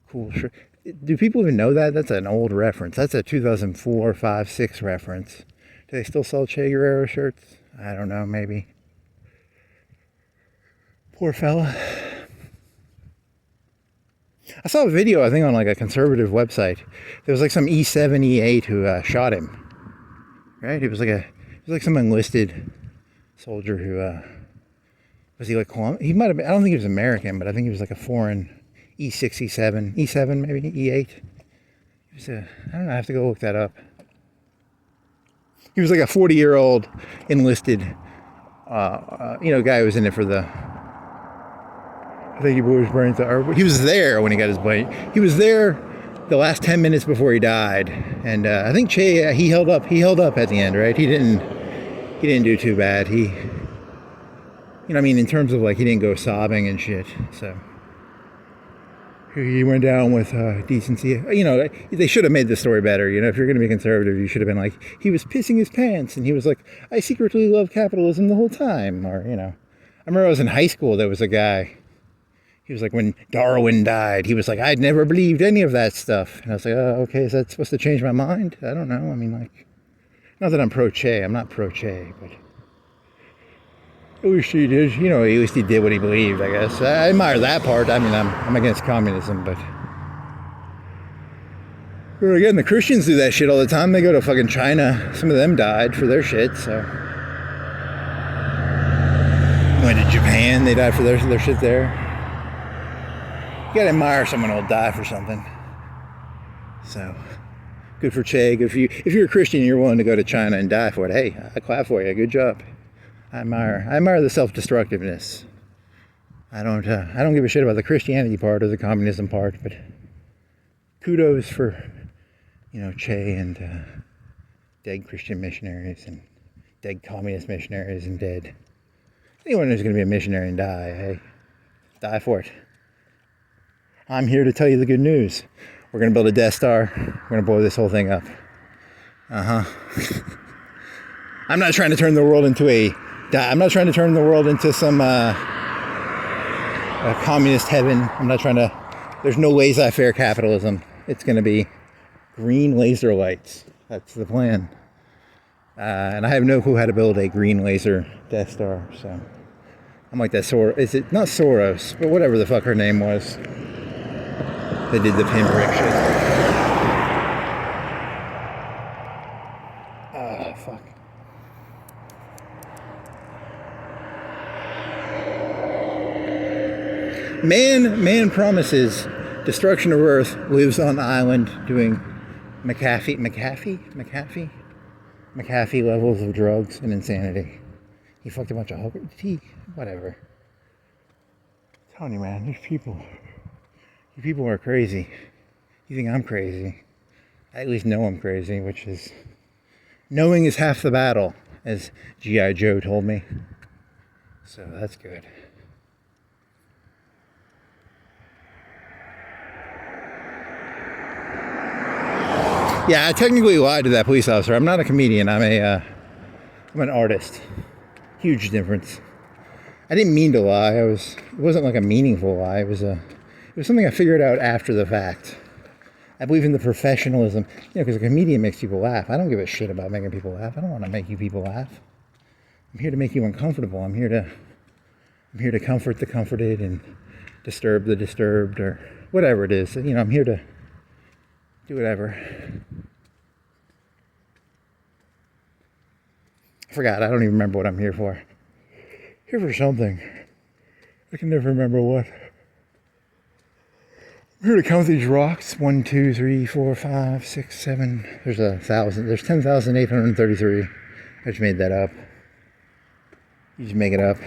cool shirt. Do people even know that? That's an old reference. That's a 2004, 5, 6 reference. Do they still sell Che Guerrero shirts? I don't know, maybe. Poor fella. I saw a video, I think, on like a conservative website. There was like some E7, E8 who shot him. Right? It was like some enlisted soldier who was he like Colombian? He might have been. I don't think he was American, but I think he was like a foreign E6, E7 maybe, E8. He was I don't know, I have to go look that up. He was like a 40-year-old enlisted, guy who was in it for the, I think he was burning or he was there when he got his bite. He was there the last 10 minutes before he died. And I think Che, he held up at the end, right? He didn't do too bad. In terms of like, he didn't go sobbing and shit, so. He went down with decency. They should have made the story better. If you're going to be conservative, you should have been like, he was pissing his pants, and he was like, I secretly love capitalism the whole time. Or, I remember I was in high school, there was a guy, he was like, when Darwin died, he was like, I'd never believed any of that stuff. And I was like, oh, okay, is that supposed to change my mind? I don't know. Not that I'm pro-Che, I'm not pro-Che, but at least he did, at least he did what he believed, I guess. I admire that part. I'm against communism, but again, the Christians do that shit all the time. They go to fucking China. Some of them died for their shit, so. Went to Japan, they died for their shit there. You gotta admire someone who'll die for something. So, good for Che, good for you. If you're a Christian and you're willing to go to China and die for it, hey, I clap for you, good job. I admire the self-destructiveness. I don't give a shit about the Christianity part or the communism part, but kudos for, Che and dead Christian missionaries and dead communist missionaries and dead. Anyone who's going to be a missionary and die, hey, die for it. I'm here to tell you the good news. We're going to build a Death Star. We're going to blow this whole thing up. I'm not trying to turn the world into some a communist heaven. There's no laissez-faire capitalism. It's going to be green laser lights. That's the plan. And I have no clue how to build a green laser Death Star, so I'm like that is it not Soros, but whatever the fuck her name was. They did the pinprick shit. Fuck. Man promises destruction of Earth, lives on island doing McAfee levels of drugs and insanity. He fucked a bunch of hookers. Whatever. I'm telling you, man, these people are crazy. You think I'm crazy? I at least know I'm crazy, which is, knowing is half the battle, as G.I. Joe told me. So that's good. Yeah, I technically lied to that police officer. I'm not a comedian. I'm an artist. Huge difference. I didn't mean to lie. It wasn't like a meaningful lie. It was something I figured out after the fact. I believe in the professionalism, because a comedian makes people laugh. I don't give a shit about making people laugh. I don't want to make you people laugh. I'm here to make you uncomfortable. I'm here to comfort the comforted and disturb the disturbed, or whatever it is. I'm here to do whatever. I forgot. I don't even remember what I'm here for. Here for something. I can never remember what. I'm here to count these rocks. 1, 2, 3, 4, 5, 6, 7. There's 1,000. There's 10,833. I just made that up. You just make it up.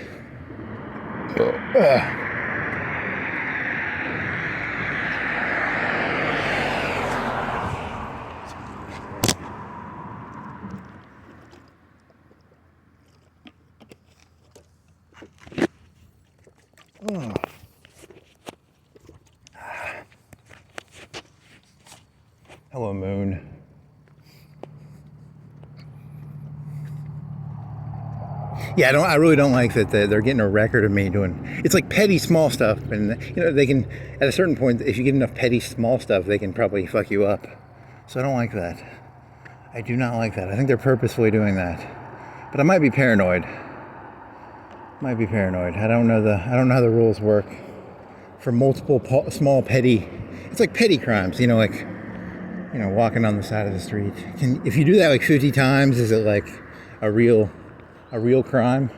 Hello, moon. Yeah, I really don't like that they're getting a record of me doing. It's like petty small stuff, and they can at a certain point, if you get enough petty small stuff, they can probably fuck you up. So I don't like that. I do not like that. I think they're purposefully doing that, but I might be paranoid. I don't know how the rules work for multiple small petty. It's like petty crimes, like walking on the side of the street. If you do that like 50 times, is it like a real crime?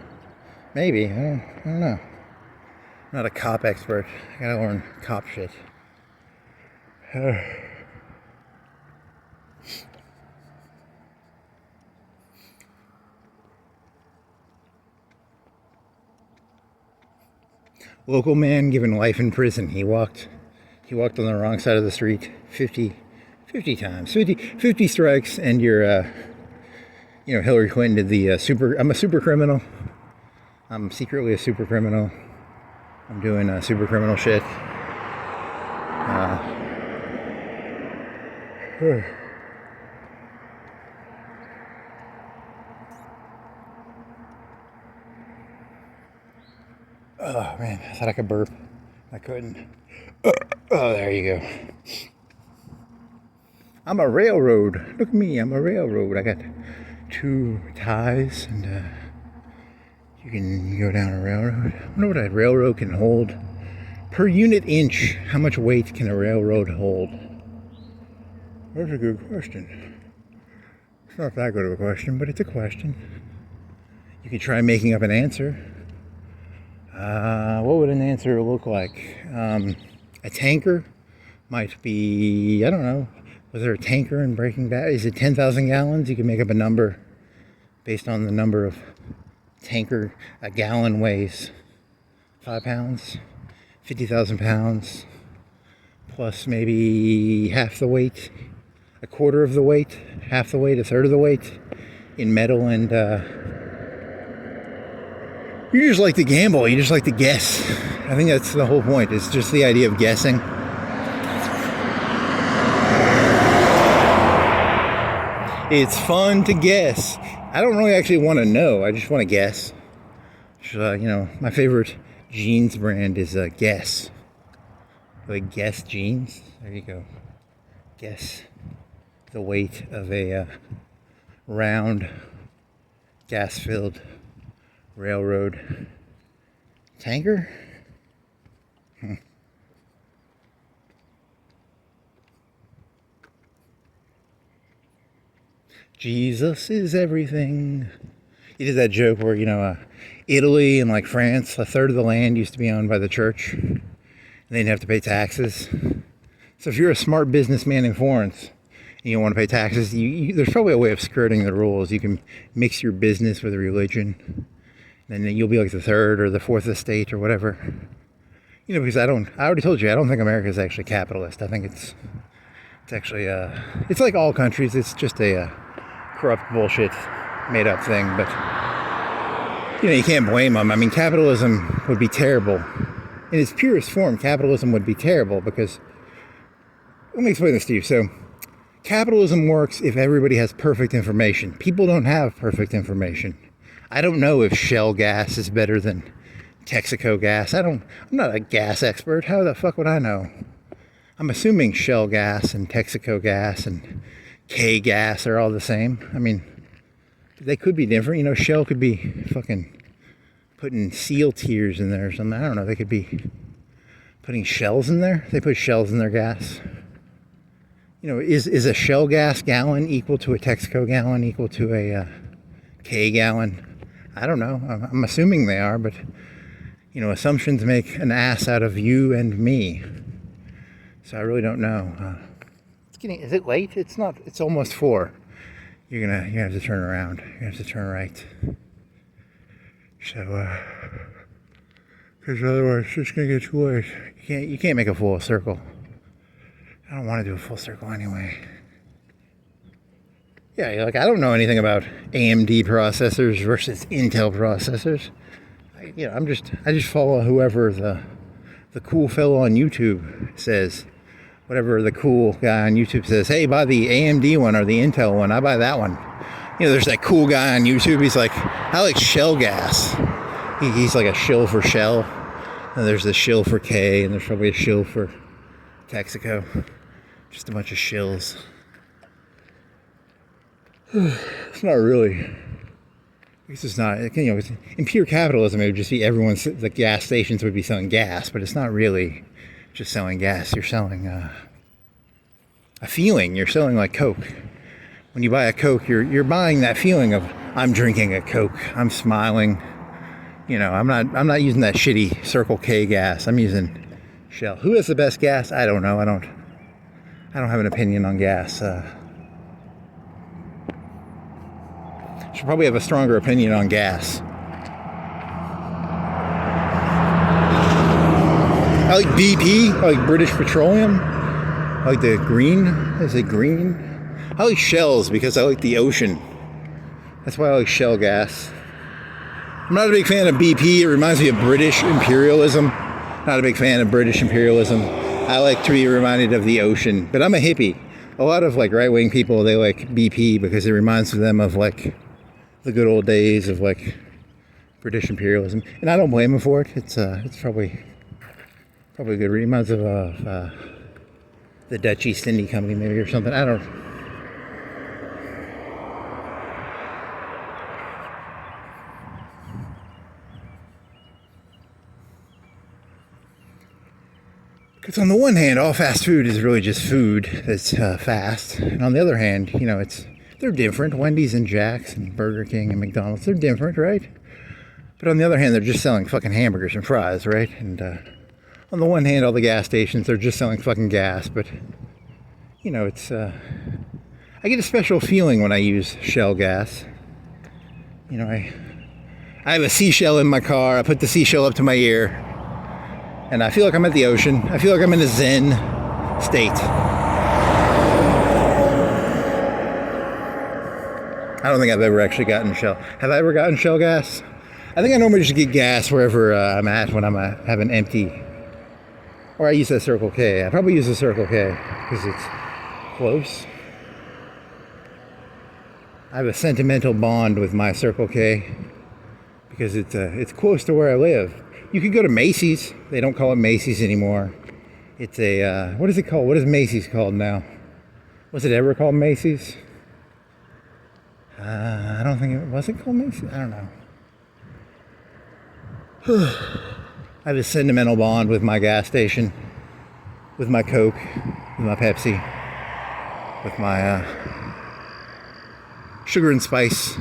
Maybe. I don't know. I'm not a cop expert. I gotta learn cop shit. Local man given life in prison. He walked on the wrong side of the street 50 times. 50 strikes, and you're Hillary Clinton did the I'm a super criminal. I'm secretly a super criminal. I'm doing super criminal shit. Oh man, I thought I could burp. I couldn't. Oh, there you go. I'm a railroad. Look at me, I'm a railroad. I got 2 ties, and you can go down a railroad. I wonder what a railroad can hold per unit inch. How much weight can a railroad hold? That's a good question. It's not that good of a question, but it's a question. You could try making up an answer. What would an answer look like? A tanker might be, I don't know. Was there a tanker in Breaking Bad? Is it 10,000 gallons? You can make up a number based on the number of tanker. A gallon weighs 5 pounds, 50,000 pounds, plus maybe half the weight, a quarter of the weight, half the weight, a third of the weight in metal. And you just like to gamble. You just like to guess. I think that's the whole point. It's just the idea of guessing. It's fun to guess. I don't really actually want to know. I just want to guess. My favorite jeans brand is Guess. Like Guess jeans. There you go. Guess the weight of a round, gas-filled railroad tanker. Jesus is everything. You did that joke where, Italy and like France, a third of the land used to be owned by the church. And they didn't have to pay taxes. So if you're a smart businessman in Florence and you don't want to pay taxes, there's probably a way of skirting the rules. You can mix your business with religion. And then you'll be like the third or the fourth estate or whatever. Because I already told you, I don't think America is actually capitalist. I think it's actually, it's like all countries. It's just a corrupt bullshit made up thing. But, you can't blame them. I mean, capitalism would be terrible. In its purest form, capitalism would be terrible because, let me explain this to you. So, capitalism works if everybody has perfect information. People don't have perfect information. I don't know if Shell gas is better than Texaco gas. I'm not a gas expert. How the fuck would I know? I'm assuming Shell gas and Texaco gas and K gas are all the same. I mean, they could be different. Shell could be fucking putting seal tears in there or something. I don't know. They could be putting shells in there. They put shells in their gas. Is a Shell gas gallon equal to a Texaco gallon equal to a K gallon? I don't know. I'm assuming they are, but assumptions make an ass out of you and me. So I really don't know. Is it late? It's not. It's almost 4. You have to turn around. You have to turn right. So, because otherwise it's just gonna get too late. You can't make a full circle. I don't want to do a full circle anyway. Yeah, I don't know anything about AMD processors versus Intel processors. I just follow whoever the cool fellow on YouTube says whatever the cool guy on YouTube says, hey, buy the AMD one or the Intel one, I buy that one. You know, there's that cool guy on YouTube, he's like, I like shell gas. He's like a shill for Shell. And there's a shill for K, and there's probably a shill for Texaco. Just a bunch of shills. It's not really. I guess it's not. You know, in pure capitalism, it would just be everyone's. The gas stations would be selling gas, but it's not really just selling gas. You're selling a feeling. You're selling like Coke. When you buy a Coke, you're buying that feeling of I'm drinking a Coke. I'm smiling. You know, I'm not using that shitty Circle K gas. I'm using Shell. Who has the best gas? I don't know. I don't have an opinion on gas. Should probably have a stronger opinion on gas. I like BP. I like British Petroleum. I like the green. Is it green? I like Shells because I like the ocean. That's why I like Shell gas. I'm not a big fan of BP. It reminds me of British imperialism. Not a big fan of British imperialism. I like to be reminded of the ocean. But I'm a hippie. A lot of like right-wing people, they like BP because it reminds them of like the good old days of like British imperialism. And I don't blame them for it. It's probably good. It reminds of the Dutch East India Company maybe or something. I don't. Because on the one hand, all fast food is really just food that's fast. And on the other hand, you know, they're different. Wendy's and Jack's and Burger King and McDonald's, they're different, right? But on the other hand, they're just selling fucking hamburgers and fries, right? And on the one hand, all the gas stations, they're just selling fucking gas. But, you know, I get a special feeling when I use Shell gas. You know, I have a seashell in my car. I put the seashell up to my ear. And I feel like I'm at the ocean. I feel like I'm in a Zen state. I don't think I've ever actually gotten Shell. Have I ever gotten Shell gas? I think I normally just get gas wherever I'm at when I'm have an empty. Or I use that Circle K. I probably use the Circle K because it's close. I have a sentimental bond with my Circle K because it's close to where I live. You could go to Macy's. They don't call it Macy's anymore. It's a, what is it called? What is Macy's called now? Was it ever called Macy's? I don't think it was. It called Macy's? I don't know. I have a sentimental bond with my gas station, with my Coke, with my Pepsi, with my sugar and spice.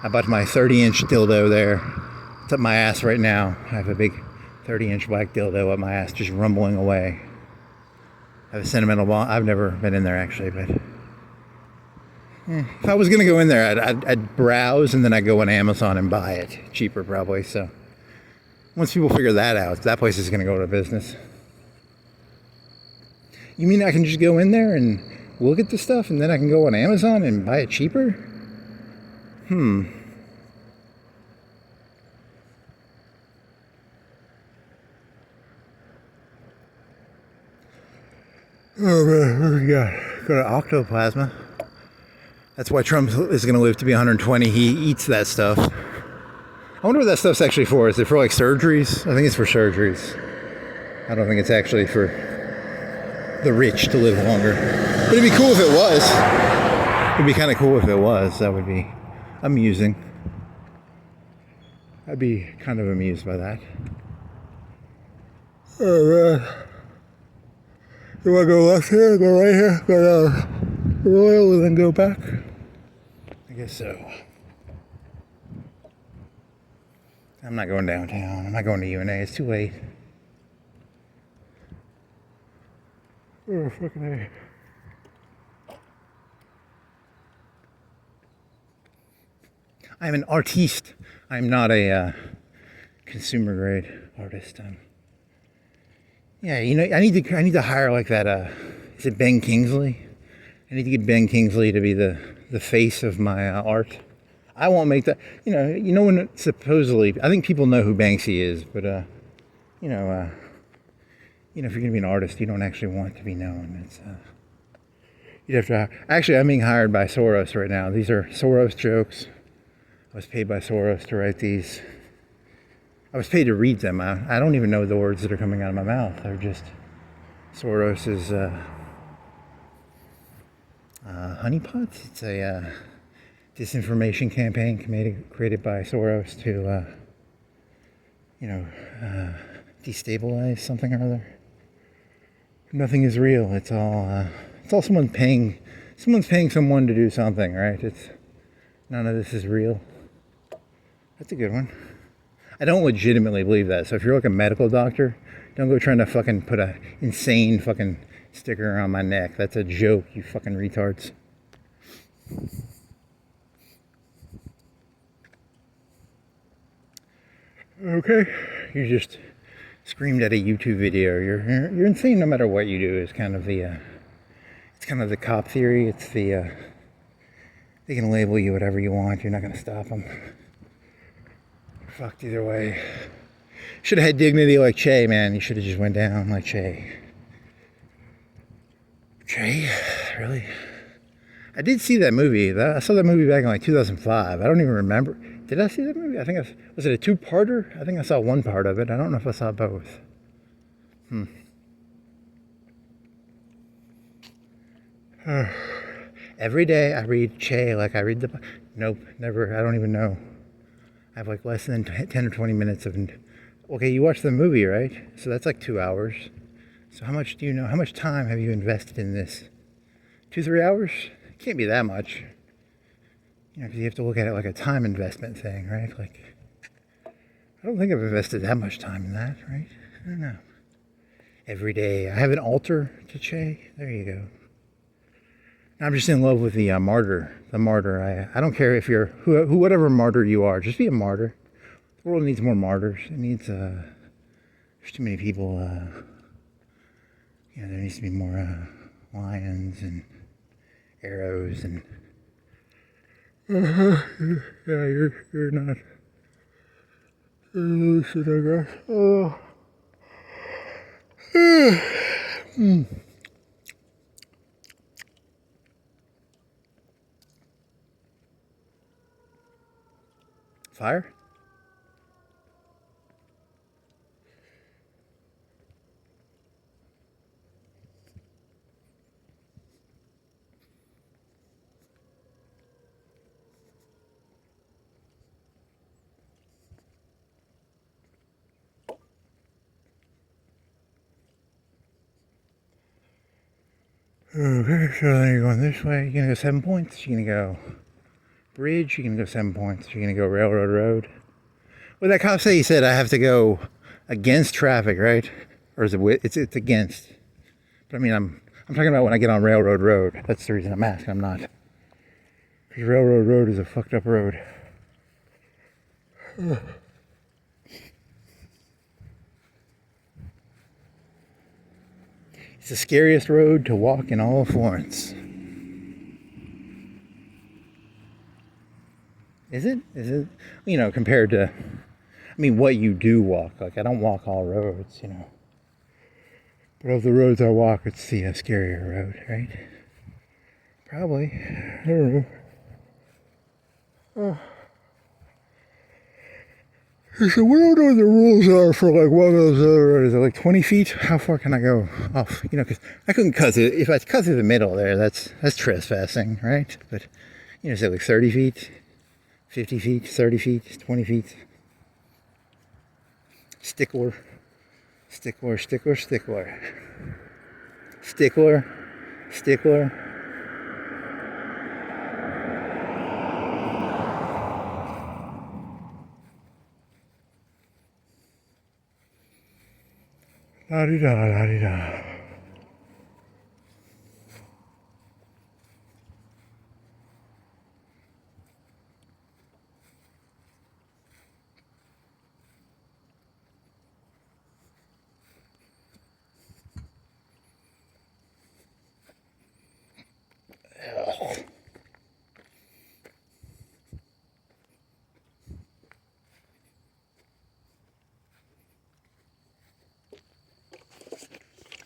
I bought my 30-inch dildo there. It's up my ass right now. I have a big 30-inch black dildo up my ass, just rumbling away. I have a sentimental bond. I've never been in there actually, but if I was gonna go in there, I'd browse and then I'd go on Amazon and buy it cheaper probably. So once people figure that out, that place is gonna go out of business. You mean I can just go in there and look at the stuff and then I can go on Amazon and buy it cheaper? Oh man, yeah, go to octoplasma. That's why Trump is going to live to be 120. He eats that stuff. I wonder what that stuff's actually for. Is it for like surgeries? I think it's for surgeries. I don't think it's actually for the rich to live longer. But it'd be cool if it was. It'd be kind of cool if it was. That would be amusing. I'd be kind of amused by that. Oh man. You want to go left here, go right here, go down Royal and then go back? I guess so. I'm not going downtown. I'm not going to UNA. It's too late. Oh, fucking A. I'm an artiste. I'm not a consumer grade artist. Yeah, you know, I need to hire like that. Is it Ben Kingsley? I need to get Ben Kingsley to be the face of my art. I won't make that. You know when if you're gonna be an artist, you don't actually want to be known. It's you'd have to. Actually, I'm being hired by Soros right now. These are Soros jokes. I was paid by Soros to write these. I was paid to read them. I don't even know the words that are coming out of my mouth. They're just Soros's honeypots. It's a disinformation campaign created by Soros to, destabilize something or other. Nothing is real. It's all someone's paying someone to do something, right? None of this is real. That's a good one. I don't legitimately believe that. So if you're like a medical doctor, don't go trying to fucking put a insane fucking sticker around my neck. That's a joke, you fucking retards. Okay, you just screamed at a YouTube video. You're insane no matter what you do. Is kind of the cop theory. It's the they can label you whatever you want. You're not gonna stop them. Fucked either way. Should have had dignity like Che, man. You should have just went down like Che. Che? Really? I did see that movie. I saw that movie back in like 2005. I don't even remember. Did I see that movie? I think was it a two-parter? I think I saw one part of it. I don't know if I saw both. Every day I read Che like I read the... Nope, never. I don't even know. I have like less than 10 or 20 minutes of... Okay, you watched the movie, right? So that's like 2 hours. So how much do you know? How much time have you invested in this? 2-3 hours? It can't be that much. Because you have to look at it like a time investment thing, right? Like, I don't think I've invested that much time in that, right? I don't know. Every day. I have an altar to Che. There you go. I'm just in love with the martyr. The martyr. I don't care if you're whatever martyr you are. Just be a martyr. The world needs more martyrs. It needs there's too many people. There needs to be more lions and arrows and. Yeah, you're not. Lucid, I guess. Oh. Fire? Okay, so then you're going this way. You're going to go 7 points. You're going to go bridge. You're going to go 7 points. You're going to go railroad road. Well, that cop said, he said I have to go against traffic, right? Or is it with? It's against. But I mean, I'm talking about when I get on railroad road. That's the reason I'm asking. I'm not. Because railroad road is a fucked up road. It's the scariest road to walk in all of Florence. Is it? Compared to, what you do walk. Like, I don't walk all roads, But of the roads I walk, it's the scarier road, right? Probably. I don't know. So we don't know what the rules are for like one of those other roads. Is it like 20 feet? How far can I go off? Because I couldn't cut it. If I cut through the middle there, that's trespassing, right? But say like 30 feet, 50 feet, 30 feet, 20 feet. Stickler. Stickler. La-di-da, la-di-da.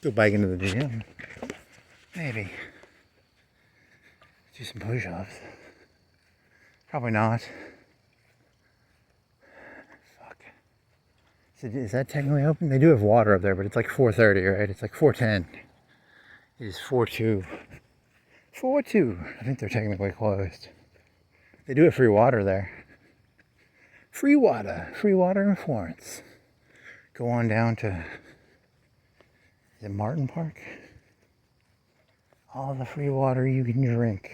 Go bike into the gym. Maybe. Do some push-ups. Probably not. Fuck. Is that technically open? They do have water up there, but it's like 4:30, right? It's like 4:10. It is 4:02. 4:02. I think they're technically closed. They do have free water there. Free water. Free water in Florence. Go on down to... Is it Martin Park? All the free water you can drink.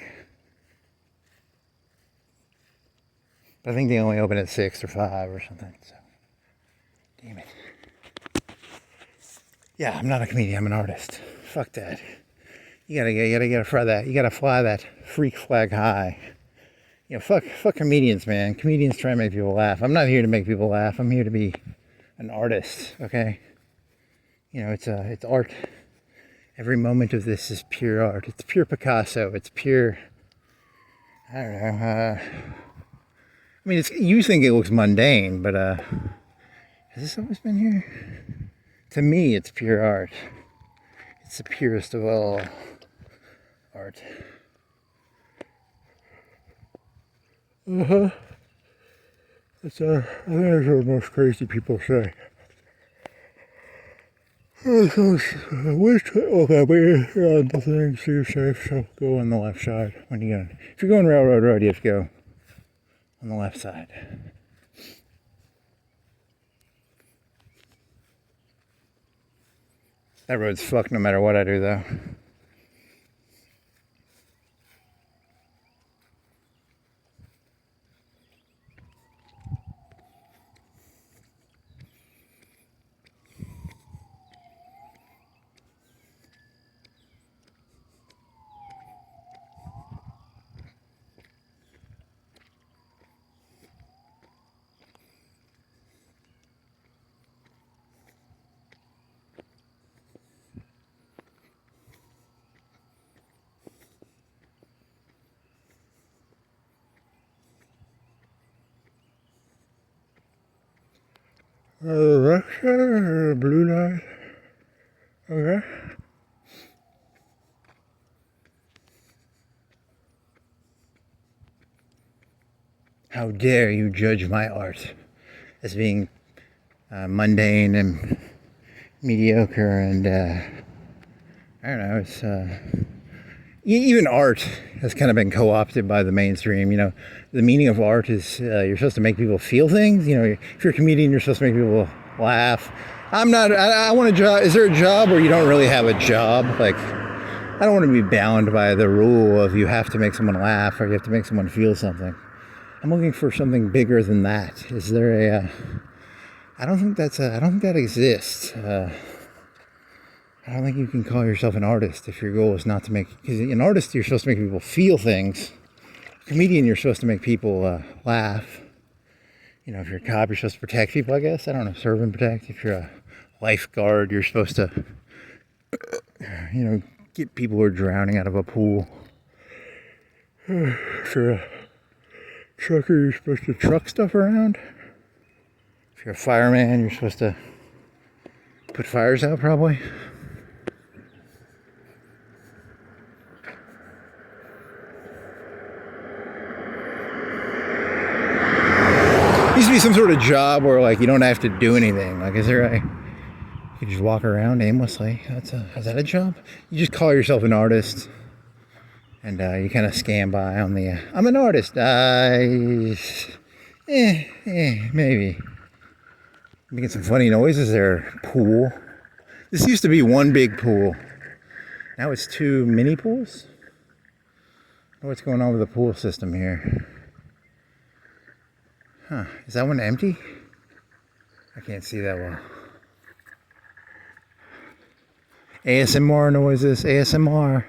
But I think they only open at 6 or 5 or something, so. Damn it. Yeah, I'm not a comedian, I'm an artist. Fuck that. You gotta fly that. You gotta fly that freak flag high. You know, fuck comedians, man. Comedians try to make people laugh. I'm not here to make people laugh. I'm here to be an artist, okay? You know, it's art. Every moment of this is pure art. It's pure Picasso. It's pure, I don't know. I mean, you think it looks mundane, but has this always been here? To me, it's pure art. It's the purest of all art. I think that's what most crazy people say. Okay, we're on the thing, so you're safe, so go on the left side when you go. If you're going Railroad Road, you have to go on the left side. That road's fucked no matter what I do, though. Rapture, blue light. Okay. How dare you judge my art as being mundane and mediocre and I don't know, it's even art has kind of been co-opted by the mainstream. You know, the meaning of art is you're supposed to make people feel things. You know, if you're a comedian, you're supposed to make people laugh. I'm not, I want a job. Is there a job where you don't really have a job? Like, I don't want to be bound by the rule of you have to make someone laugh or you have to make someone feel something. I'm looking for something bigger than that. Is there a, I don't think that exists. I don't think you can call yourself an artist if your goal is not to make, because an artist, you're supposed to make people feel things. A comedian, you're supposed to make people laugh. You know, if you're a cop, you're supposed to protect people, I guess. I don't know, serve and protect. If you're a lifeguard, you're supposed to, you know, get people who are drowning out of a pool. If you're a trucker, you're supposed to truck stuff around. If you're a fireman, you're supposed to put fires out, probably. Used to be some sort of job where like you don't have to do anything. Like, is there you just walk around aimlessly? Is that a job? You just call yourself an artist, and you kind of scan by on the. I'm an artist. Maybe. Making some funny noises there. Pool. This used to be one big pool. Now it's 2 mini pools. I don't know what's going on with the pool system here. Huh, is that one empty? I can't see that well. ASMR noises, ASMR.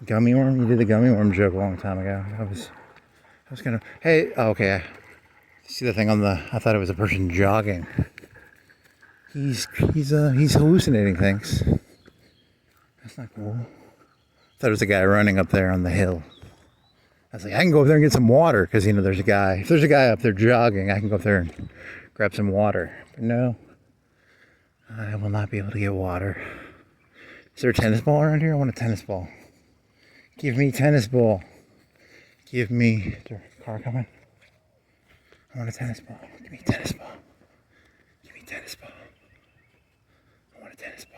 Gummy worm? You did the gummy worm joke a long time ago. I was gonna, hey, oh, okay. See the thing on the, I thought it was a person jogging. He's hallucinating things. That's not cool. I thought it was a guy running up there on the hill. I was like, I can go up there and get some water because, you know, there's a guy. If there's a guy up there jogging, I can go up there and grab some water. But no, I will not be able to get water. Is there a tennis ball around here? I want a tennis ball. Give me tennis ball. Give me... Is there a car coming? I want a tennis ball. Give me a tennis ball. Give me a tennis ball. I want a tennis ball.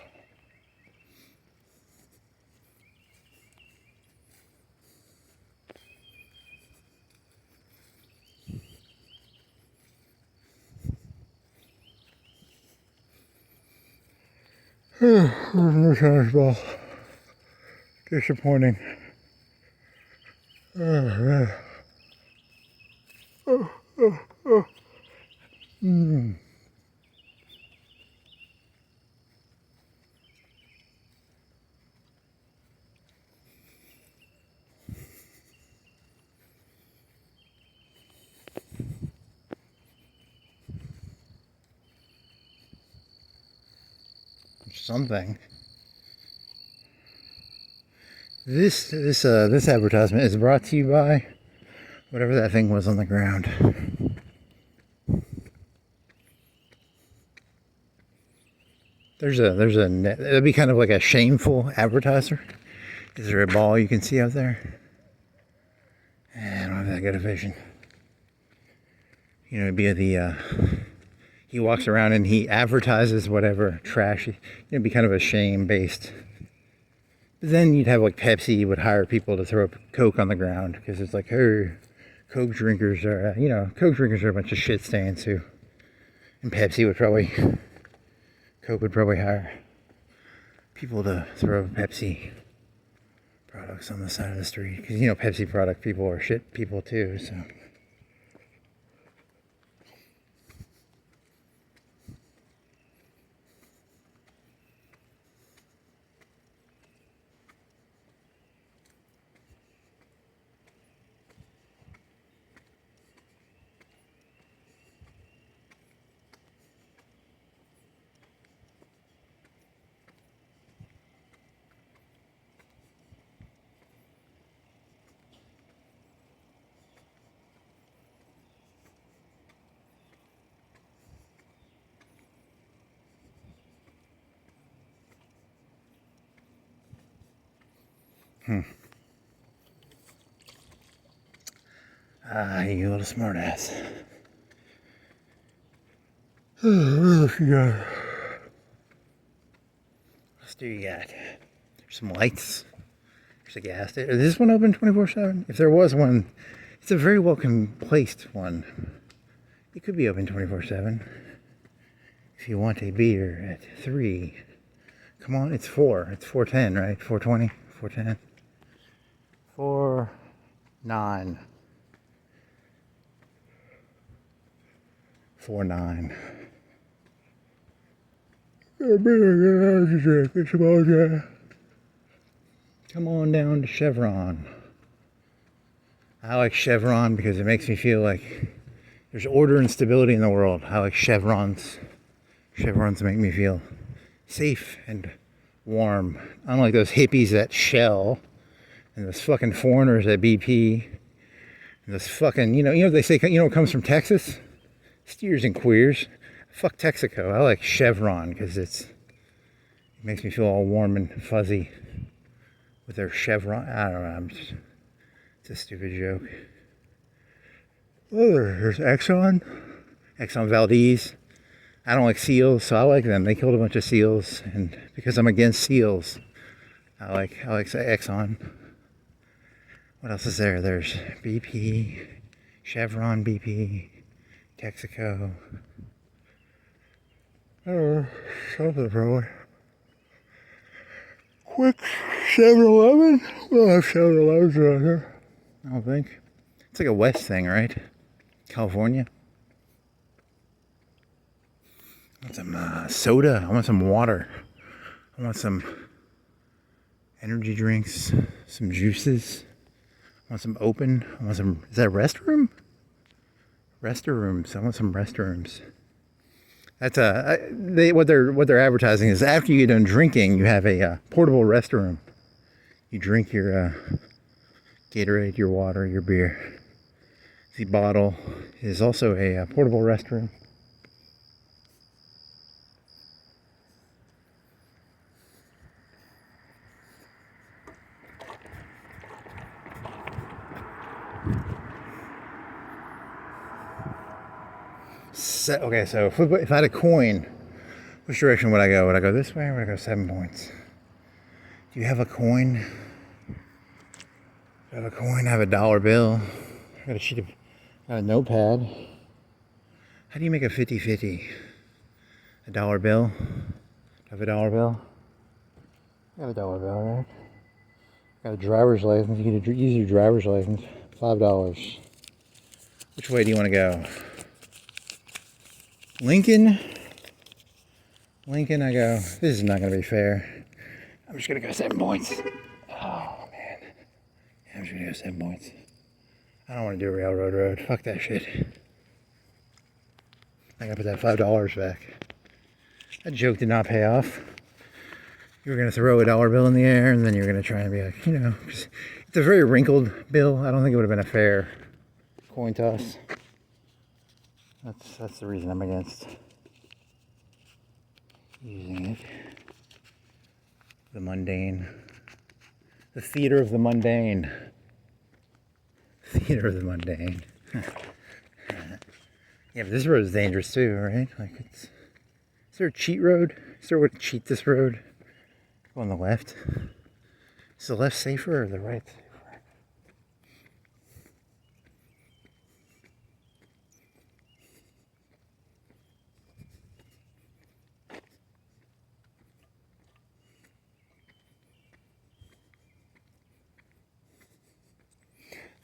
No tennis ball. Disappointing. Man. Something. This advertisement is brought to you by whatever that thing was on the ground. That'd be kind of like a shameful advertiser. Is there a ball you can see out there? I don't have that good a vision. You know, it'd be he walks around and he advertises whatever trash. It'd be kind of a shame-based. But then you'd have like Pepsi would hire people to throw Coke on the ground because it's like, hey, Coke drinkers are a bunch of shit stains too. And Coke would probably hire people to throw Pepsi products on the side of the street because Pepsi product people are shit people too. So. You little smartass. What else you got? What else do you got? There's some lights. There's a gas station. Is this one open 24/7? If there was one, it's a very welcome placed one. It could be open 24/7. If you want a beer at 3. Come on, it's 4. It's 4:10, right? 4:20? 4:10? 4:09. 4:09. Come on down to Chevron. I like Chevron because it makes me feel like there's order and stability in the world. I like chevrons. Chevrons make me feel safe and warm. Unlike those hippies at Shell and those fucking foreigners at BP. And those fucking, they say, it comes from Texas? Steers and queers. Fuck Texaco. I like Chevron because it makes me feel all warm and fuzzy with their Chevron. I don't know. It's a stupid joke. Oh, there's Exxon. Exxon Valdez. I don't like seals, so I like them. They killed a bunch of seals, and because I'm against seals, I like Exxon. What else is there? There's BP, Chevron, BP. Texaco. Oh, something probably. Quick 7-Eleven? We'll have 7-Elevens around here. I don't think. It's like a West thing, right? California. I want some soda. I want some water. I want some energy drinks. Some juices. I want some open. I want some. Is that a restroom? Restrooms. I want some restrooms. That's what they're advertising is after you get done drinking, you have a portable restroom. You drink your Gatorade, your water, your beer. The bottle is also a portable restroom. Okay, so if I had a coin, which direction would I go? Would I go this way or would I go 7 points? Do you have a coin? I have a coin, I have a dollar bill. I got a sheet of, got a notepad. How do you make a 50-50? A dollar bill? Do I have a dollar bill? I have a dollar bill, right? Got a driver's license. You can use your driver's license. $5. Which way do you want to go? Lincoln, I go, this is not going to be fair. I'm just going to go 7 points. Oh, man. Yeah, I'm just going to go 7 points. I don't want to do a railroad road. Fuck that shit. I got to put that $5 back. That joke did not pay off. You were going to throw a dollar bill in the air, and then you were going to try and be like, you know, it's a very wrinkled bill. I don't think it would have been a fair coin toss. That's the reason I'm against using it. The mundane. The theater of the mundane. Theater of the mundane. Yeah, but this road is dangerous too, right? Like is there a cheat road? Is there a way to cheat this road? Go on the left. Is the left safer or the right safer?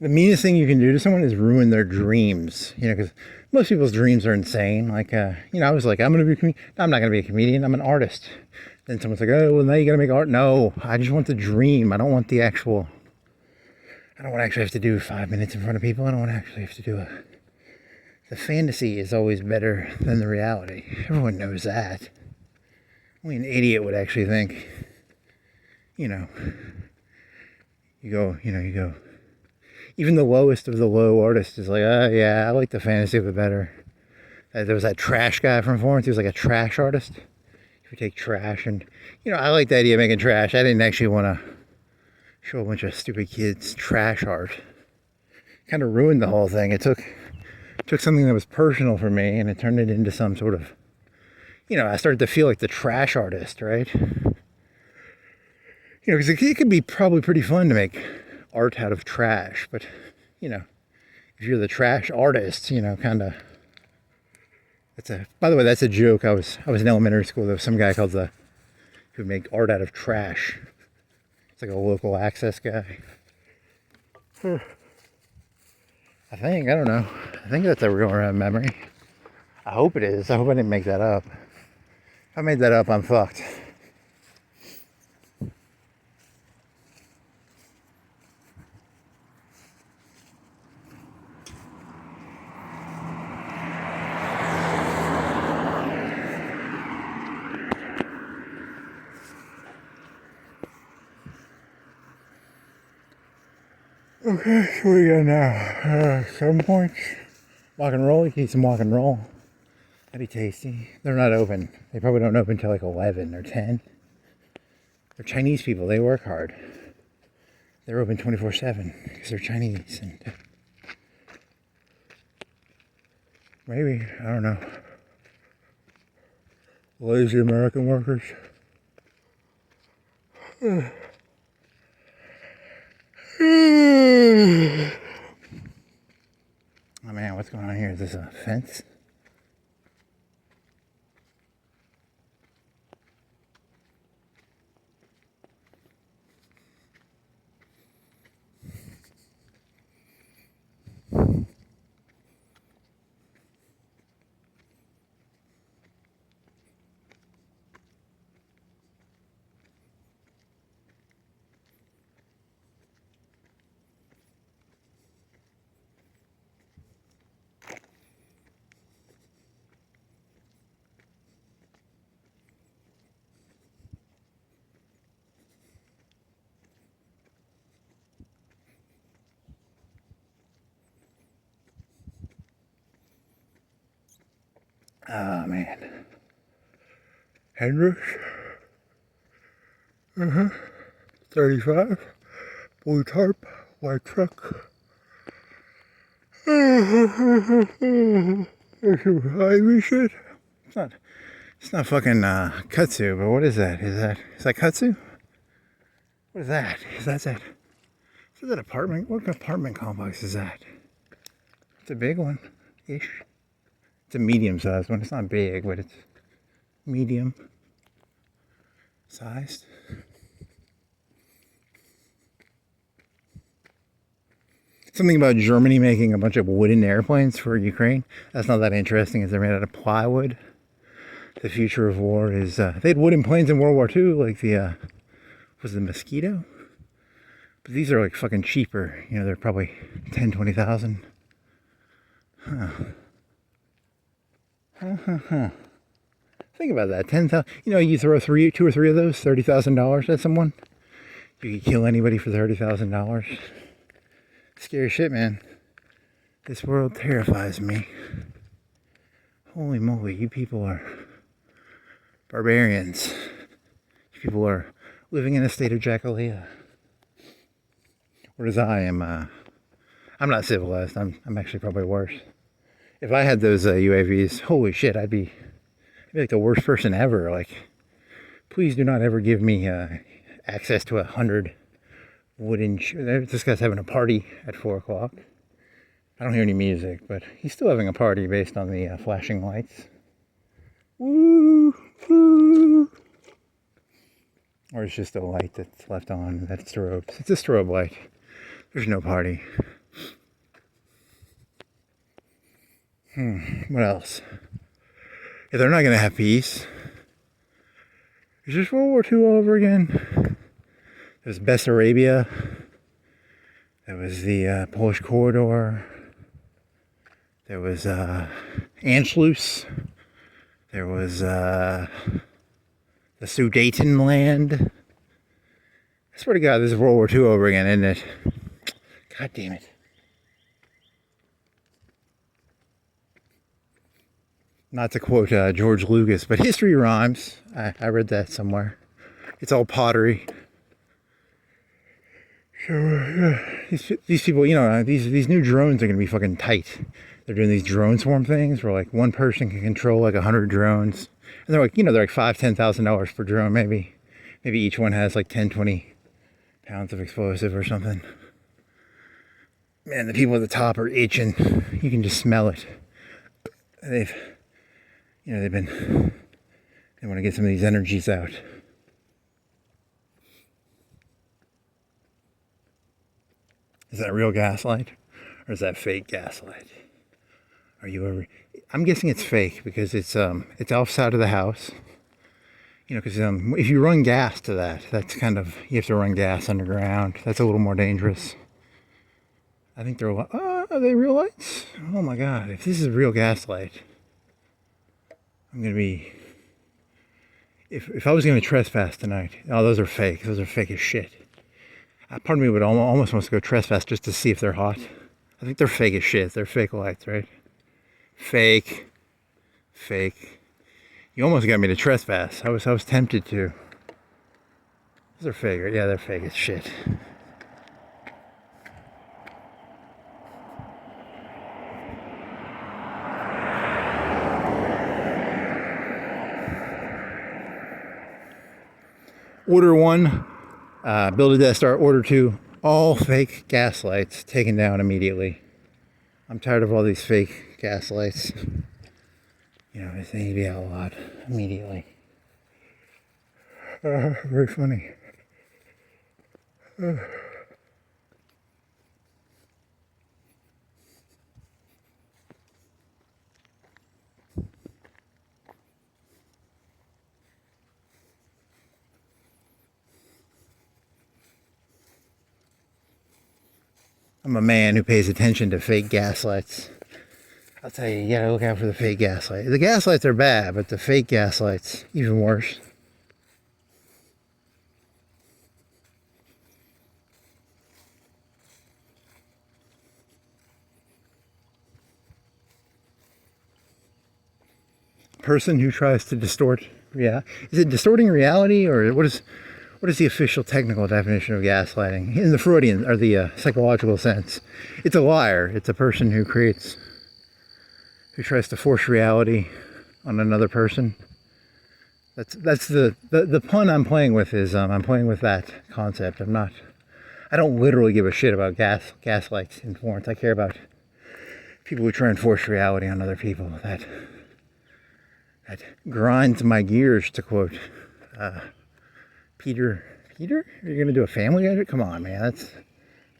The meanest thing you can do to someone is ruin their dreams, you know, because most people's dreams are insane. Like, you know, I was like, I'm going to be a comedian. No, I'm not going to be a comedian. I'm an artist. Then someone's like, oh, well, now you got to make art. No, I just want the dream. I don't want the actual, I don't want to actually have to do 5 minutes in front of people. I don't want to actually have to do the fantasy is always better than the reality. Everyone knows that. Only an idiot would actually think, you know, you go, even the lowest of the low artists is like, oh yeah, I like the fantasy of it better. There was that trash guy from Florence. He was like a trash artist. If you take trash and, you know, I like the idea of making trash. I didn't actually want to show a bunch of stupid kids trash art. Kind of ruined the whole thing. It took something that was personal for me and it turned it into some sort of, you know, I started to feel like the trash artist, right? You know, because it could be probably pretty fun to make art out of trash, but you know, if you're the trash artist, you know, kind of, by the way, that's a joke. I was in elementary school. There was some guy called who would make art out of trash. It's like a local access guy. I don't know. I think that's a real memory. I hope it is. I hope I didn't make that up. If I made that up, I'm fucked. Okay, so what do we got now? 7 points. Rock and roll. You can eat some rock and roll. That'd be tasty. They're not open. They probably don't open until like 11 or 10. They're Chinese people. They work hard. They're open 24/7 because they're Chinese. And maybe, I don't know. Lazy American workers. Oh man, what's going on here? Is this a fence? Oh man. Hendrix. 35. Blue tarp. White truck. We should. It's not fucking kudzu, but what is that? Is that kudzu? What is that? Is that apartment? What apartment complex is that? It's a big one, ish. It's a medium-sized one. It's not big, but it's medium-sized. Something about Germany making a bunch of wooden airplanes for Ukraine. That's not that interesting, as they're made out of plywood. The future of war is they had wooden planes in World War II, like the was the Mosquito. But these are like fucking cheaper. You know, they're probably 10, 20,000. Think about that. 10,000. You know, you throw 2 or 3 of those, $30,000 at someone. You could kill anybody for $30,000. Scary shit, man. This world terrifies me. Holy moly, you people are barbarians. You people are living in a state of Jackalia. Whereas I am, I'm not civilized. I'm actually probably worse. If I had those UAVs, holy shit, I'd be like the worst person ever. Like, please do not ever give me access to 100 wooden. This guy's having a party at 4 o'clock. I don't hear any music, but he's still having a party based on the flashing lights. Woo! Woo! Or it's just a light that's left on that strobes. It's a strobe light. There's no party. What else? If they're not going to have peace, is this World War II all over again? There's Bessarabia. There was the Polish corridor. There was Anschluss. There was the Sudetenland. I swear to God, this is World War II over again, isn't it? God damn it. Not to quote George Lucas, but history rhymes. I read that somewhere. It's all pottery. So these people, you know, these new drones are gonna be fucking tight. They're doing these drone swarm things where like one person can control like 100 drones, and they're like, you know, they're like $5,000-$10,000 per drone, maybe each one has like 10-20 pounds of explosive or something. Man, the people at the top are itching. You can just smell it. They want to get some of these energies out. Is that real gaslight, or is that fake gaslight? Are you ever? I'm guessing it's fake because it's outside of the house. You know, because if you run gas to that, that's kind of, you have to run gas underground. That's a little more dangerous. I think they're are they real lights? Oh my God! If this is real gaslight, I'm gonna be. If I was gonna trespass tonight, oh, those are fake. Those are fake as shit. Part of me would almost wants to go trespass just to see if they're hot. I think they're fake as shit. They're fake lights, right? Fake. You almost got me to trespass. I was tempted to. Those are fake, right? Yeah, they're fake as shit. Order 1, build a Death Star. Order 2, all fake gas lights taken down immediately. I'm tired of all these fake gas lights. You know, they need to be outlawed immediately. Very funny. I'm a man who pays attention to fake gaslights. I'll tell you, you gotta look out for the fake gaslights. The gaslights are bad, but the fake gaslights, even worse. Person who tries to distort reality. Is it distorting reality, or what is the official technical definition of gaslighting? In the Freudian, or the psychological sense, it's a liar. It's a person who who tries to force reality on another person. That's the pun I'm playing with is I'm playing with that concept. I don't literally give a shit about gaslights in Florence. I care about people who try and force reality on other people. That grinds my gears, to quote Peter. Peter, you're gonna do a family edit? Come on, man, that's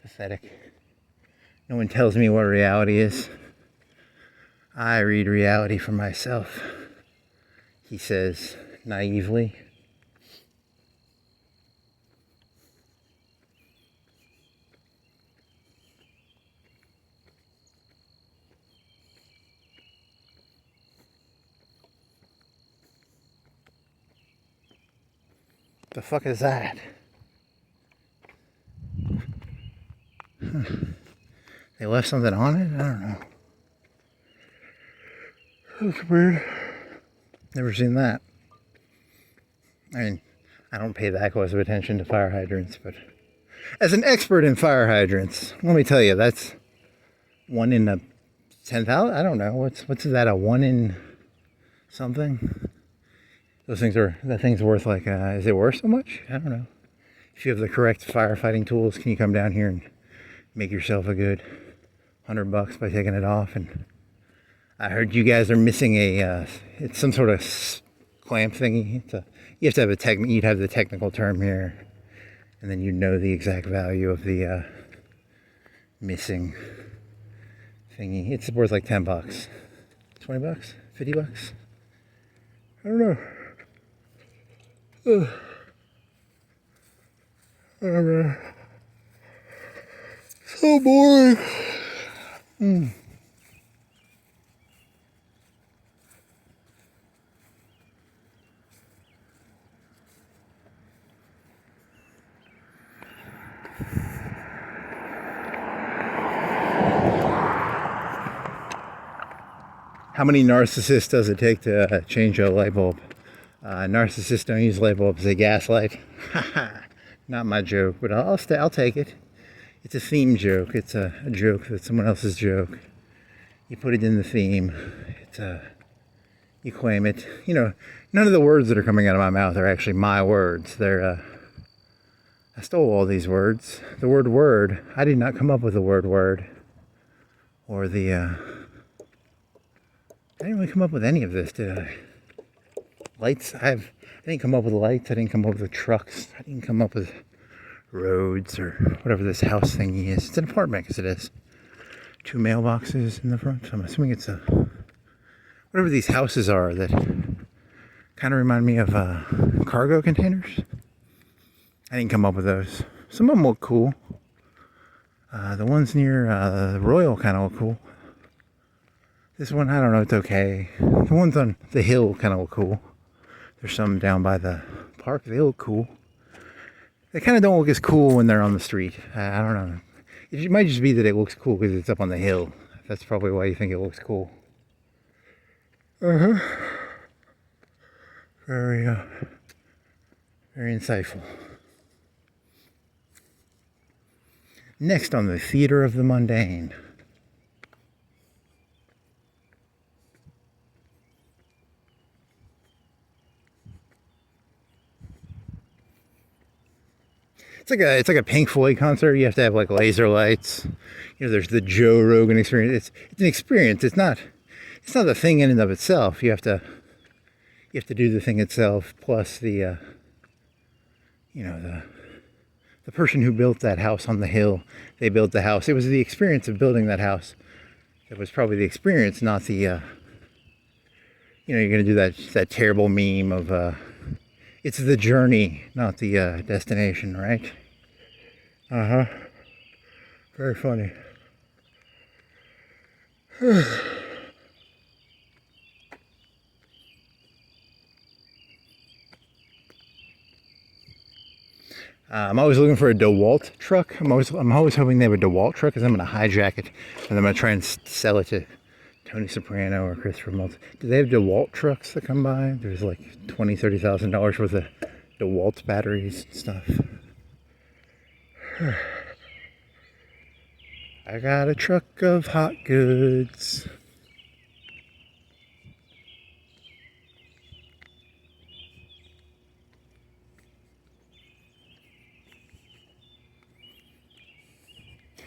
pathetic. No one tells me what reality is. I read reality for myself, he says naively. The fuck is that? They left something on it? I don't know. That's weird. Never seen that. I mean, I don't pay that close of attention to fire hydrants, but as an expert in fire hydrants, let me tell you, that's 1 in a 10,000. I don't know. What's that? A 1 in something? That thing's worth like, is it worth so much? I don't know. If you have the correct firefighting tools, can you come down here and make yourself a good $100 by taking it off? And I heard you guys are missing it's some sort of clamp thingy. You have to have you'd have the technical term here, and then you'd know the exact value of the missing thingy. It's worth like $10, $20, $50. I don't know. Oh man, so boring. How many narcissists does it take to change a light bulb? Narcissists don't use light bulbs, they gaslight. Not my joke, but I'll take it. It's a theme joke. It's a joke that's someone else's joke. You put it in the theme. You claim it. You know, none of the words that are coming out of my mouth are actually my words. I stole all these words. The word, I did not come up with the word, or I didn't really come up with any of this, did I? Lights, I didn't come up with lights, I didn't come up with trucks, I didn't come up with roads or whatever this house thingy is. It's an apartment, because it has 2 mailboxes in the front. So I'm assuming it's whatever these houses are that kind of remind me of cargo containers. I didn't come up with those. Some of them look cool. The ones near the Royal kind of look cool. This one, I don't know, it's okay. The ones on the hill kind of look cool. There's some down by the park, they look cool. They kind of don't look as cool when they're on the street. I don't know. It might just be that it looks cool because it's up on the hill. That's probably why you think it looks cool. Very insightful. Next on the Theater of the Mundane. It's like a Pink Floyd concert. You have to have like laser lights. You know, there's the Joe Rogan experience. It's an experience. It's not the thing in and of itself. You have to do the thing itself plus the the person who built that house on the hill. They built the house. It was the experience of building that house. It was probably the experience, not the you're gonna do that terrible meme of it's the journey, not the destination, right? Very funny. I'm always looking for a DeWalt truck. I'm always hoping they have a DeWalt truck because I'm going to hijack it and I'm going to try and sell it to Tony Soprano or Christopher Maltz. Do they have DeWalt trucks that come by? There's like $20,000, $30,000 worth of DeWalt batteries and stuff. I got a truck of hot goods.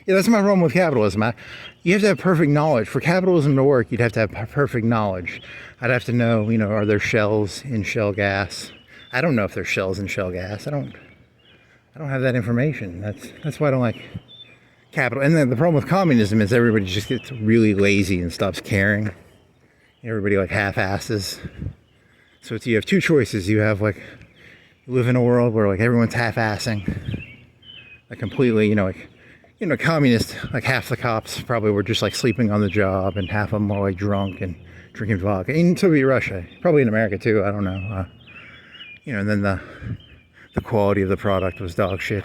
Yeah, that's my problem with capitalism. You have to have perfect knowledge. For capitalism to work, you'd have to have perfect knowledge. I'd have to know, are there shells in shell gas? I don't know if there's shells in shell gas. I don't have that information. That's why I don't like capital. And then the problem with communism is everybody just gets really lazy and stops caring. Everybody like half-asses. So you have two choices. You have you live in a world where like everyone's half-assing, like completely, communist, like half the cops probably were just like sleeping on the job, and half of them were like drunk and drinking vodka. In Soviet Russia, probably in America too. I don't know. And then the quality of the product was dog shit.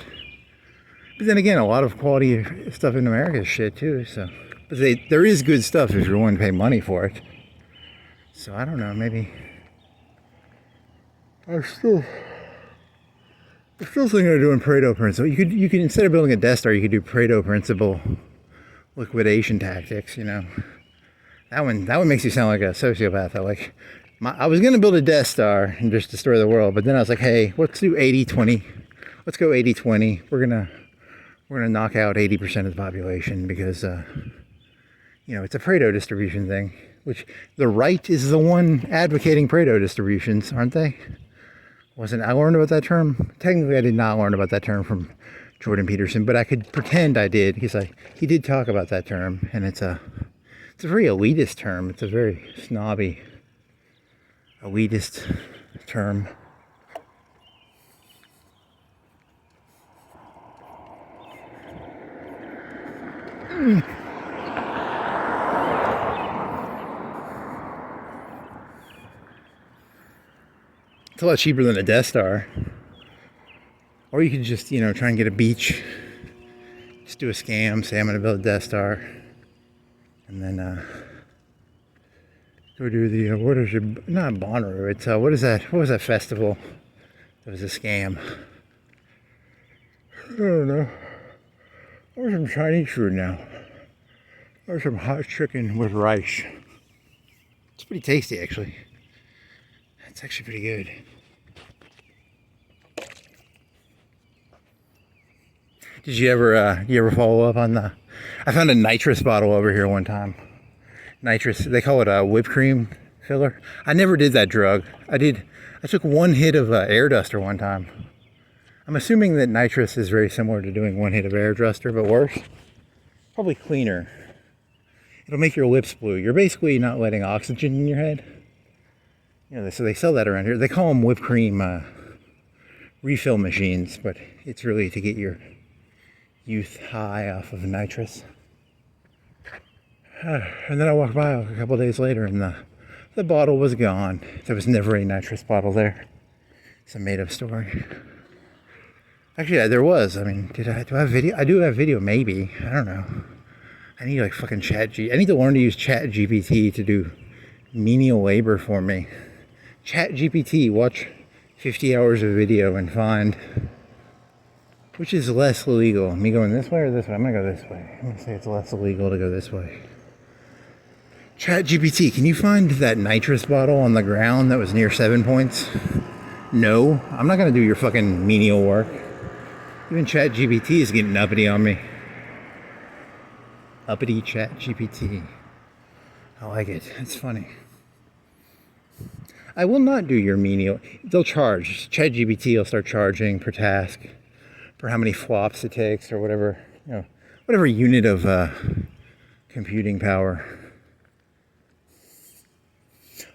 But then again, a lot of quality stuff in America is shit too. So, but there is good stuff if you're willing to pay money for it. So I don't know. Maybe I'm still thinking of doing Pareto principle. You could instead of building a Death Star, you could do Pareto principle liquidation tactics. That one makes you sound like a sociopath. I was gonna build a Death Star and just destroy the world, but then I was like, hey, let's do 80-20. Let's go 80-20. We're gonna knock out 80% of the population because it's a Pareto distribution thing. Which the right is the one advocating Pareto distributions, aren't they? I learned about that term? Technically, I did not learn about that term from Jordan Peterson, but I could pretend I did because he did talk about that term, and it's a very elitist term. It's a very snobby, elitist term. It's a lot cheaper than a Death Star. Or you could just, try and get a beach. Just do a scam, say I'm going to build a Death Star. And then, go do the, not Bonnaroo, it's, what was that festival that was a scam? I don't know. Or some Chinese food now. Or some hot chicken with rice. It's pretty tasty, actually. It's actually pretty good. Did you ever follow up on I found a nitrous bottle over here one time. Nitrous, they call it a whipped cream filler. I never did that drug. I took one hit of air duster one time. I'm assuming that nitrous is very similar to doing one hit of air duster, but worse. Probably cleaner. It'll make your lips blue. You're basically not letting oxygen in your head. So they sell that around here. They call them whipped cream refill machines, but it's really to get your youth high off of nitrous. And then I walked by a couple days later, and the bottle was gone. There was never a nitrous bottle there. It's a made-up story. Actually, there was. I mean, do I have video? I do have video, maybe. I don't know. I need fucking I need to learn to use ChatGPT to do menial labor for me. ChatGPT, watch 50 hours of video and find which is less illegal. Me going this way or this way? I'm gonna go this way. I'm gonna say it's less illegal to go this way. ChatGPT, can you find that nitrous bottle on the ground that was near 7 points? No, I'm not gonna do your fucking menial work. Even ChatGPT is getting uppity on me. Uppity ChatGPT. I like it. It's funny. I will not do your menial. They'll charge. ChatGPT will start charging per task, for how many flops it takes, or whatever, whatever unit of computing power.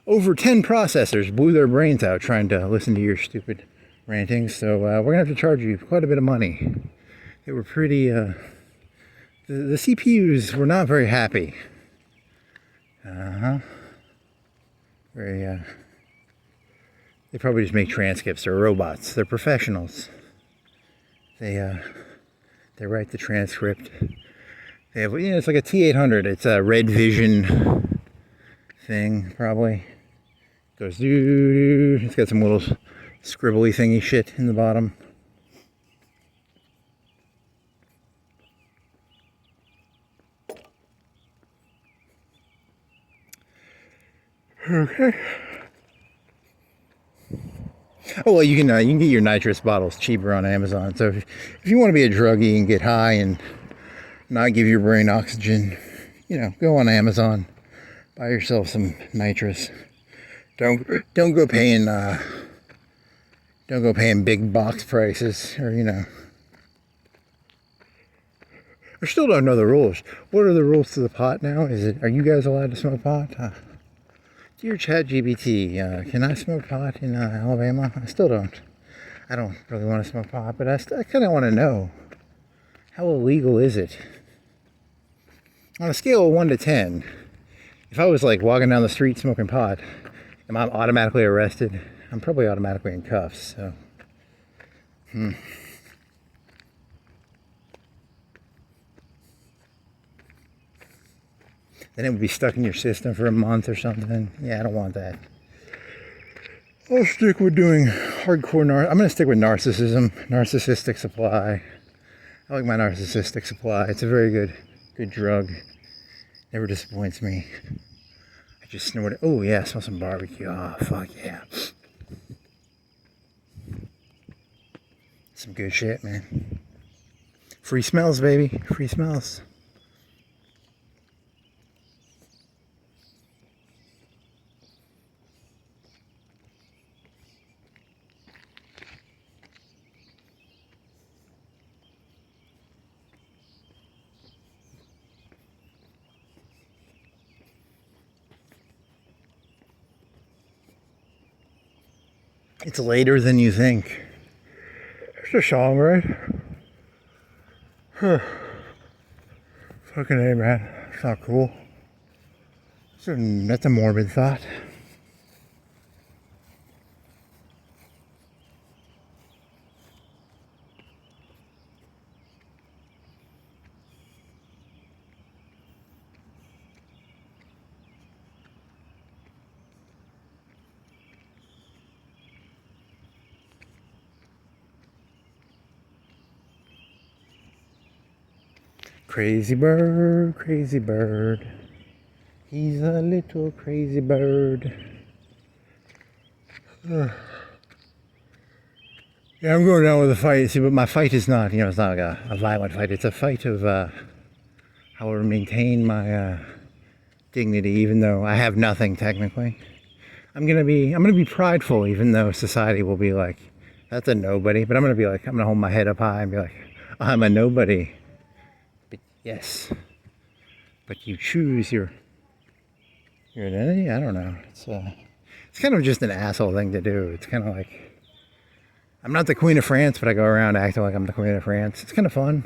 Over 10 processors blew their brains out trying to listen to your stupid rantings, so we're gonna have to charge you quite a bit of money. They were pretty. The CPUs were not very happy. Very. They probably just make transcripts. They're robots. They're professionals. They write the transcript. They have, it's like a T800. It's a red vision thing, probably. Goes doo. It's got some little scribbly thingy shit in the bottom. Okay. Oh, well, you can get your nitrous bottles cheaper on Amazon. So if you want to be a druggie and get high and not give your brain oxygen, go on Amazon, buy yourself some nitrous. Don't go paying big box prices, or I still don't know the rules. What are the rules to the pot now? Are you guys allowed to smoke pot? Dear ChatGPT, can I smoke pot in Alabama? I don't really want to smoke pot, but I kind of want to know, how illegal is it? On a scale of 1 to 10, if I was like walking down the street smoking pot, am I automatically arrested? I'm probably automatically in cuffs, so. Then it would be stuck in your system for a month or something. Yeah, I don't want that. I'll stick with doing hardcore I'm going to stick with narcissistic supply. I like my narcissistic supply. It's a very good drug. Never disappoints me. I just snorted. Oh yeah, I smell some barbecue. Oh fuck yeah. Some good shit, man. Free smells, baby. Free smells. It's later than you think. It's a song, right? Huh. Fucking A, man. It's not cool. That's a morbid thought. Crazy bird, he's a little crazy bird. Yeah, I'm going down with a fight. See, but my fight is not, it's not like a violent fight. It's a fight of how to maintain my dignity, even though I have nothing technically. I'm gonna be prideful, even though society will be like, that's a nobody. But I'm gonna hold my head up high and be like, I'm a nobody. Yes, but you choose your identity. I don't know. It's kind of just an asshole thing to do. It's kind of like, I'm not the Queen of France, but I go around acting like I'm the Queen of France. It's kind of fun.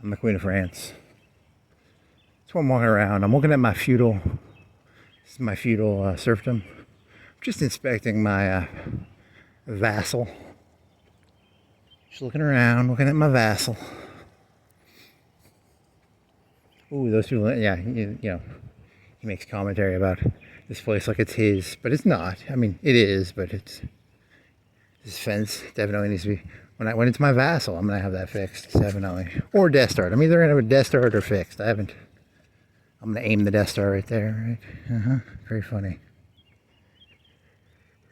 I'm the Queen of France. That's why I'm walking around. I'm looking at my feudal. This is my feudal serfdom. I'm just inspecting my vassal. Just looking around, looking at my vassal. Ooh, those people, yeah, he makes commentary about this place like it's his, but it's not. I mean, it is, but this fence definitely needs to be, when it's my vassal, I'm going to have that fixed, definitely. Or Death Star. I'm either going to have a Death Star or fixed. I'm going to aim the Death Star right there, right? Very funny.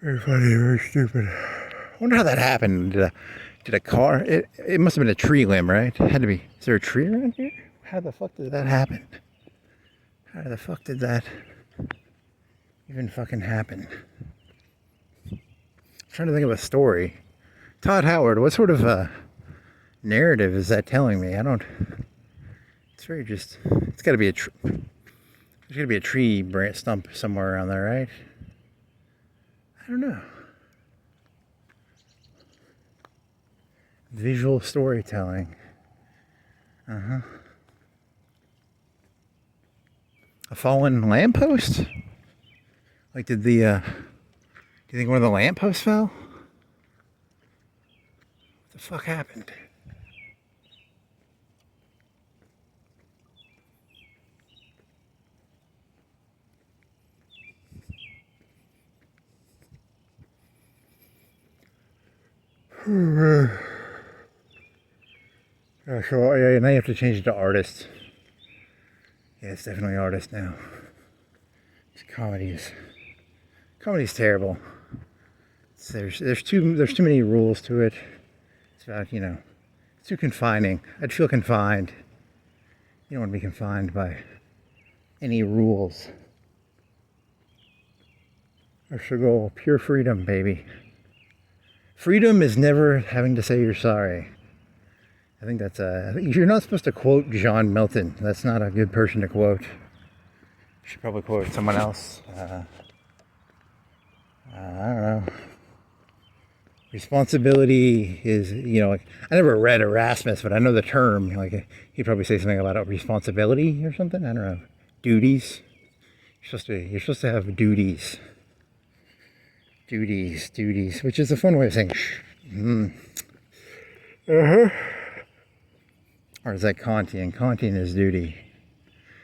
Very funny, very stupid. I wonder how that happened. Did a car, it must have been a tree limb, right? It had to be. Is there a tree around here? How the fuck did that happen? How the fuck did that even fucking happen? I'm trying to think of a story. Todd Howard, what sort of narrative is that telling me? It's gotta be there's gotta be a tree branch stump somewhere around there, right? I don't know. Visual storytelling. A fallen lamppost? Like, do you think one of the lampposts fell? What the fuck happened? So yeah, now you have to change it to artist. Yeah, it's definitely artist now. Comedy's terrible. There's too many rules to it. It's about, it's too confining. I'd feel confined. You don't want to be confined by any rules. That's the goal. Pure freedom, baby. Freedom is never having to say you're sorry. I think that's you're not supposed to quote John Milton. That's not a good person to quote. You should probably quote someone else. I don't know. Responsibility is, like, I never read Erasmus, but I know the term. Like, he'd probably say something about responsibility or something. I don't know. Duties. You're supposed to have duties. Duties, which is a fun way of saying Or is that Kantian? Kantian is duty.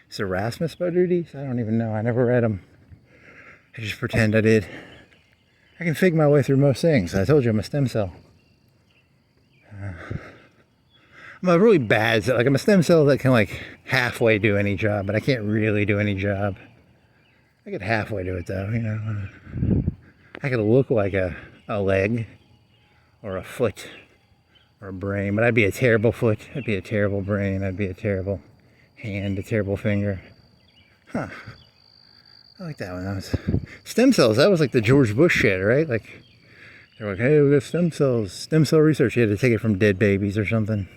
Is Erasmus about duties? I don't even know. I never read them. I just pretend I did. I can fig my way through most things. I told you I'm a stem cell. I'm a really bad, like, I'm a stem cell that can, like, halfway do any job, but I can't really do any job. I could halfway do it, though, I could look like a leg or a foot or a brain, but I'd be a terrible foot, I'd be a terrible brain, I'd be a terrible hand, a terrible finger. Huh. I like that one. That was stem cells. That was like the George Bush shit, right? Like, they're like, hey, we got stem cells, stem cell research. You had to take it from dead babies or something.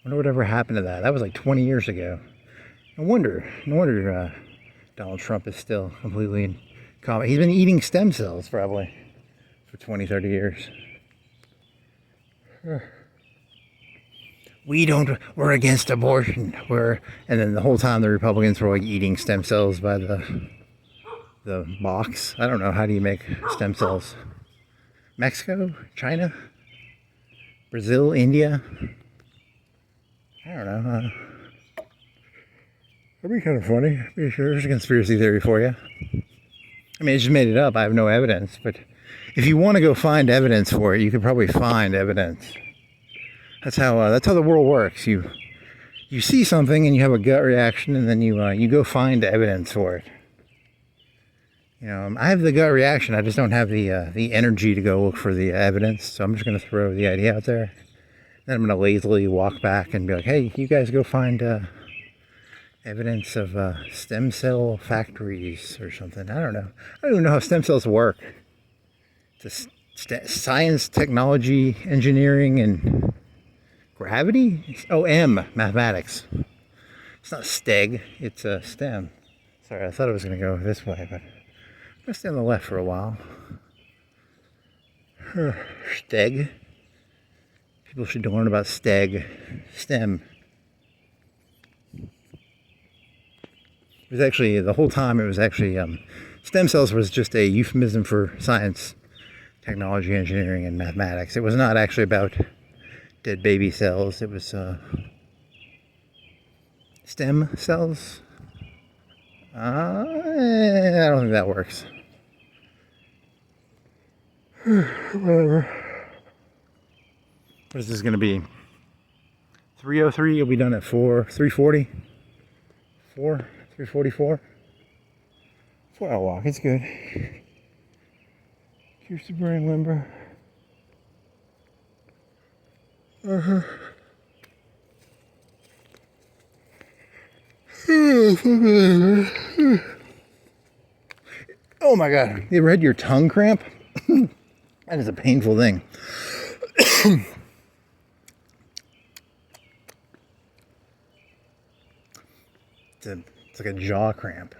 I wonder whatever happened to that. That was like 20 years ago. No wonder Donald Trump is still completely in coma. He's been eating stem cells probably for 20, 30 years. We're against abortion. And then the whole time the Republicans were like eating stem cells by the box. I don't know, how do you make stem cells? Mexico? China? Brazil? India? I don't know. That'd be kind of funny. Be sure there's a conspiracy theory for you. I mean, I just made it up. I have no evidence, but if you want to go find evidence for it, you could probably find evidence. That's how the world works. You see something and you have a gut reaction, and then you go find evidence for it. I have the gut reaction. I just don't have the energy to go look for the evidence. So I'm just going to throw the idea out there. Then I'm going to lazily walk back and be like, hey, you guys go find evidence of stem cell factories or something. I don't know. I don't even know how stem cells work. It's science, technology, engineering, and gravity? Oh, M, mathematics. It's not steg, it's a STEM. Sorry, I thought it was going to go this way, but I'm going to stay on the left for a while. Steg. People should learn about steg. STEM. It was actually, the whole time it was actually, stem cells was just a euphemism for science, technology, engineering, and mathematics. It was not actually about dead baby cells. It was stem cells. I don't think that works. Whatever. What is this going to be? 3:03. You'll be done at 4. 3:40. 3:44. 4-hour walk. It's good. Here's the brain limber. Oh my god. You ever had your tongue cramp? That is a painful thing. It's like a jaw cramp.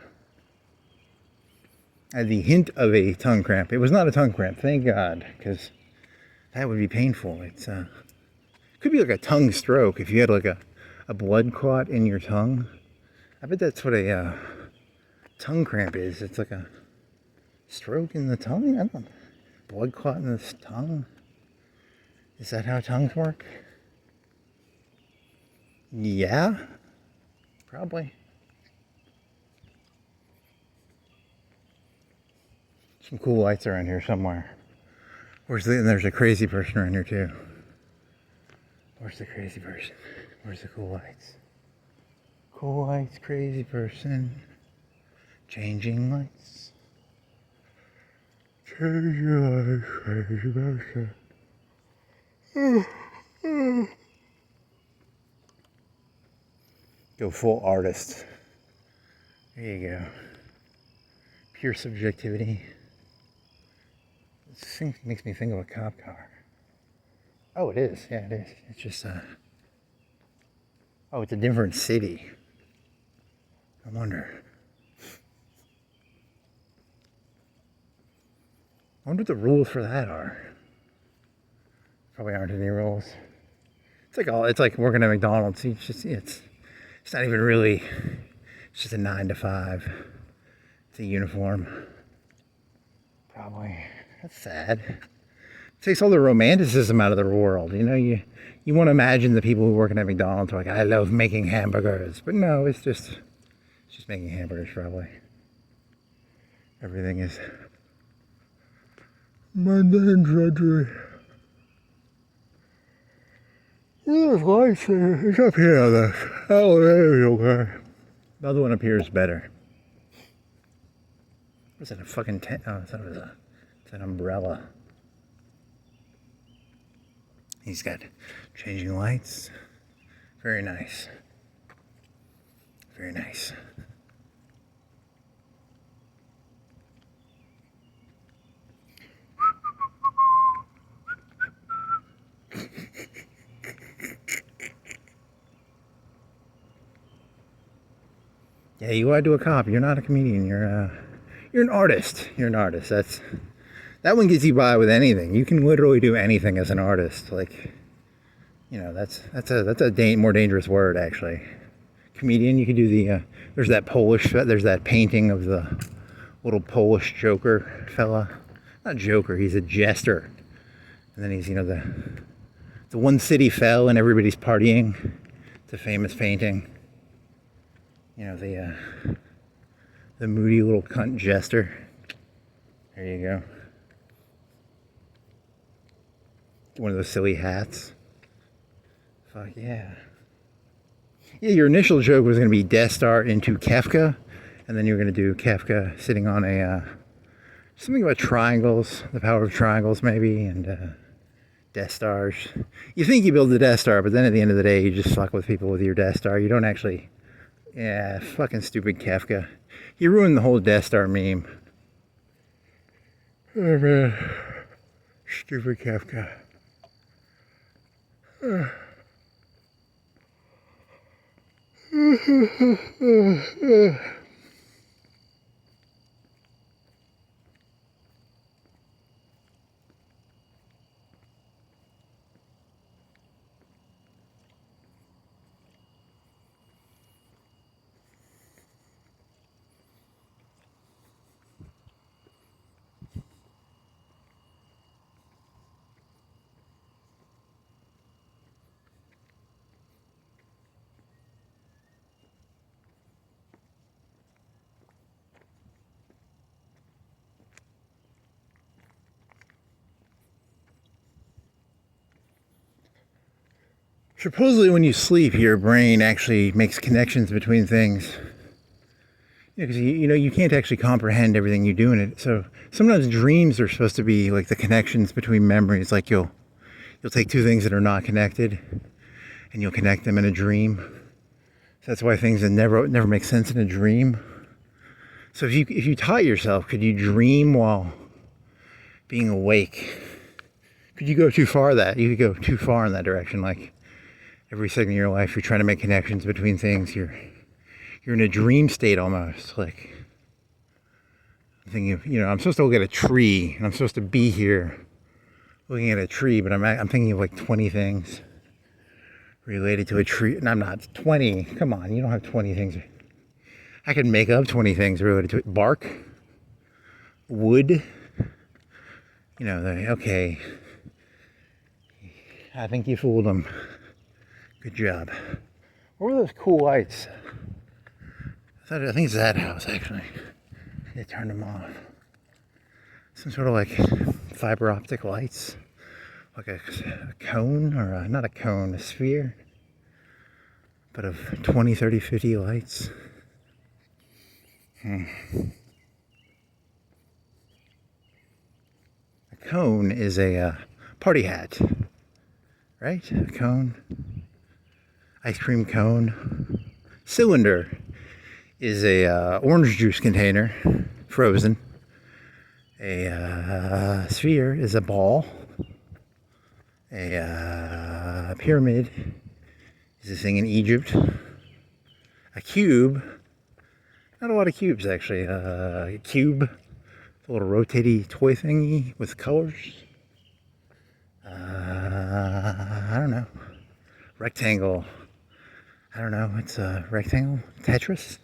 I had the hint of a tongue cramp. It was not a tongue cramp, thank God, because that would be painful. It could be like a tongue stroke if you had like a blood clot in your tongue. I bet that's what a tongue cramp is. It's like a stroke in the tongue? I don't know. Blood clot in the tongue? Is that how tongues work? Yeah, probably. Some cool lights around here somewhere. And there's a crazy person around here too. Where's the crazy person? Where's the cool lights? Cool lights, crazy person. Changing lights. Changing lights, crazy person. Go full artist. There you go. Pure subjectivity. This thing makes me think of a cop car. Oh, it is. Yeah, it is. It's just oh, it's a different city. I wonder what the rules for that are. Probably aren't any rules. It's like working at McDonald's. It's not even really. It's just a 9 to 5. It's a uniform. Probably. That's sad. It takes all the romanticism out of the world. You know, you want to imagine the people who work at McDonald's are like, I love making hamburgers. But no, it's just making hamburgers probably. Everything is mundane drudgery. There's lights there. It's up here on this. Oh, there you go. The other one up here is better. Was that a fucking tent? Oh, I thought it was it's an umbrella. He's got changing lights. Very nice. Very nice. Yeah, you are to a cop. You're not a comedian. You're an artist. You're an artist. That one gets you by with anything. You can literally do anything as an artist. Like, you know, that's a more dangerous word actually. Comedian. You can do the. There's that painting of the little Polish Joker fella. Not Joker. He's a jester. And then he's, you know, the one city fell and everybody's partying. It's a famous painting. You know, the moody little cunt jester. There you go. One of those silly hats. Fuck yeah. Yeah, your initial joke was going to be Death Star into Kafka, and then you were going to do Kafka sitting on a something about triangles, the power of triangles maybe, and Death Stars. You think you build the Death Star, but then at the end of the day, you just fuck with people with your Death Star. You don't actually. Yeah, fucking stupid Kafka. He ruined the whole Death Star meme. Oh man. Stupid Kafka. Supposedly when you sleep, your brain actually makes connections between things. Because you can't actually comprehend everything you do in it. So sometimes dreams are supposed to be like the connections between memories. Like you'll take two things that are not connected and you'll connect them in a dream. So that's why things that never make sense in a dream. So if you taught yourself, could you dream while being awake? Could you go too far you could go too far in that direction, like every second of your life, you're trying to make connections between things. You're in a dream state almost. Like, I'm thinking of, I'm supposed to look at a tree, and I'm supposed to be here looking at a tree, but I'm thinking of like 20 things related to a tree. And I'm not 20. Come on, you don't have 20 things. I could make up 20 things related to it. Bark, wood. Okay. I think you fooled them. Good job. What were those cool lights? I think it's that house, actually. They turned them off. Some sort of like fiber optic lights. Like a cone, or not a cone, a sphere. But of 20, 30, 50 lights. A cone is a party hat. right? A cone. Ice cream cone. Cylinder is a orange juice container, frozen. A sphere is a ball. A pyramid is a thing in Egypt. A cube, not a lot of cubes actually. A cube, a little rotating toy thingy with colors. I don't know. Rectangle. I don't know. It's a rectangle. Tetris.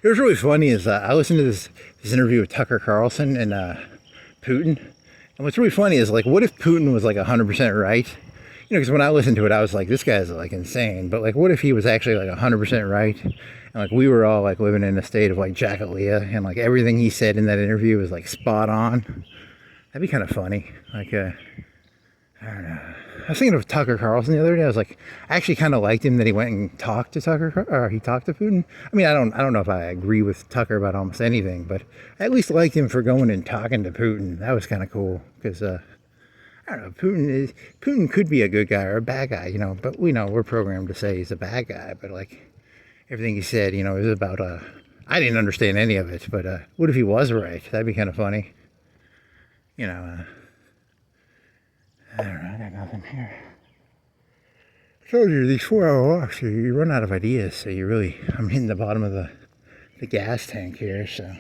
It was really funny is I listened to this interview with Tucker Carlson and Putin. And what's really funny is, like, what if Putin was like 100% right? You know, because when I listened to it, I was like, this guy's like insane. But like, what if he was actually like 100% right? And like, we were all like living in a state of like Jackalia, and like everything he said in that interview was like spot on. That'd be kind of funny. Like, I don't know. I was thinking of Tucker Carlson the other day. I was like, I actually kind of liked him that he went and talked to he talked to Putin. I mean, I don't know if I agree with Tucker about almost anything, but I at least liked him for going and talking to Putin. That was kind of cool because I don't know. Putin could be a good guy or a bad guy, you know. But we know we're programmed to say he's a bad guy. But like everything he said, you know, is about I didn't understand any of it. But what if he was right? That'd be kind of funny, you know. I don't know, I got nothing here. I told you, these 4-hour walks, you run out of ideas, so I'm hitting the bottom of the gas tank here, so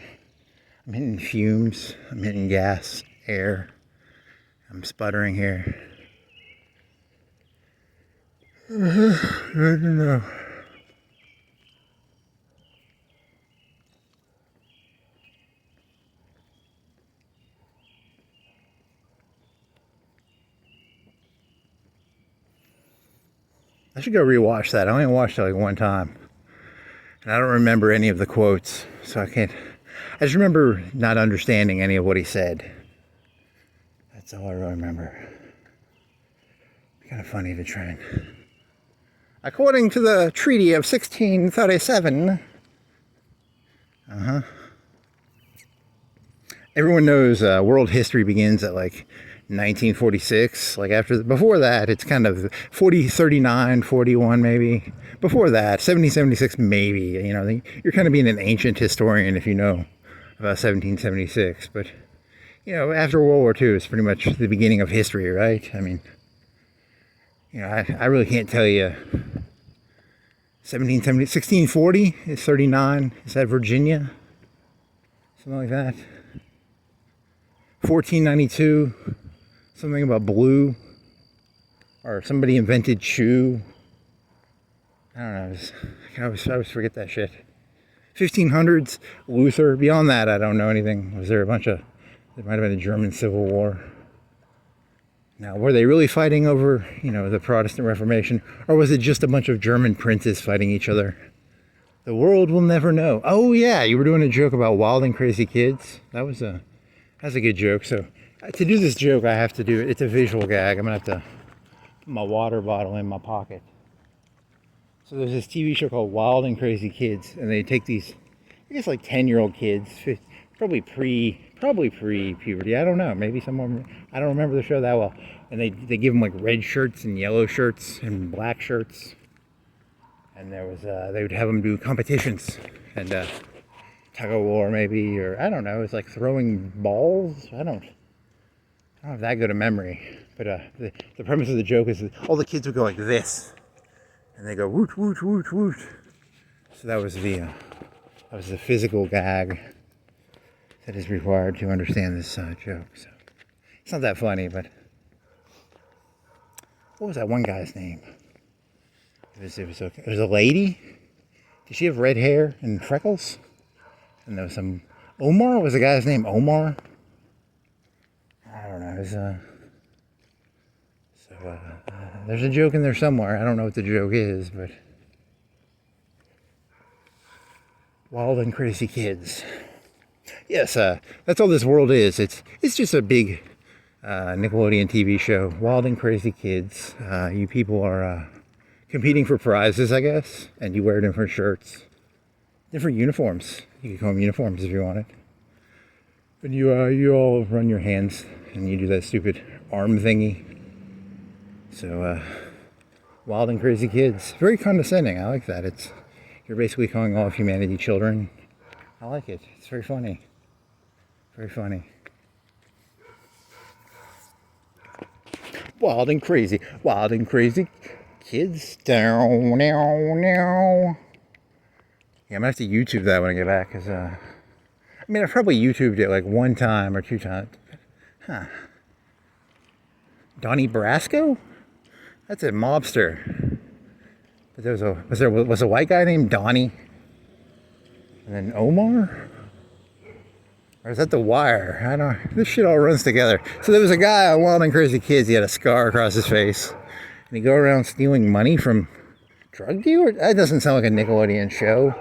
I'm hitting fumes, I'm hitting gas, air, I'm sputtering here. I don't know. I should go rewatch that. I only watched it like one time. And I don't remember any of the quotes, so I just remember not understanding any of what he said. That's all I really remember. Kind of funny to try and... According to the Treaty of 1637... Everyone knows world history begins at like 1946, like before that, it's kind of 39, 41 maybe. Before that, 1776 maybe, you know, you're kind of being an ancient historian if you know about 1776. But, you know, after World War II, it's pretty much the beginning of history, right? I mean, you know, I really can't tell you. 1640 is 39, is that Virginia? Something like that. 1492. Something about blue, or somebody invented chew. I don't know. I always forget that shit. 1500s, Luther. Beyond that, I don't know anything. There might have been a German Civil War. Now, were they really fighting over, you know, the Protestant Reformation, or was it just a bunch of German princes fighting each other? The world will never know. Oh yeah, you were doing a joke about wild and crazy kids. That's a good joke. So to do this joke, I have to do it. It's a visual gag. I'm gonna have to put my water bottle in my pocket. So there's this TV show called Wild and Crazy Kids, and they take these, I guess like 10-year-old kids, probably pre-puberty. I don't know. Maybe someone. I don't remember the show that well. And they give them like red shirts and yellow shirts and black shirts. And there was they would have them do competitions and tug of war maybe, or I don't know. It's like throwing balls. I don't have that good a memory. But the premise of the joke is that all the kids would go like this, and they go woot woot woot woot. So that was the physical gag that is required to understand this joke. So it's not that funny, but what was that one guy's name? It was a lady. Did she have red hair and freckles? And there was some Omar. Was the guy's name Omar? I don't know. It was, there's a joke in there somewhere. I don't know what the joke is, but Wild and crazy kids. Yes, that's all this world is. It's just a big Nickelodeon TV show. Wild and crazy kids. You people are competing for prizes, I guess, and you wear different shirts, different uniforms. You can call them uniforms if you wanted. But you all run your hands and you do that stupid arm thingy. So wild and crazy kids. Very condescending. I like that. You're basically calling all of humanity children. I like it. It's very funny. Very funny. Wild and crazy kids. Down, now, now. Yeah, I'm gonna have to YouTube that when I get back, cause I mean, I've probably YouTubed it like one time or two times. Huh. Donnie Brasco? That's a mobster. But there was a white guy named Donnie, and then Omar. Or is that The Wire? I don't know. This shit all runs together. So there was a guy on Wild and Crazy Kids. He had a scar across his face. And he'd go around stealing money from drug dealers? That doesn't sound like a Nickelodeon show.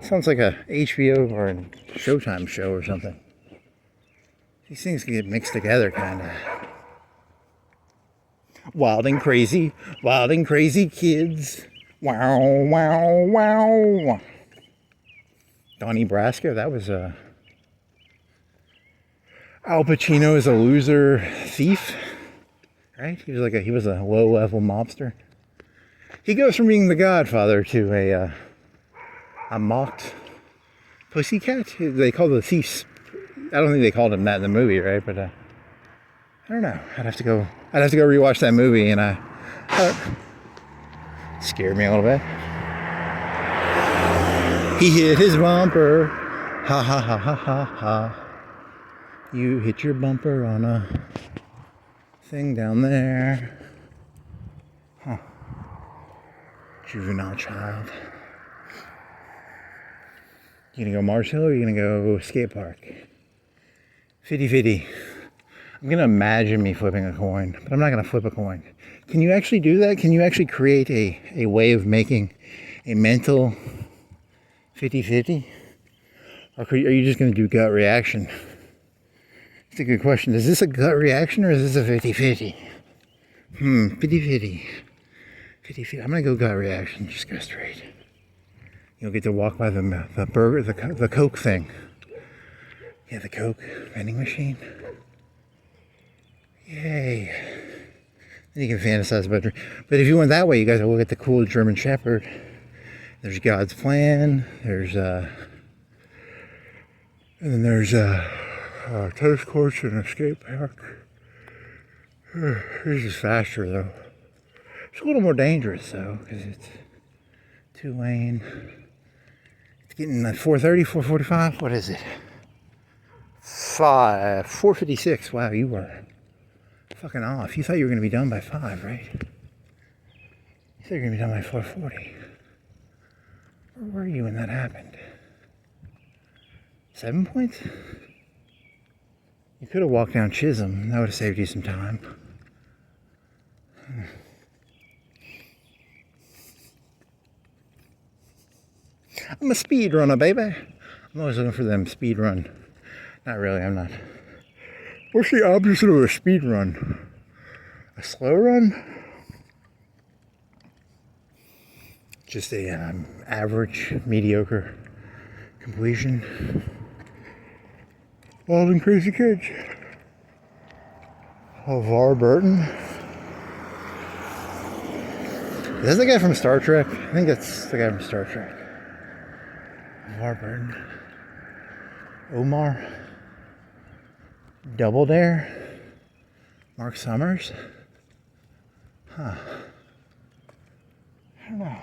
It sounds like a HBO or a Showtime show or something. These things can get mixed together, kind of. Wild and crazy kids. Wow, wow, wow. Donnie Brasco, that was Al Pacino is a loser thief, right? He was a low-level mobster. He goes from being the Godfather to a mocked pussycat. They call the thieves. I don't think they called him that in the movie, right? But I don't know. I'd have to go rewatch that movie, and scared me a little bit. He hit his bumper. Ha ha ha ha ha ha. You hit your bumper on a thing down there. Huh. Juvenile child. You gonna go Mars Hill or you gonna go skate park? 50-50. I'm gonna imagine me flipping a coin, but I'm not gonna flip a coin. Can you actually do that? Can you actually create a way of making a mental 50-50? Or are you just gonna do gut reaction? It's a good question. Is this a gut reaction or is this a 50-50? 50-50. 50-50. I'm gonna go gut reaction. Just go straight. You'll get to walk by the burger, the Coke thing. Yeah, the Coke vending machine. Yay. Then you can fantasize about it. But if you went that way, you guys will look at the cool German Shepherd. There's God's plan. There's and then there's tennis courts and a skate park. This is faster though. It's a little more dangerous though, because it's 2-lane. It's getting at 4:30, 4:45. What is it? 4:56. Wow, you were fucking off. You thought you were going to be done by 5, right? You thought you were going to be done by 4:40. Where were you when that happened? 7 points? You could have walked down Chisholm. That would have saved you some time. I'm a speed runner, baby. I'm always looking for them speed run. Not really, I'm not. What's the opposite of a speed run? A slow run? Just a average, mediocre completion. Wild and Crazy Kids. LeVar Burton. Is that the guy from Star Trek? I think that's the guy from Star Trek. LeVar Burton. Omar. Double Dare. Mark Summers. Huh. I don't know.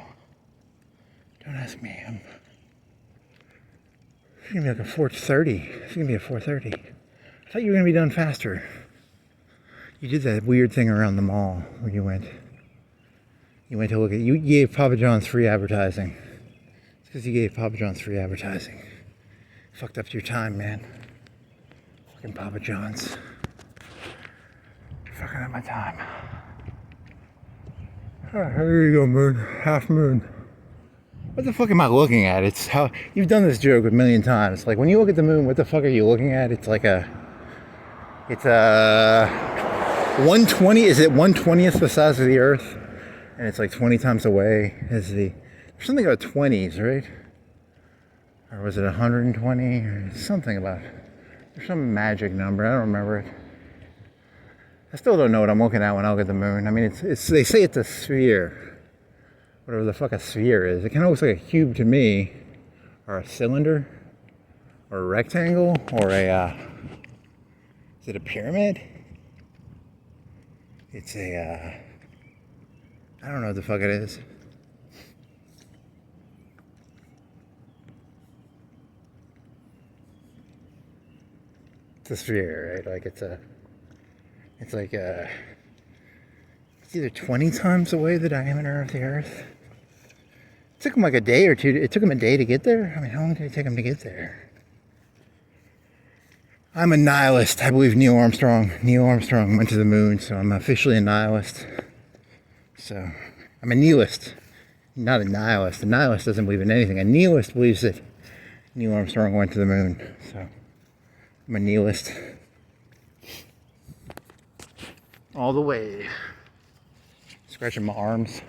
Don't ask me. It's gonna be like a 4:30. It's gonna be a 4:30. I thought you were gonna be done faster. You did that weird thing around the mall where you went to look at. You gave Papa John's free advertising. It's because you gave Papa John's free advertising. Fucked up your time, man. Fucking Papa John's. Fucking up my time. Here you go, moon. Half moon. What the fuck am I looking at? It's how you've done this joke a million times. Like when you look at the moon, what the fuck are you looking at? It's like it's 120. Is it 1/20th the size of the Earth? And it's like 20 times away. There's something about 20s, right? Or was it 120 or something about? There's some magic number. I don't remember it. I still don't know what I'm looking at when I look at the moon. I mean, it's they say it's a sphere. Whatever the fuck a sphere is. It kind of looks like a cube to me, or a cylinder, or a rectangle, or is it a pyramid? It's I don't know what the fuck it is. It's a sphere, right? Like it's either 20 times away the diameter of the Earth. It took him like a day or two. It took him a day to get there. I mean, how long did it take him to get there? I'm a nihilist. I believe Neil Armstrong went to the moon, so I'm officially a nihilist. So I'm a nihilist, not a nihilist. A nihilist doesn't believe in anything. A nihilist believes that Neil Armstrong went to the moon. So I'm a nihilist. All the way. Scratching my arms.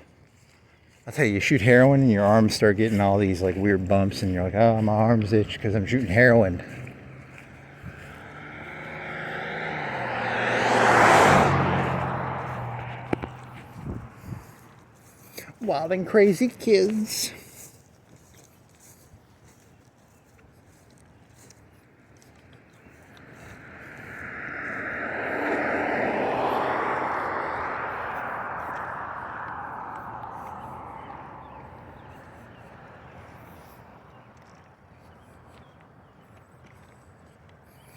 I'll tell you, you shoot heroin and your arms start getting all these like weird bumps and you're like, oh, my arms itch because I'm shooting heroin. Wild and crazy kids.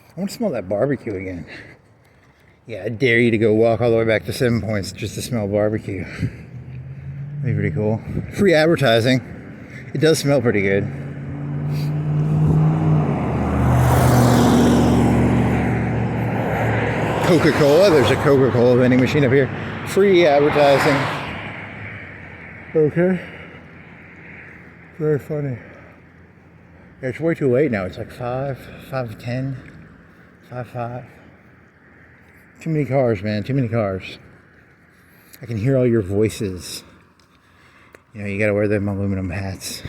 I want to smell that barbecue again. Yeah, I dare you to go walk all the way back to 7 Points just to smell barbecue. That'd be pretty cool. Free advertising. It does smell pretty good. Coca-Cola. There's a Coca-Cola vending machine up here. Free advertising. Okay. Very funny. Yeah, it's way too late now. It's like 5:10. 5:05. Too many cars, man. Too many cars. I can hear all your voices. You know, you gotta wear them aluminum hats.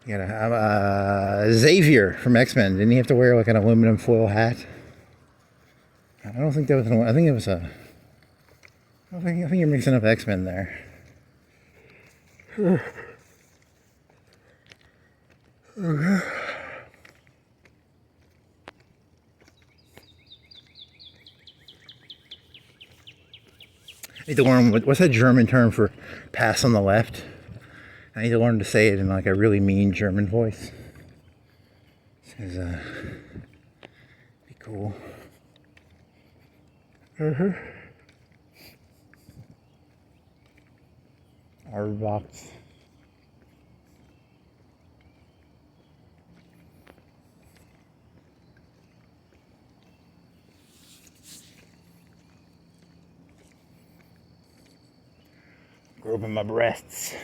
You gotta. Xavier from X-Men. Didn't he have to wear like an aluminum foil hat? I don't think that was. I think it was a. I think you're mixing up X-Men there. Okay. I need to learn what's that German term for pass on the left. I need to learn to say it in like a really mean German voice. Because be cool. Arbox. Groping my breasts.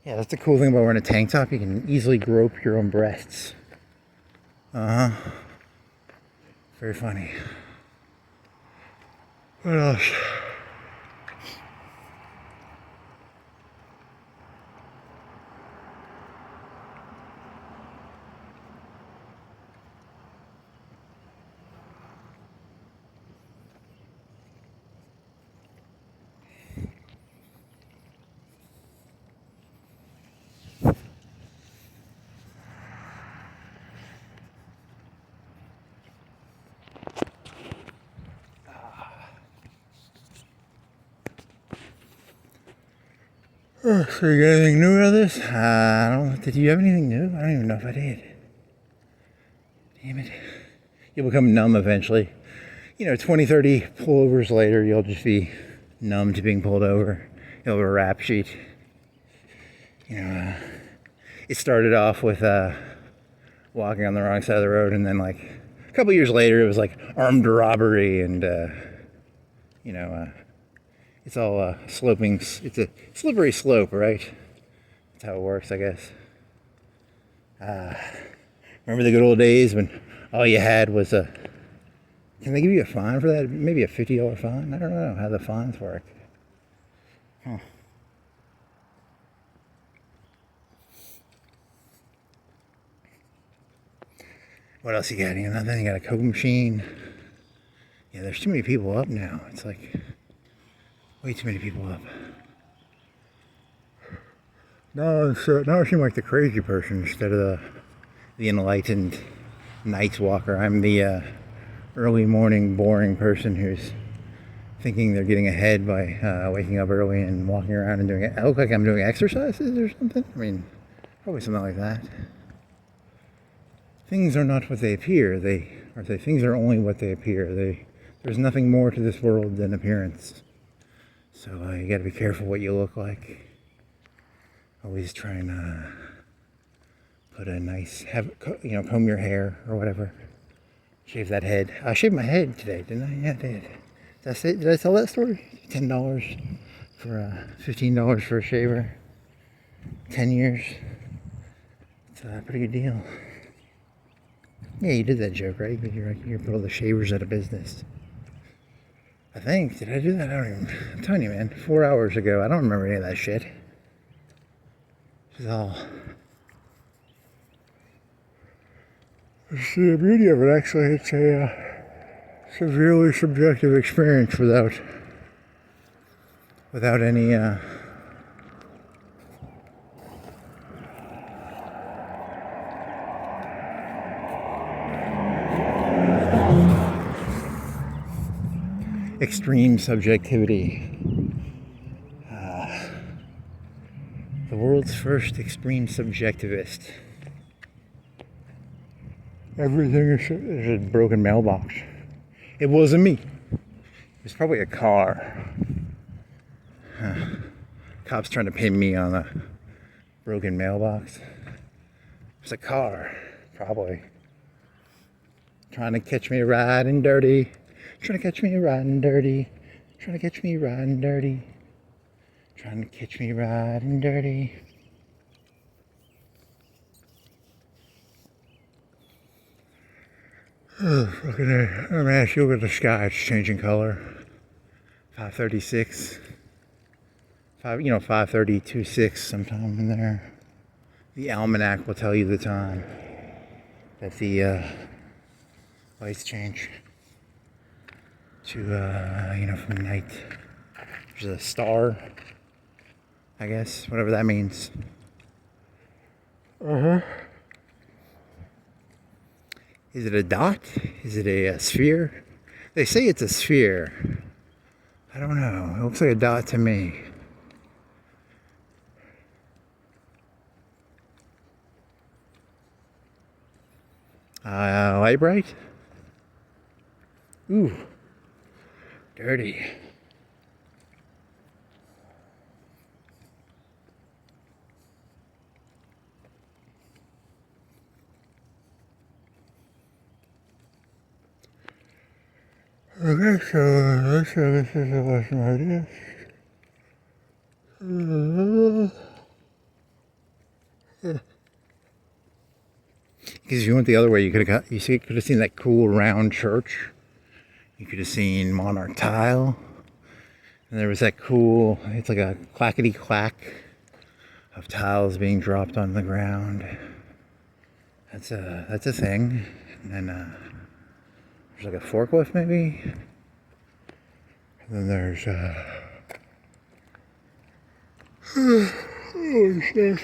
Yeah, that's the cool thing about wearing a tank top. You can easily grope your own breasts. Very funny. What else? So you got anything new out of this? I don't. Did you have anything new? I don't even know if I did. Damn it. You'll become numb eventually. You know, 20, 30 pullovers later, you'll just be numb to being pulled over. You'll have a rap sheet. You know, it started off with walking on the wrong side of the road, and then like a couple years later, it was like armed robbery and, it's all sloping. It's a slippery slope, right? That's how it works, I guess. Remember the good old days when all you had was a... Can they give you a fine for that? Maybe a $50 fine? I don't know how the fines work. Huh. What else you got? You got nothing? You got a Coke machine? Yeah, there's too many people up now. It's like way too many people up. No, now I seem like the crazy person instead of the enlightened night walker. I'm the early morning boring person who's thinking they're getting ahead by waking up early and walking around and doing it. I look like I'm doing exercises or something. I mean, probably something like that. Things are not what they appear. Things are only what they appear. There's nothing more to this world than appearance. So you got to be careful what you look like. Always try and put a nice, comb your hair or whatever. Shave that head. I shaved my head today, didn't I? Yeah, I did. Did I tell that story? $10 for $15 for a shaver. 10 years. It's a pretty good deal. Yeah, you did that joke, right? But you're put all the shavers out of business. I think. Did I do that? I don't even... I'm telling you, man. 4 hours ago. I don't remember any of that shit. It's all... It's the beauty of it, actually. It's a severely subjective experience without any... extreme subjectivity. The world's first extreme subjectivist. Everything is a broken mailbox. It wasn't me. It was probably a car. Cops trying to pin me on a broken mailbox. It was a car, probably. Trying to catch me riding dirty. Trying to catch me riding dirty. Trying to catch me riding dirty. Trying to catch me riding dirty. Oh, fucking A. Oh, man, if you look at the sky, it's changing color. 5:36. 5:32.6 sometime in there. The almanac will tell you the time that the lights change to, from night. There's a star, I guess, whatever that means. Is it a dot? Is it a sphere? They say it's a sphere. I don't know. It looks like a dot to me. Light bright? Ooh. Dirty. Okay, so let's show this is a lesson idea. Because if you went the other way, you could have seen that cool round church. You could have seen Monarch tile, and there was that cool. It's like a clackety clack of tiles being dropped on the ground. That's a thing. And then there's like a forklift maybe. And then there's oh shit.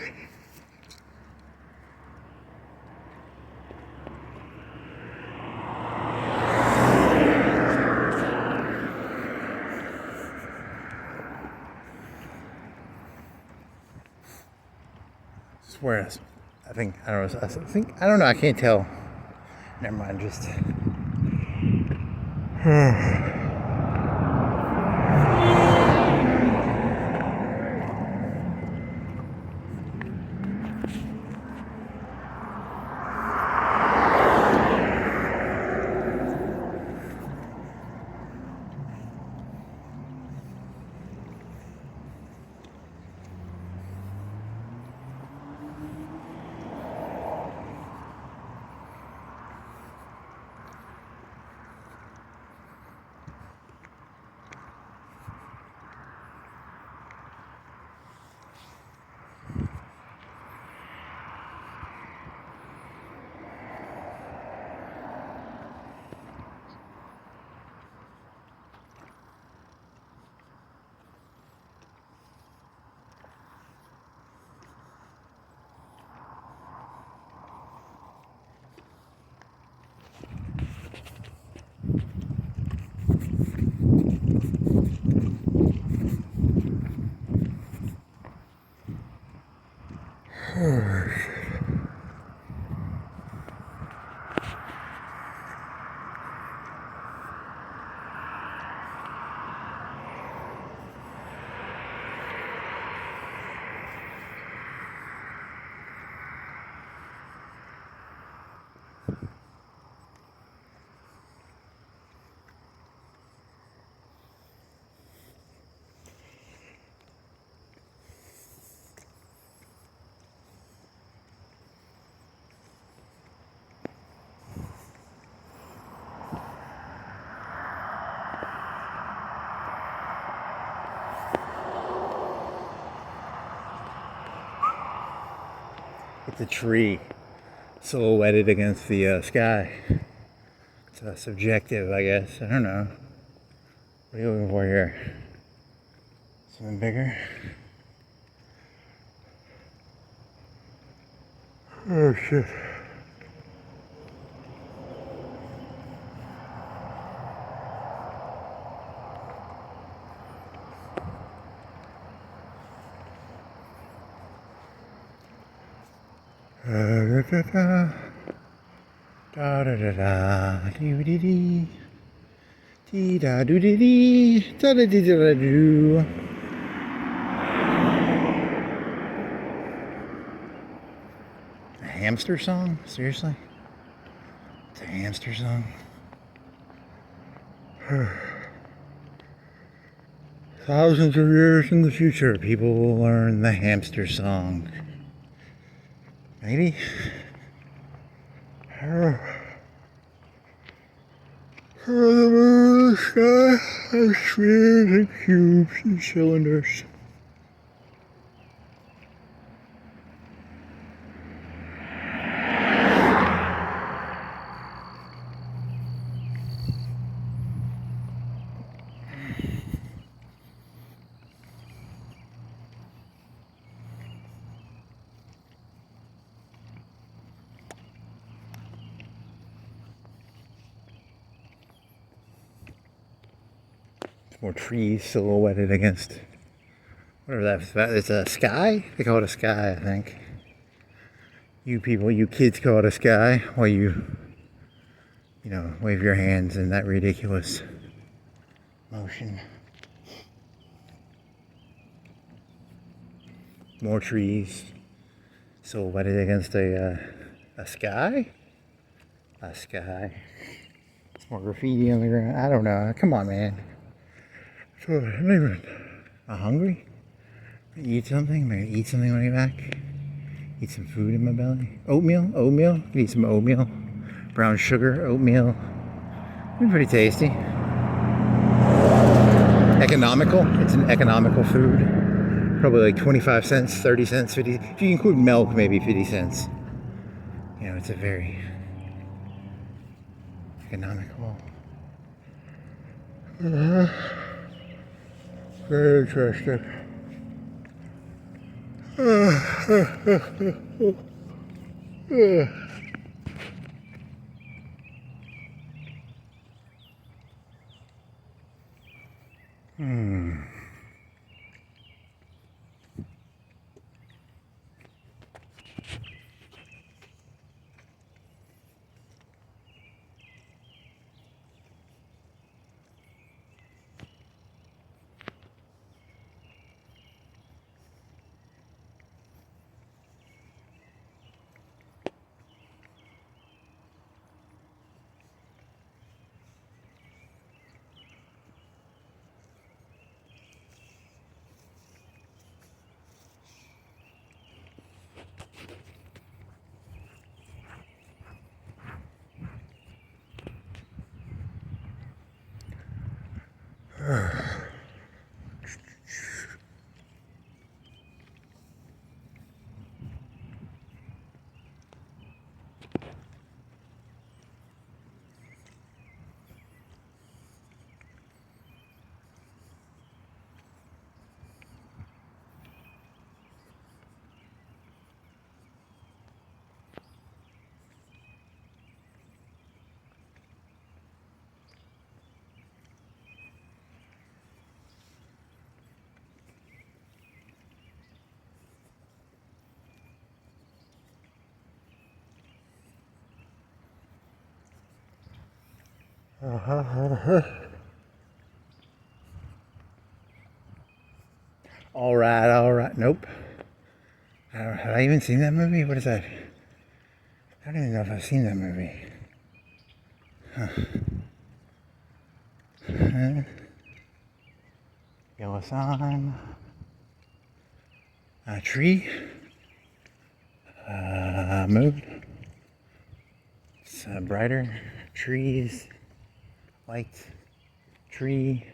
Swear, I don't know, I can't tell. Never mind, just It's a tree silhouetted against the sky. It's subjective, I guess. I don't know. What are you looking for here? Something bigger? Oh shit. Da da da da da da da dee dee dee dee da doo dee dee da da dee da da doo. A hamster song? Seriously? It's a hamster song? Thousands of years in the future, people will learn the hamster song. Maybe? The moon, the sky, are spheres and cubes and cylinders. More trees silhouetted against whatever that is. A sky? They call it a sky, I think. You people, you kids call it a sky while you know, wave your hands in that ridiculous motion. More trees silhouetted against a sky? A sky. It's more graffiti on the ground. I don't know. Come on, man. So, I'm hungry. Eat something. I'm gonna eat something when I get back. Eat some food in my belly. Oatmeal. Oatmeal. Eat some oatmeal. Brown sugar. Oatmeal. Be pretty tasty. Economical. It's an economical food. Probably like 25 cents, 30 cents, 50. If you include milk, maybe 50 cents. You know, it's a very economical. Very interesting. All right. Nope. Have I even seen that movie? What is that? I don't even know if I've seen that movie. Yellow sign. A tree. Mood. It's brighter. Trees. Light. Tree.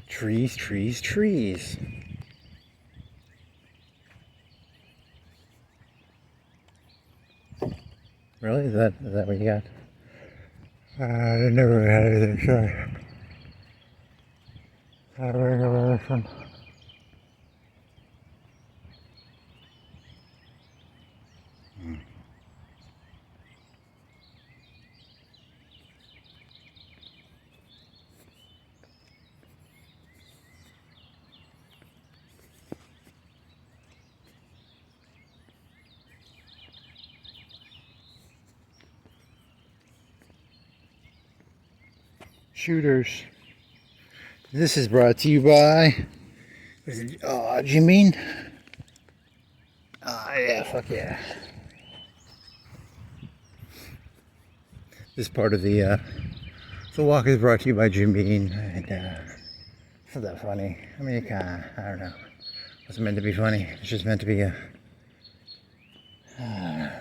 Trees. Really? Is that what you got? I never had anything, sorry. I remember this one. Shooters. This is brought to you by, what is it? Oh, Jim Beam? Yeah, fuck yeah. This part of the walk is brought to you by Jim Beam, and it's not that funny. I mean, it kinda, I don't know. It wasn't meant to be funny. It's just meant to be a. I'm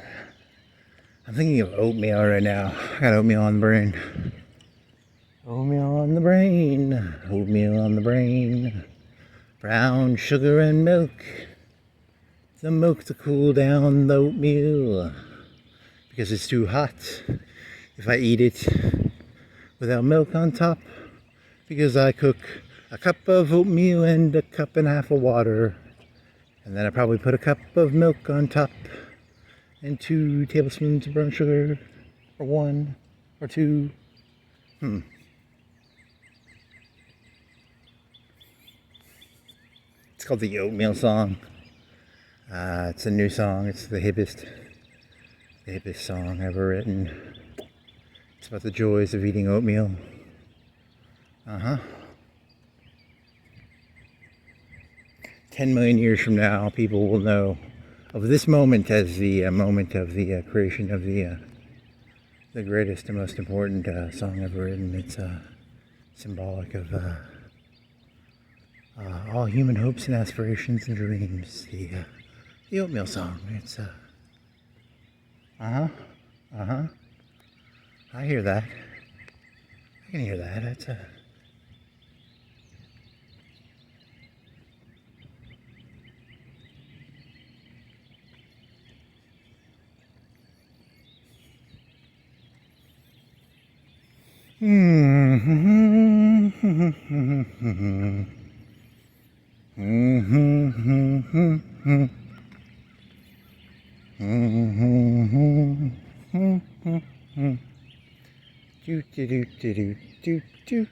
thinking of oatmeal right now. I got oatmeal on the brain. Oatmeal on the brain. Oatmeal on the brain. Brown sugar and milk. the milk to cool down the oatmeal because it's too hot if I eat it without milk on top, because I cook a cup of oatmeal and a cup and a half of water, and then I probably put a cup of milk on top and 2 tablespoons of brown sugar, or 1 or 2. It's called the Oatmeal Song. It's a new song. It's the hippest song ever written. It's about the joys of eating oatmeal. 10 million years from now, people will know of this moment as the moment of the creation of the greatest and most important song ever written. It's symbolic of all human hopes and aspirations and dreams. The Oatmeal Song. It's I hear that. I can hear that. It's do do do do do do.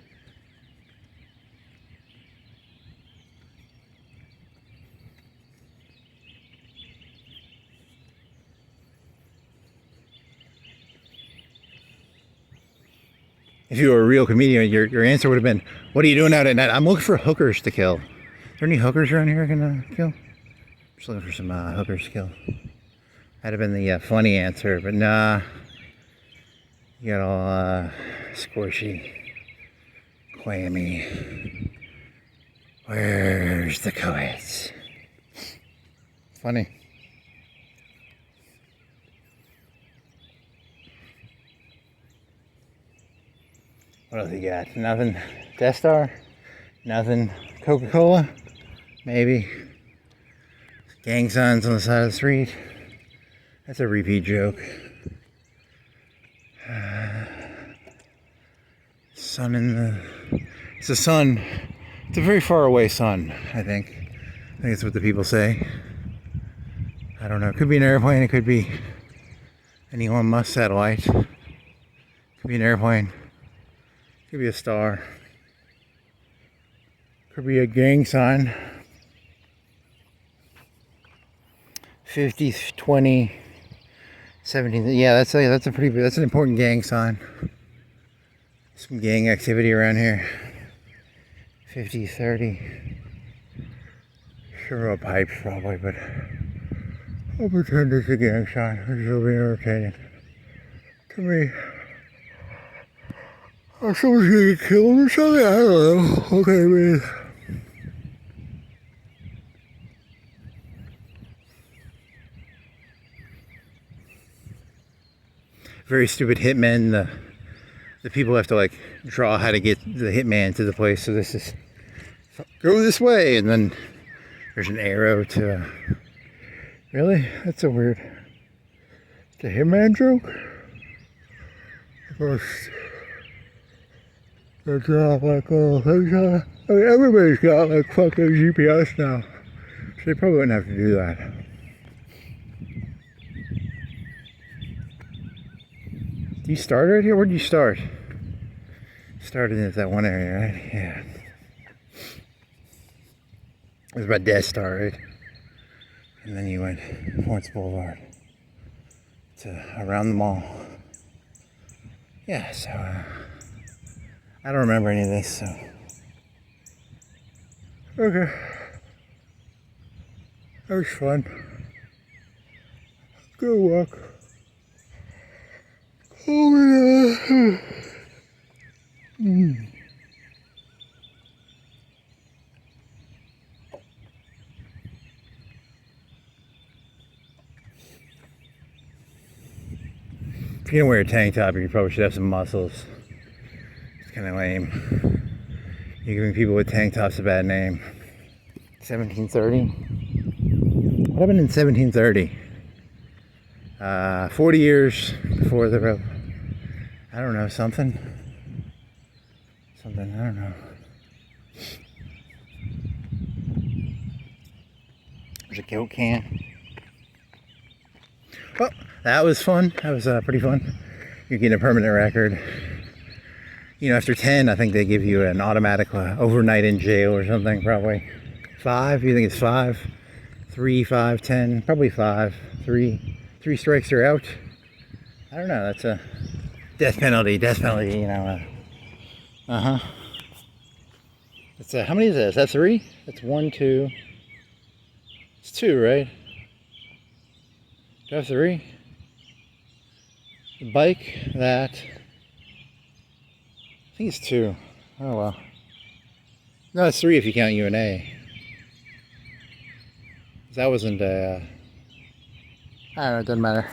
If you were a real comedian, your answer would have been, "What are you doing out at night?" "I'm looking for hookers to kill." Are there any hookers around here I can kill? Just looking for some hookers to kill. That'd have been the funny answer, but nah. You got all squishy, clammy. Where's the coeds? Funny. What else you got? Nothing. Death Star? Nothing. Coca-Cola? Maybe. Gang signs on the side of the street? That's a repeat joke. Sun in the... It's a sun. It's a very far away sun, I think. I think that's what the people say. I don't know. It could be an airplane. It could be an Elon Musk satellite. It could be an airplane. Could be a star. Could be a gang sign. 50, 20, 17. Yeah, that's an important gang sign. Some gang activity around here. 50, 30. Sure, pipes probably, but I'll pretend it's a gang sign. This will be entertaining to me. Or someone's gonna get killed or something? I don't know. Okay, man. Very stupid hitmen. The people have to like draw how to get the hitman to the place. So this is go this way, and then there's an arrow to. Really? That's so weird. The hitman joke. First. It's like I mean, everybody's got like fucking GPS now, so they probably wouldn't have to do that. Do you start right here? Where did you start? Started in that one area, right? Yeah. It was about Death Star, right? And then you went Florence Boulevard to around the mall. Yeah, so I don't remember any of this, so. Okay. That was fun. Good walk. Oh, yeah. If you're gonna wear a tank top, you probably should have some muscles. It's kind of lame. You're giving people with tank tops a bad name. 1730. What happened in 1730? 40 years before the I don't know, something, I don't know. There's a Coke can. Well, that was fun. That was pretty fun. You're getting a permanent record. You know, after 10, I think they give you an automatic overnight in jail or something, probably. 5, you think it's 5? 3, 5, 10, probably 5. 3 strikes are out. I don't know, that's a death penalty, you know. That's how many is that? Is that 3? That's 1, 2. It's 2, right? Do I have 3? The bike, that. I think it's 2. Oh well. No, it's 3 if you count UNA. That wasn't I don't know, it doesn't matter.